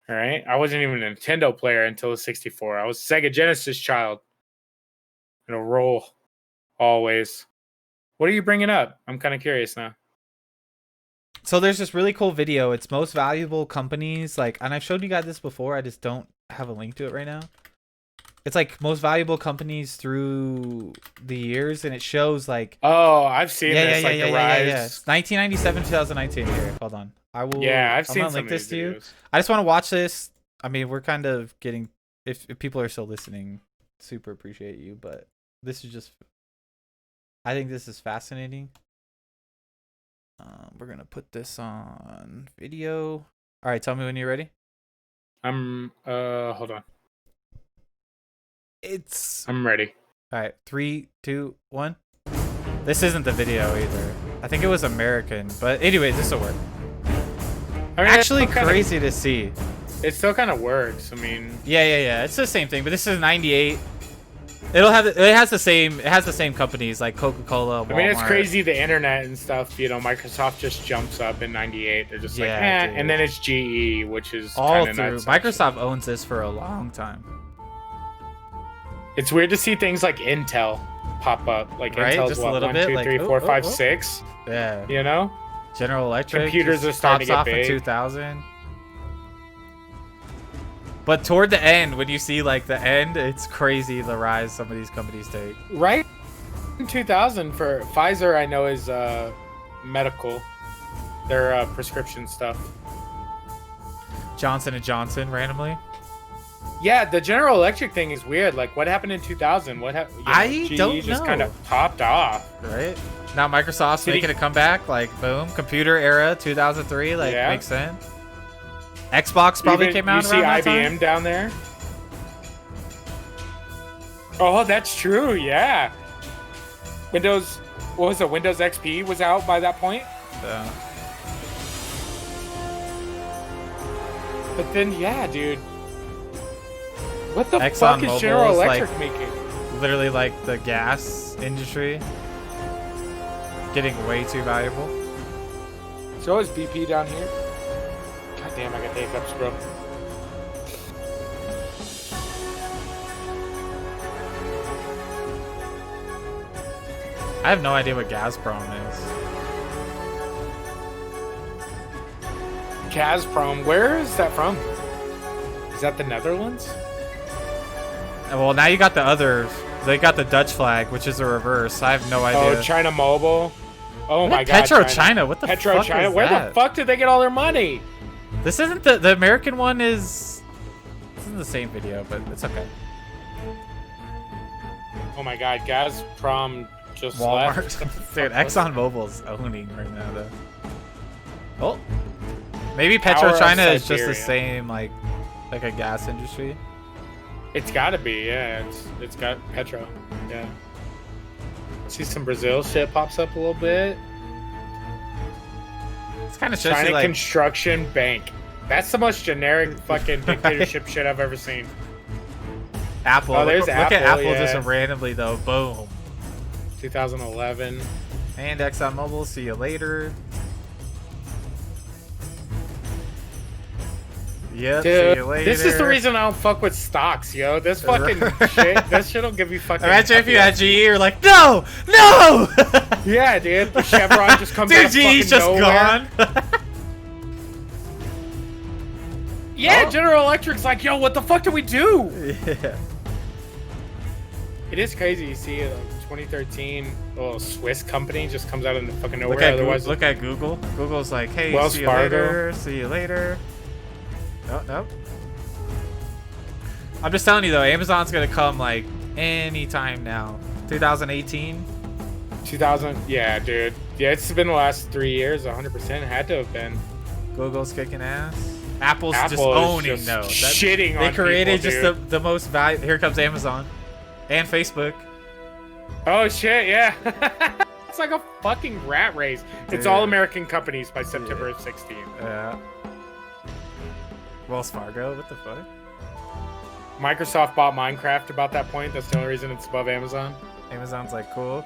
All right, I wasn't even a Nintendo player until the 64. I was a Sega Genesis child. In a roll, always. What are you bringing up? I'm kind of curious now. So there's this really cool video. It's most valuable companies, and I've showed you guys this before. I just don't have a link to it right now. It's like most valuable companies through the years, and it shows like. Oh, I've seen this. The rise. 1997, 2019. Here, hold on. I will. Yeah, I've seen some link this to you. I just want to watch this. I mean, we're kind of getting. If people are still listening, super appreciate you. But this is just. I think this is fascinating. We're gonna put this on video. All right, tell me when you're ready. Hold on. I'm ready. All right, 3, 2, 1. This isn't the video either. I think it was American, but anyway, this will work. I mean, Actually, crazy to see. It still kind of works. I mean, yeah. It's the same thing, but this is 98. It has the same companies like Coca-Cola, Walmart. I mean, it's crazy the internet and stuff. You know, Microsoft just jumps up in '98. They're just like, and then it's GE, which is all through. Microsoft owns this for a long time. It's weird to see things like Intel pop up. Like Intel's just what, a little 1, bit, 2, like, 3, 4, 5, 6. Yeah. You know, General Electric. Computers are starting to get big. In 2000. But toward the end, when you see like the end, it's crazy the rise some of these companies take. Right in 2000 for Pfizer, I know is medical. Their prescription stuff. Johnson & Johnson randomly. Yeah, the General Electric thing is weird. Like, what happened in 2000? What happened? I don't know. Just kind of popped off. Right? Now Microsoft's making a comeback. Like, boom. Computer era, 2003. Like, makes sense. Xbox probably came out around that time. You see IBM down there? Oh, that's true. Yeah. Windows, what was it? Windows XP was out by that point. Yeah. But then, yeah, dude. What the Exxon fuck is Mobil General is Electric like, making? Literally like the gas industry. Getting way too valuable. So is BP down here. God damn, I got the hiccups, bro. I have no idea what Gazprom is. Gazprom, where is that from? Is that the Netherlands? Well, now you got the others. They got the Dutch flag, which is a reverse. I have no idea. Oh, China Mobile. Oh my god. Petro China. What the Petro fuck China. is Where that? the fuck did they get all their money? This isn't the American one is. This isn't the same video, but it's okay. Oh my god, Gazprom just Walmart. left. Dude, ExxonMobil's owning right now, though. Oh, maybe Petro China is just the same, like a gas industry. It's gotta be, yeah. It's got Petro, yeah. See some Brazil shit pops up a little bit. It's kind of shows China you, like, Construction Bank. That's the most generic fucking dictatorship shit I've ever seen. Apple. Oh, there's look at Apple yeah. just randomly though. Boom. 2011. And ExxonMobil. See you later. Yep, dude, see you later. This is the reason I don't fuck with stocks, yo. This fucking shit, this shit'll give you fucking... Imagine if you had GE, you're like, no! Yeah, dude. The Chevron just comes out of GE's just nowhere. gone. Yeah, oh. General Electric's like, yo, what the fuck do we do? Yeah. It is crazy. You see it, like 2013, a little Swiss company just comes out of the fucking nowhere. Look at Google. Google's like, hey, Wells see you Fargo. later. See you later. Nope. I'm just telling you though, Amazon's gonna come like anytime now. 2018. 2000. Yeah, dude. Yeah, it's been the last 3 years. 100% had to have been. Google's kicking ass. Apple's just owning though. Shitting on they created people, just the most value. Here comes Amazon and Facebook. Oh shit! Yeah. It's like a fucking rat race. Dude. It's all American companies by September 16. Yeah. Wells Fargo, what the fuck? Microsoft bought Minecraft about that point. That's the only reason it's above Amazon. Amazon's like, cool.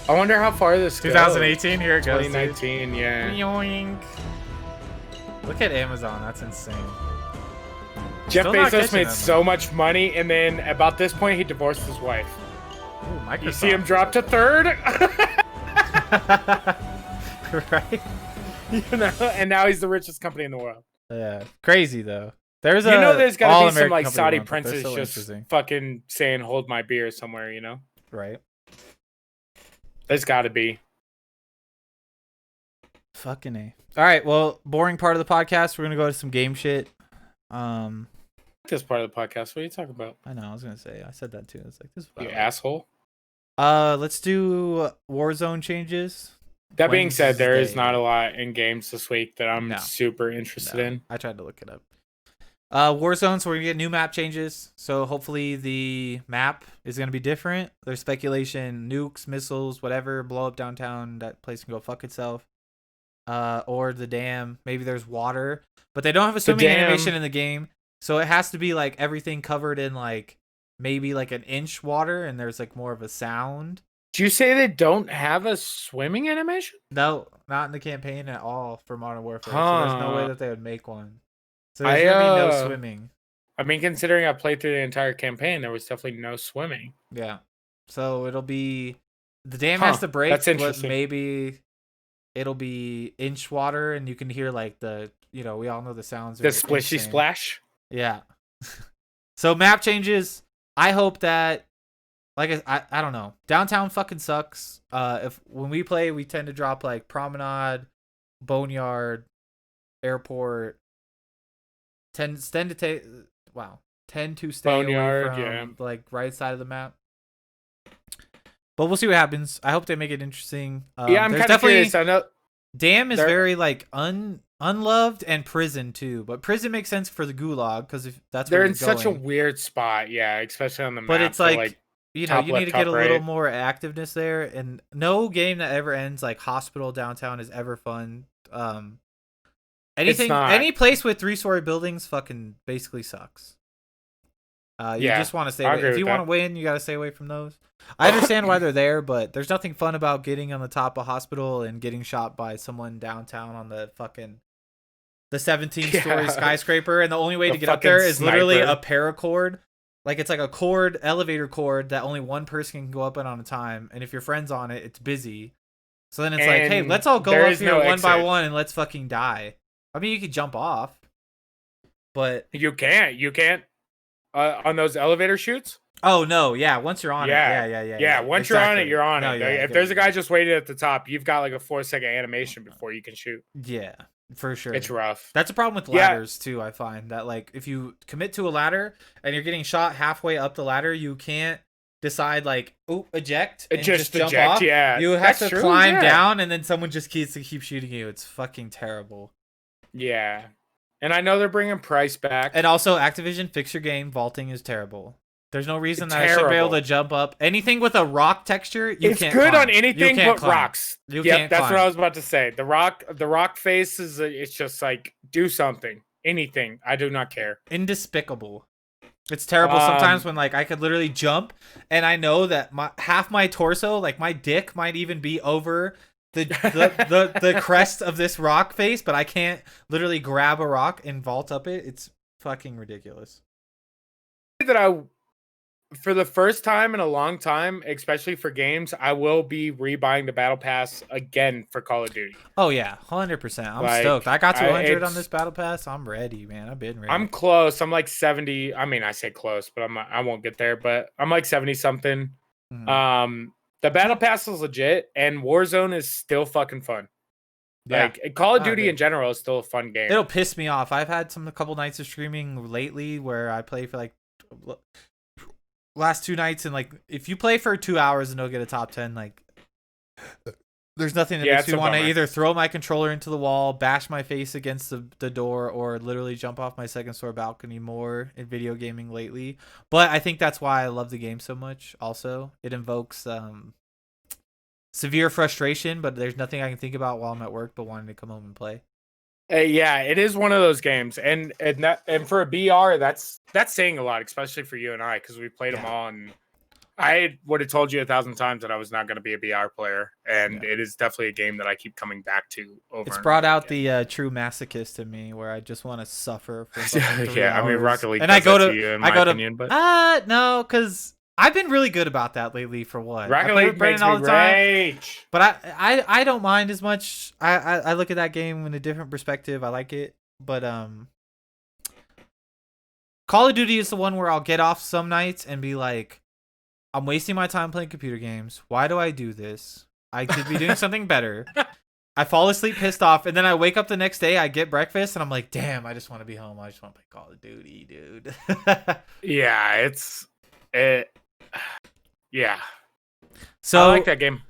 I wonder how far this goes. 2018, here it goes. 2019, yeah. Yoink. Look at Amazon, that's insane. Jeff Bezos made so much money, and then about this point, he divorced his wife. Ooh, Microsoft. You see him drop to third? Right? You know, and now he's the richest company in the world. Yeah, crazy though. There's gotta be some like Saudi princes so just fucking saying "hold my beer" somewhere, you know? Right. There's gotta be. Fucking A. All right, well, boring part of the podcast. We're gonna go to some game shit. This part of the podcast. What are you talking about? I know. I was gonna say. I said that too. It's like this. You asshole. Let's do Warzone changes. That being said, there is not a lot in games this week that I'm super interested in. I tried to look it up. Warzone, so we're gonna get new map changes. So hopefully the map is gonna be different. There's speculation, nukes, missiles, whatever, blow up downtown. That place can go fuck itself. Or the dam. Maybe there's water, but they don't have a swimming animation in the game, so it has to be like everything covered in like maybe like an inch water, and there's like more of a sound. Do you say they don't have a swimming animation? No, not in the campaign at all for Modern Warfare. So there's no way that they would make one. So there's gonna be no swimming. I mean, considering I played through the entire campaign, there was definitely no swimming. Yeah. So it'll be the dam has to break. That's interesting. But maybe it'll be inch water, and you can hear like we all know the sounds. The splishy splash. Yeah. So map changes. I hope that, like, I don't know. Downtown fucking sucks. When we play, we tend to drop like Promenade, Boneyard, Airport. Tend to stay Boneyard, away from like right side of the map. But we'll see what happens. I hope they make it interesting. Yeah, I'm kind of curious. I know Dam is very like unloved, and prison too. But prison makes sense for the gulag because if that's they're where in such a weird spot. Yeah, especially on the map. But it's like you top need left, to get a top little right. more activeness there. And no game that ever ends like hospital downtown is ever fun. Any place with 3-story buildings fucking basically sucks. You just want to stay away. If you want to win, you got to stay away from those. I understand why they're there, but there's nothing fun about getting on the top of a hospital and getting shot by someone downtown on the 17-story skyscraper, and the only way to get up there is literally a paracord. Like it's like a cord, elevator cord that only one person can go up in on a time, and if your friend's on it, it's busy. So then it's like, hey, let's all go up here one by one and let's fucking die. I mean, you could jump off, but you can't on those elevator chutes. Oh no, yeah. Once you're on it, yeah. Once you're on it, you're on it. If there's a guy just waiting at the top, you've got like a 4-second animation before you can shoot. Yeah, for sure. It's rough. That's a problem with ladders too. I find that like if you commit to a ladder and you're getting shot halfway up the ladder, you can't decide like, eject and just jump off. Yeah, you have to climb down, and then someone just keeps shooting you. It's fucking terrible. Yeah, and I know they're bringing price back. And also, Activision, fix your game. Vaulting is terrible. There's no reason that I should be able to jump up. Anything with a rock texture, you can't climb. It's good on anything but climb. Rocks. That's what I was about to say. The rock face is it's just like, do something. Anything. I do not care. Indespicable. It's terrible sometimes when like I could literally jump and I know that half my torso, like my dick might even be over the crest of this rock face, but I can't literally grab a rock and vault up it. It's fucking ridiculous. For the first time in a long time, especially for games, I will be rebuying the Battle Pass again for Call of Duty. Oh yeah, 100%. I'm stoked. I got to 100 on this Battle Pass. I'm ready, man. I've been ready. I'm close. I'm like 70. I mean, I say close, but I won't get there. But I'm like 70 something. Mm-hmm. The Battle Pass is legit, and Warzone is still fucking fun. Yeah. Like Call of Duty in general is still a fun game. It'll piss me off. I've had a couple nights of streaming lately where I play for like last 2 nights, and like if you play for 2 hours and don't get a top 10, like there's nothing that makes me want to either throw my controller into the wall, bash my face against the door, or literally jump off my second floor balcony more in video gaming lately. But I think that's why I love the game so much. Also, it invokes severe frustration, but there's nothing I can think about while I'm at work but wanting to come home and play. Yeah, it is one of those games, and for a BR, that's saying a lot, especially for you and I, because we played them all, and I would have told you 1,000 times that I was not going to be a BR player, and it is definitely a game that I keep coming back to over. It's brought out the true masochist in me, where I just want to suffer for 3 hours. I mean, Rocket League. And I go to no, because I've been really good about that lately. For what? Rocket League makes me rage. But I don't mind as much. I look at that game in a different perspective. I like it, but Call of Duty is the one where I'll get off some nights and be like, I'm wasting my time playing computer games. Why do I do this? I could be doing something better. I fall asleep pissed off, and then I wake up the next day, I get breakfast, and I'm like, damn, I just want to be home. I just want to play Call of Duty, dude. Yeah, yeah. So I like that game.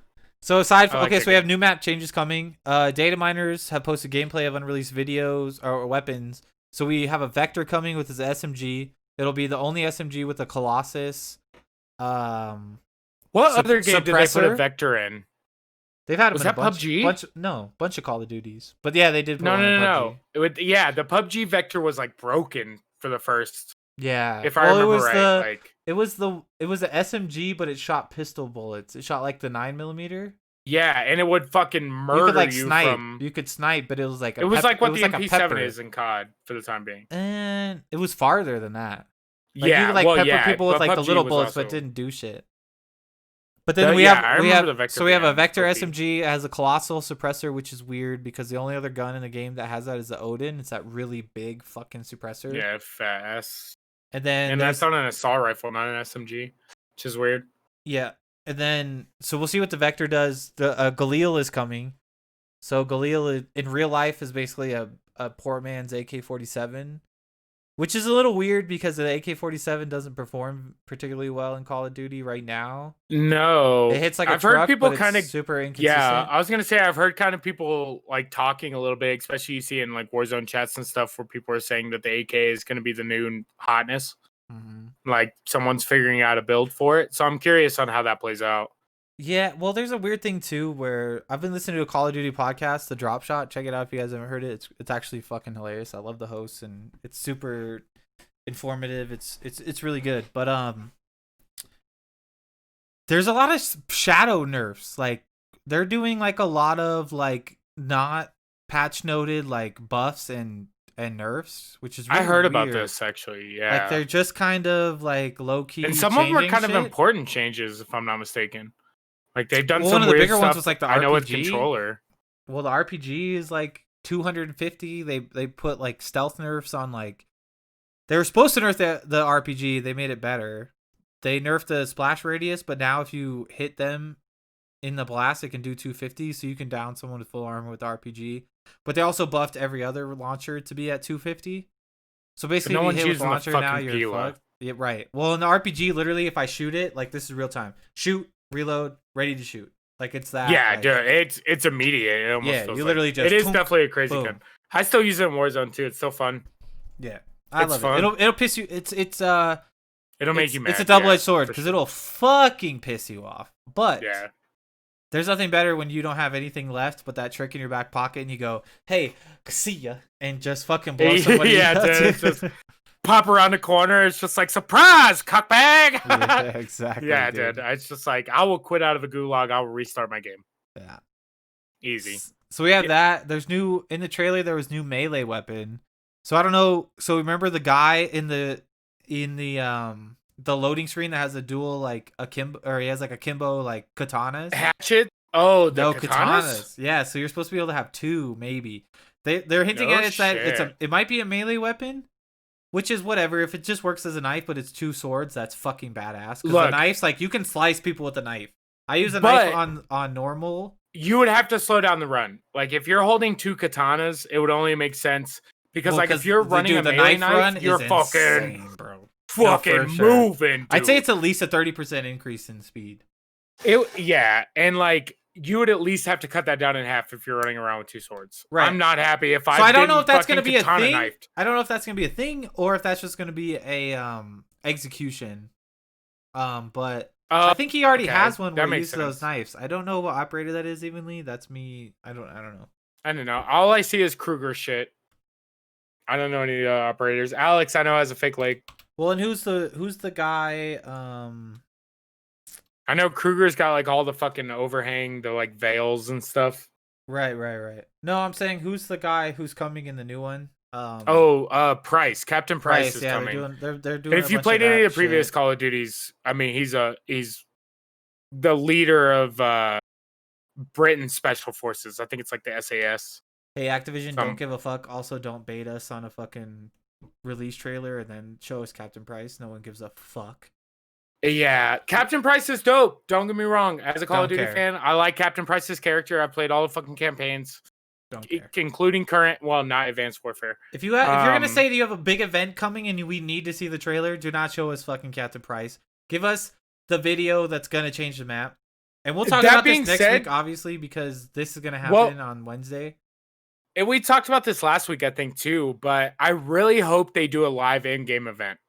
So aside from so we have new map changes coming. Data miners have posted gameplay of unreleased videos or weapons So we have a Vector coming with his SMG. It'll be the only SMG with a Colossus. What other game did they put a Vector in? They've had Was them in that PUBG? Bunch of Call of Duties. But yeah, they did put one in PUBG. No. The PUBG Vector was like broken for the first. Yeah. If I remember right. It was the SMG, but it shot pistol bullets. It shot like the 9mm. Yeah, and it would fucking murder you snipe. from. You could snipe, but it was like it was like what the MP7 is in COD for the time being. And it was farther than that. Like, yeah, you could pepper people with like the little bullets, but didn't do shit. But then we have a Vector SMG. It has a colossal suppressor, which is weird because the only other gun in the game that has that is the Odin. It's that really big fucking suppressor. Yeah, fast. And that's on an assault rifle, not an SMG, which is weird. Yeah, and then so we'll see what the Vector does. The Galil is coming. So Galil in real life is basically a poor man's AK-47. Which is a little weird because the AK-47 doesn't perform particularly well in Call of Duty right now. No, it hits like a I've truck, heard people but kind of super inconsistent. Yeah, I was gonna say I've heard kind of people like talking a little bit, especially you see in like Warzone chats and stuff, where people are saying that the AK is gonna be the new hotness. Mm-hmm. Like someone's figuring out a build for it. So I'm curious on how that plays out. Yeah, well, there's a weird thing too where I've been listening to a Call of Duty podcast, The Drop Shot. Check it out if you guys haven't heard it. It's actually fucking hilarious. I love the hosts and it's super informative. It's really good. But there's a lot of shadow nerfs. Like they're doing like a lot of like not patch noted like buffs and nerfs, which is really I heard weird. about this actually. Yeah, like they're just kind of like low key, and some of them are kind of important changes, if I'm not mistaken. Like they've done some one of the weird bigger stuff. ones was like the RPG. I know with controller. Well, the RPG is like 250. They put like stealth nerfs on like. They were supposed to nerf the RPG. They made it better. They nerfed the splash radius, but now if you hit them in the blast, it can do 250, so you can down someone with full armor with the RPG. But they also buffed every other launcher to be at 250. So basically, if you hit with launcher now, you're fucked. Yeah, right. Well, in the RPG, literally, if I shoot it, like this is real time. Shoot, reload, ready to shoot. Like it's that. Yeah, like, dude, it's immediate. It almost feels you literally just. It is definitely a crazy gun. I still use it in Warzone too. It's so fun. Yeah, I love it. It'll piss you. It'll make you mad. It's a double-edged sword because it'll fucking piss you off. But yeah. There's nothing better when you don't have anything left but that trick in your back pocket and you go, hey, see ya, and just fucking blow somebody yeah, up. Dude, it's just pop around the corner. It's just like, surprise, cockbag. Yeah, exactly. Yeah, dude. It's just like, I will quit out of the gulag. I will restart my game. Yeah. Easy. So we have that. There's in the trailer, there was new melee weapon. So I don't know. So remember the guy in the loading screen that has a dual like akimbo, or he has like akimbo like katanas. Hatchet. Oh, no katanas. Yeah, so you're supposed to be able to have two, maybe. They're hinting at it that it might be a melee weapon, which is whatever. If it just works as a knife, but it's two swords, that's fucking badass. Because the knife's like you can slice people with a knife. I use a knife on normal. You would have to slow down the run. Like if you're holding two katanas, it would only make sense because if you're running a melee knife, you're fucking insane, bro. Fucking moving. Dude. I'd say it's at least a 30% increase in speed. And like you would at least have to cut that down in half if you're running around with two swords. Right. I'm not happy if I don't know if that's gonna be a thing. Knifed. I don't know if that's gonna be a thing or if that's just gonna be a execution. But I think he already has one where he uses those knives. I don't know what operator that is evenly. That's me. I don't know. I don't know. All I see is Kruger shit. I don't know any operators. Alex, I know, has a fake leg. Well, and who's the guy? I know Kruger's got like all the fucking overhang, the like veils and stuff. Right. No, I'm saying who's the guy who's coming in the new one? Price. Captain Price is coming. They're doing. If you played any of the previous Call of Duties, I mean, he's the leader of Britain's special forces. I think it's like the SAS. Hey, Activision, don't give a fuck. Also, don't bait us on a fucking release trailer and then show us Captain Price. No one gives a fuck. Yeah, Captain Price is dope. Don't get me wrong. As a Call of Duty fan, I like Captain Price's character. I've played all the fucking campaigns, including current, well, not Advanced Warfare. If you're gonna say that you have a big event coming and we need to see the trailer, do not show us fucking Captain Price. Give us the video that's gonna change the map, and we'll talk about this next week, obviously, because this is gonna happen on Wednesday. And we talked about this last week, I think, too, but I really hope they do a live in-game event.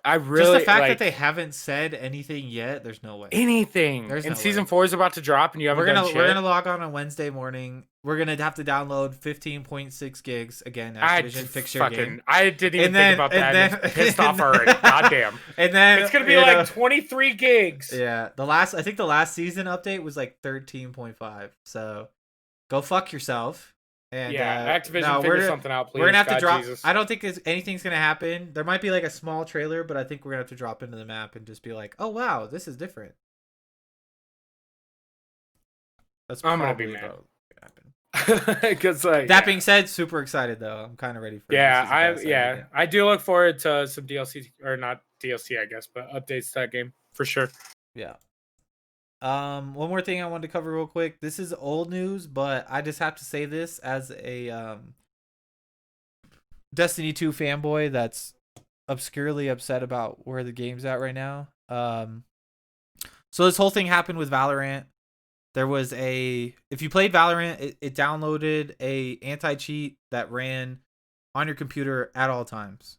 I Just the really fact that they haven't said anything yet, there's no way. anything. There's And no season way. 4 is about to drop, and you haven't done shit. We're gonna log on Wednesday morning. We're gonna have to download 15.6 gigs again. Activision fix your game. I didn't even think about that. I'm pissed off already. Goddamn. And then it's gonna be like 23 gigs. Yeah, I think the last season update was like 13.5. So go fuck yourself. And yeah, Activision figure something out, please. We're gonna have to drop. Jesus. I don't think anything's gonna happen. There might be like a small trailer, but I think we're gonna have to drop into the map and just be like, "Oh wow, this is different." That's I'm gonna be mad. Because that being said, super excited though. I'm kind of ready for it. I do look forward to some DLC or not DLC, I guess, but updates to that game for sure. Yeah. One more thing I wanted to cover real quick. This is old news, but I just have to say this as a Destiny 2 fanboy that's obscurely upset about where the game's at right now. So this whole thing happened with Valorant. There was if you played Valorant, it downloaded a anti-cheat that ran on your computer at all times.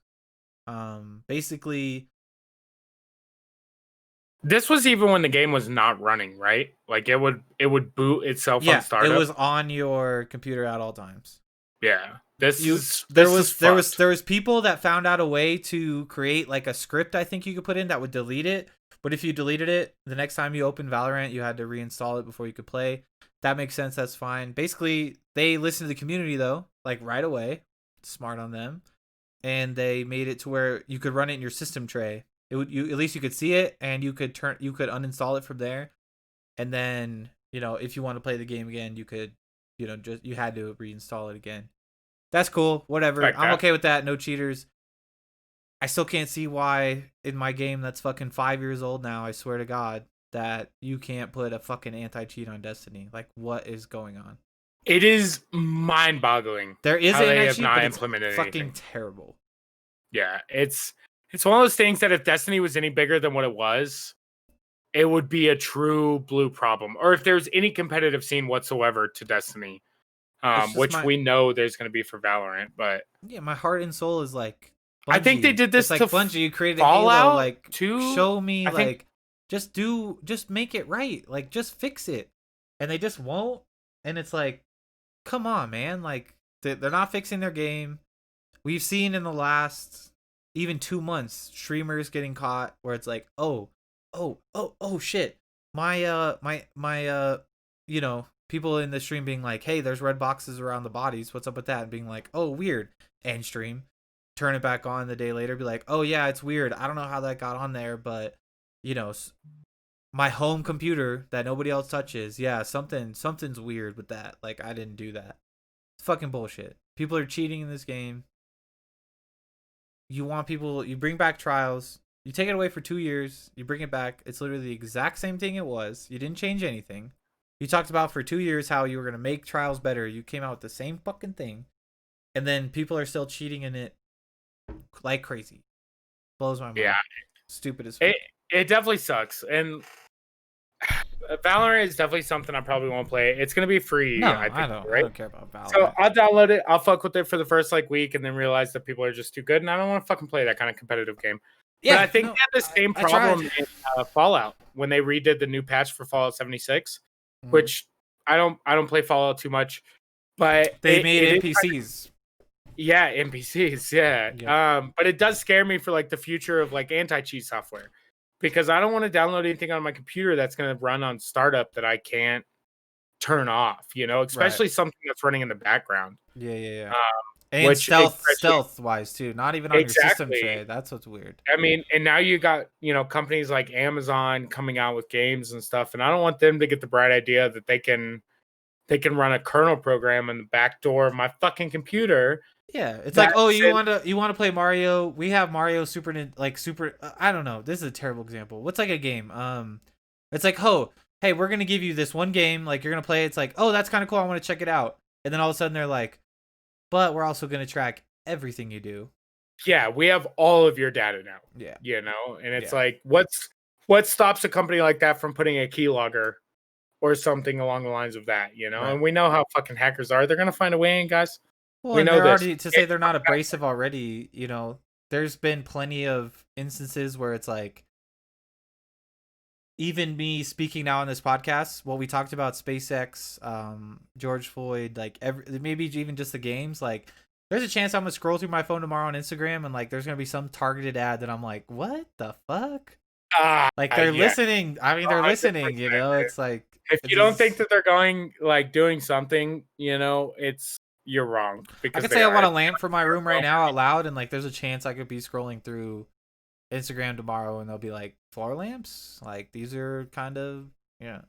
Basically, this was even when the game was not running, right? Like it would boot itself on startup. It was on your computer at all times. Yeah. There was people that found out a way to create like a script I think you could put in that would delete it. But if you deleted it, the next time you open Valorant, you had to reinstall it before you could play. That makes sense. That's fine. Basically, they listened to the community though, like right away. Smart on them. And they made it to where you could run it in your system tray. At least you could see it, and you could uninstall it from there. And then, if you want to play the game again, you could, you had to reinstall it again. That's cool. Whatever. I'm okay with that. No cheaters. I still can't see why in my game that's fucking 5 years old now, I swear to God, that you can't put a fucking anti-cheat on Destiny. Like, what is going on? It is mind-boggling. There is how an they anti-cheat, have not but implemented it's fucking anything. terrible. Yeah, it's one of those things that if Destiny was any bigger than what it was, it would be a true blue problem. Or if there's any competitive scene whatsoever to Destiny, which we know there's going to be for Valorant. But yeah, my heart and soul is like, Bungie. I think they did this it's to like Bungie. You created Fallout, Halo, like too. Show me, just make it right, like just fix it, and they just won't. And it's like, come on, man, like they're not fixing their game. We've seen in the last even 2 months streamers getting caught where it's like, oh shit, my people in the stream being like, hey, there's red boxes around the bodies. What's up with that? And being like, oh, weird. End stream. Turn it back on the day later. Be like, oh, yeah, it's weird. I don't know how that got on there, but, my home computer that nobody else touches. Yeah, something's weird with that. Like, I didn't do that. It's fucking bullshit. People are cheating in this game. You bring back trials. You take it away for 2 years. You bring it back. It's literally the exact same thing it was. You didn't change anything. You talked about for 2 years how you were going to make trials better. You came out with the same fucking thing. And then people are still cheating in it like crazy. Blows my mind. Yeah. Stupid as fuck. It definitely sucks. And Valorant is definitely something I probably won't play. It's going to be free. No, I don't care about Valorant. So I'll download it. I'll fuck with it for the first week and then realize that people are just too good. And I don't want to fucking play that kind of competitive game. Yeah, but I think they had the same problem in Fallout when they redid the new patch for Fallout 76, which I don't play Fallout too much, but they made NPCs. Yeah, NPCs. Yeah. But it does scare me for like the future of like anti-cheat software because I don't want to download anything on my computer that's going to run on startup that I can't turn off. Especially something that's running in the background. Yeah. And stealth wise too, not even on your system tray. That's what's weird. I mean, and now you got companies like Amazon coming out with games and stuff, and I don't want them to get the bright idea that they can run a kernel program in the back door of my fucking computer. Yeah, it's like, oh, you want to play Mario? We have Mario Super. I don't know. This is a terrible example. What's like a game? It's like, oh, hey, we're gonna give you this one game. Like you're gonna play. It's like, oh, that's kind of cool. I want to check it out. And then all of a sudden they're like, but we're also going to track everything you do. Yeah, we have all of your data now. Yeah. And it's like, what stops a company like that from putting a keylogger or something along the lines of that, you know? Right. And we know how fucking hackers are. They're going to find a way in, guys. Well, We and know they're this. already, to say they're not abrasive already, you know, there's been plenty of instances where it's like, even me speaking now on this podcast, well, we talked about SpaceX, George Floyd, like maybe even just the games. Like, there's a chance I'm gonna scroll through my phone tomorrow on Instagram and like there's gonna be some targeted ad that I'm like, what the fuck? Like they're listening. I mean, they're listening. You know, it's like if you don't think that they're going like doing something, you know, you're wrong. I could say I want a lamp for my room right now out loud, and like there's a chance I could be scrolling through Instagram tomorrow and they'll be like floor lamps, like these are kind of yeah.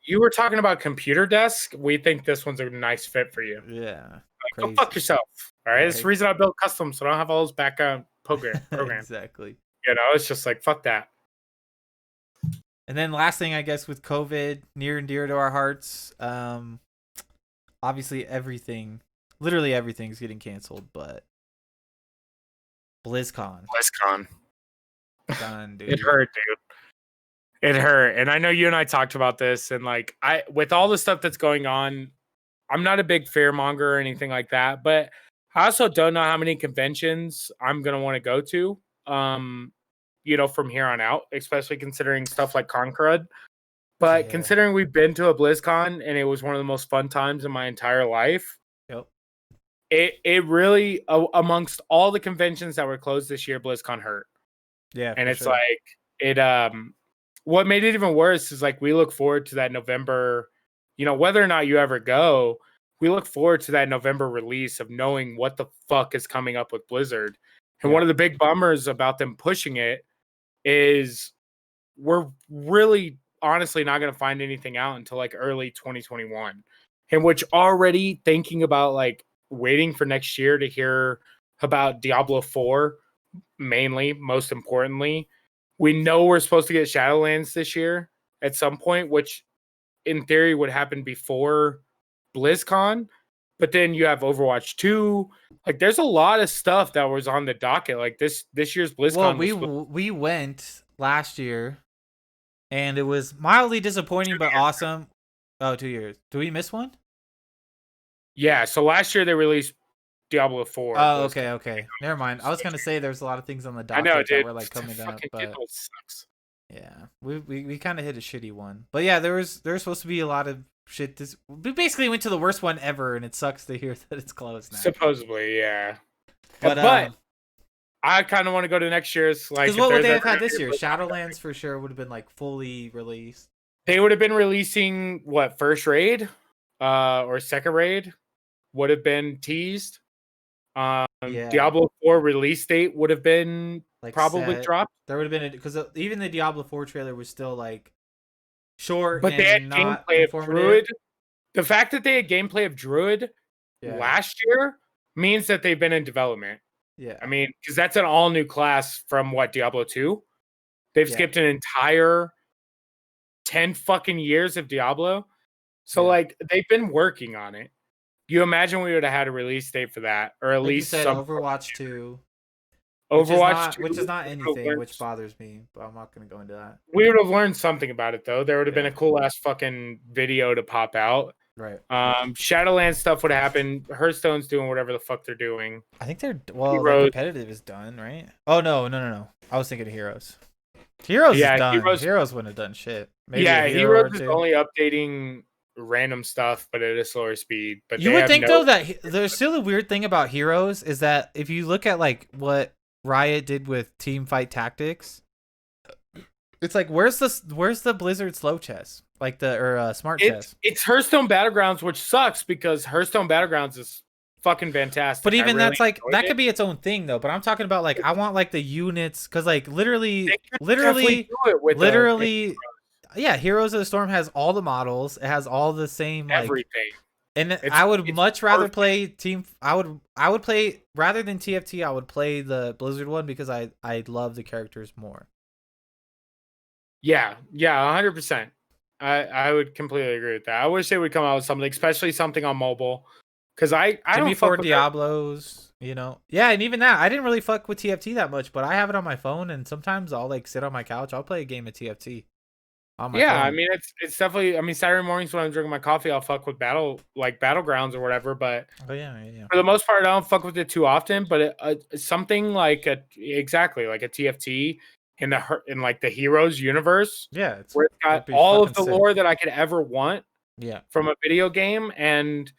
You were talking about computer desk. We think this one's a nice fit for you. Yeah, like, go fuck yourself. All right, it's the reason I built custom, so I don't have all those background programs. Exactly. You know, it's just like fuck that. And then last thing, I guess, with COVID near and dear to our hearts, obviously literally everything's getting canceled, but BlizzCon. Done, dude. It hurt, dude. It hurt. And I know you and I talked about this, and like with all the stuff that's going on, I'm not a big fearmonger or anything like that, but I also don't know how many conventions I'm gonna want to go to. You know, from here on out, especially considering stuff like Concrud. But considering we've been to a BlizzCon and it was one of the most fun times in my entire life. Yep. It really, amongst all the conventions that were closed this year, BlizzCon hurt. Yeah. And it's like what made it even worse is like we look forward to that November, you know, whether or not you ever go, we look forward to that November release of knowing what the fuck is coming up with Blizzard. And one of the big bummers about them pushing it is we're really honestly not going to find anything out until like early 2021. And which already thinking about like waiting for next year to hear about Diablo 4, mainly, most importantly. We know we're supposed to get Shadowlands this year at some point, which in theory would happen before BlizzCon. But then you have Overwatch 2. Like, there's a lot of stuff that was on the docket. Like this year's BlizzCon. Well, we went last year, and it was mildly disappointing but awesome. Oh, 2 years. Do we miss one? Yeah. So last year they released Diablo 4. Oh, okay. Never mind. I was gonna say there's a lot of things on the docket that were like coming up, but sucks. Yeah, we kind of hit a shitty one. But yeah, there was supposed to be a lot of shit. We basically went to the worst one ever, and it sucks to hear that it's closed now. Supposedly, yeah. But I kind of want to go to next year's. Like, because what would they have had this year? Shadowlands for sure would have been like fully released. They would have been releasing what, first raid, or second raid would have been teased. Diablo 4 release date would have been like probably dropped. There would have been because even the Diablo 4 trailer was still like short, but they had gameplay of Druid. The fact that they had gameplay of Druid last year means that they've been in development. Yeah, I mean, because that's an all new class from what, Diablo 2. They've skipped an entire 10 fucking years of Diablo, so like they've been working on it. You imagine we would have had a release date for that, or at least some Overwatch 2. 2, which is not anything, which bothers me, but I'm not going to go into that. We would have learned something about it, though. There would have been a cool ass fucking video to pop out. Right. Shadowlands stuff would have happened. Hearthstone's doing whatever the fuck they're doing. I think their competitive is done, right? Oh no. I was thinking of Heroes. Heroes is done. Heroes wouldn't have done shit. Maybe Heroes is only updating random stuff, but at a slower speed. But you would think though that there's still a weird thing about Heroes is that if you look at like what Riot did with Team Fight Tactics, it's like where's the Blizzard slow chess, like the smart chess? It's Hearthstone Battlegrounds, which sucks because Hearthstone Battlegrounds is fucking fantastic. But even that's like that could be its own thing though. But I'm talking about like I want like the units because like literally. Yeah, Heroes of the Storm has all the models. It has all the same like, everything. And I would much rather play Team. I would play rather than TFT. I would play the Blizzard one because I love the characters more. Yeah, 100%. I would completely agree with that. I wish they would come out with something, especially something on mobile, because I don't fuck with Diablos. You know, yeah, and even that I didn't really fuck with TFT that much, but I have it on my phone, and sometimes I'll like sit on my couch. I'll play a game of TFT. on my Yeah, phone. I mean it's definitely. I mean Saturday mornings when I'm drinking my coffee, I'll fuck with battlegrounds or whatever. But Oh yeah. for the most part, I don't fuck with it too often. But something like exactly like a TFT in like the Heroes universe, Yeah, where it's it'd got be all fucking of the sick. lore that I could ever want Yeah. from a video game and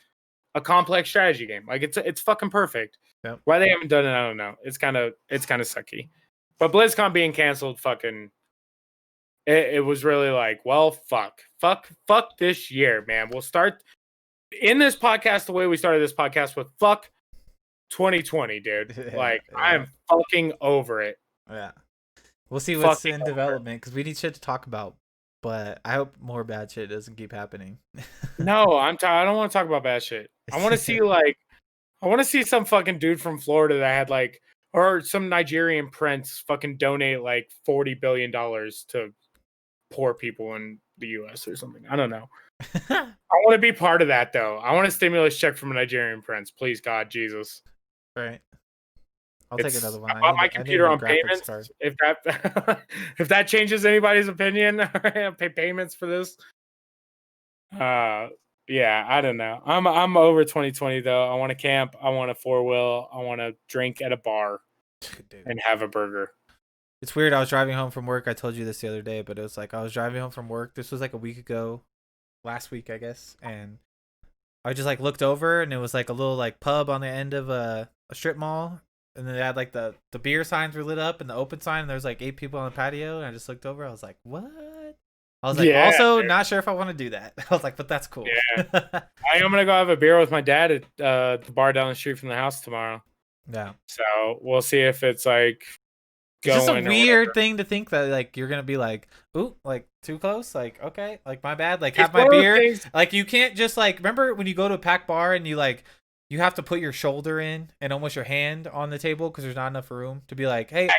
a complex strategy game. Like it's fucking perfect. Yep. Why they haven't done it, I don't know. It's kind of sucky. But BlizzCon being canceled, fucking, it was really like, well, fuck this year, man. We'll start in this podcast the way we started this podcast with fuck 2020, dude. Like I am fucking over it. Yeah. We'll see what's in development because we need shit to talk about. But I hope more bad shit doesn't keep happening. No, I'm tired. I don't want to talk about bad shit. I want to see I want to see some fucking dude from Florida that had like, or some Nigerian prince fucking donate like $40 billion to poor people in the US or something. I don't know. I want to be part of that though. I want a stimulus check from a Nigerian prince. Please, God, Jesus. Right. I'll take another one. I bought my computer on payments. Card. If that if that changes anybody's opinion, I'll pay payments for this. Yeah, I don't know. I'm over 2020 though. I want to camp. I want a 4-wheel. I want to drink at a bar and have a burger. It's weird. I was driving home from work. I told you this the other day, but it was like I was driving home from work. This was like a week ago, last week, I guess. And I just like looked over, and it was like a little like pub on the end of a strip mall. And then they had like the beer signs were lit up and the open sign, and there was like 8 people on the patio. And I just looked over. I was like, what? I was like, also not sure if I want to do that. I was like, but that's cool. Yeah. I'm going to go have a beer with my dad at the bar down the street from the house tomorrow. Yeah. So we'll see if it's like going. It's just a weird thing to think that like you're going to be like, ooh, like too close. Like, okay, like my bad. Like have my beer. Like you can't just like, remember when you go to a packed bar and you like, you have to put your shoulder in and almost your hand on the table because there's not enough room to be like, hey,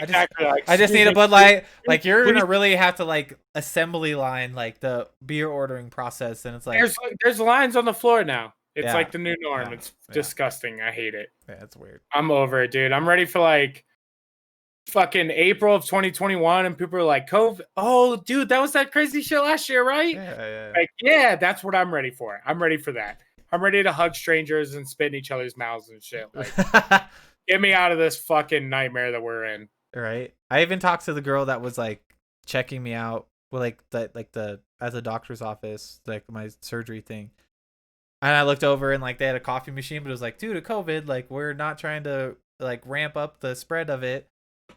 I just need a Bud Light. Like you're gonna really have to like assembly line like the beer ordering process, and it's like there's lines on the floor now. It's like the new norm. Yeah. It's disgusting. I hate it. Yeah, it's weird. I'm over it, dude. I'm ready for like fucking April of 2021, and people are like, COVID. Oh, dude, that was that crazy shit last year, right? Yeah. Like, yeah, that's what I'm ready for. I'm ready for that. I'm ready to hug strangers and spit in each other's mouths and shit. Like, get me out of this fucking nightmare that we're in. Right. I even talked to the girl that was like checking me out with like the at the doctor's office, like my surgery thing. And I looked over and like they had a coffee machine, but it was like, due to COVID, like we're not trying to like ramp up the spread of it.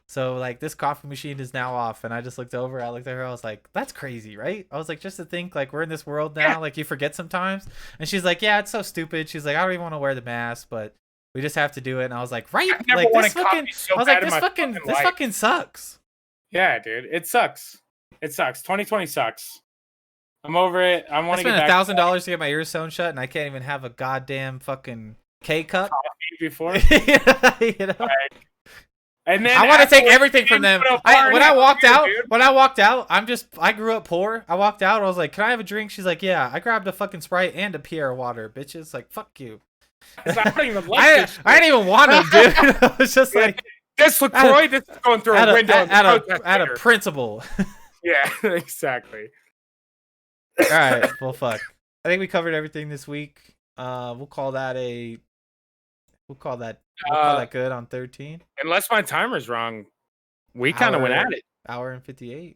So like this coffee machine is now off. And I just looked over, I looked at her, I was like, that's crazy, right? I was like, just to think like we're in this world now, like you forget sometimes. And she's like, yeah, it's so stupid. She's like, I don't even want to wear the mask, but we just have to do it. And I was like, right? Like this fucking I was like, this fucking sucks. Yeah, dude. It sucks. It sucks. 2020 sucks. I'm over it. I want to get $1,000 to get my ears sewn shut, and I can't even have a goddamn fucking K-cup before. You know? Like, and then I want to take everything from them. When I walked out, I grew up poor. I walked out, I was like, can I have a drink? She's like, yeah. I grabbed a fucking Sprite and a Pierre water, bitches. Like, fuck you. I don't even like I didn't even want to, dude. I was just like, this LaCroix, this is going through a window. At a principle. Yeah, exactly. All right, well, fuck. I think we covered everything this week. We'll call that good on 13. Unless my timer's wrong, we kind of went at it. Hour and 58.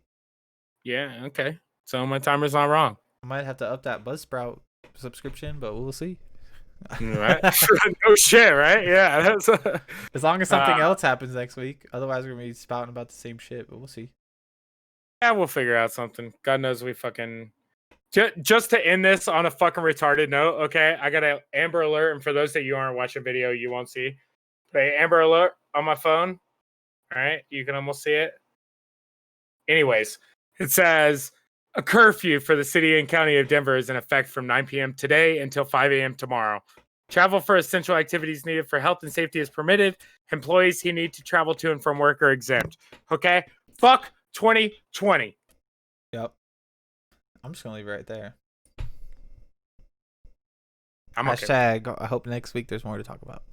Yeah, okay. So my timer's not wrong. I might have to up that Buzzsprout subscription, but we'll see. Right? No shit, right? Yeah. As long as something else happens next week. Otherwise, we're going to be spouting about the same shit, but we'll see. Yeah, we'll figure out something. God knows we fucking... Just to end this on a fucking retarded note, okay? I got an Amber Alert, and for those that you aren't watching video, you won't see. But Amber Alert on my phone. All right? You can almost see it. Anyways, it says, a curfew for the city and county of Denver is in effect from 9 p.m. today until 5 a.m. tomorrow. Travel for essential activities needed for health and safety is permitted. Employees who need to travel to and from work are exempt. Okay? Fuck 2020. Yep. I'm just going to leave it right there. Okay. I hope next week there's more to talk about.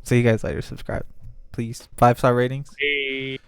See you guys later. Subscribe, please. 5-star ratings. Hey.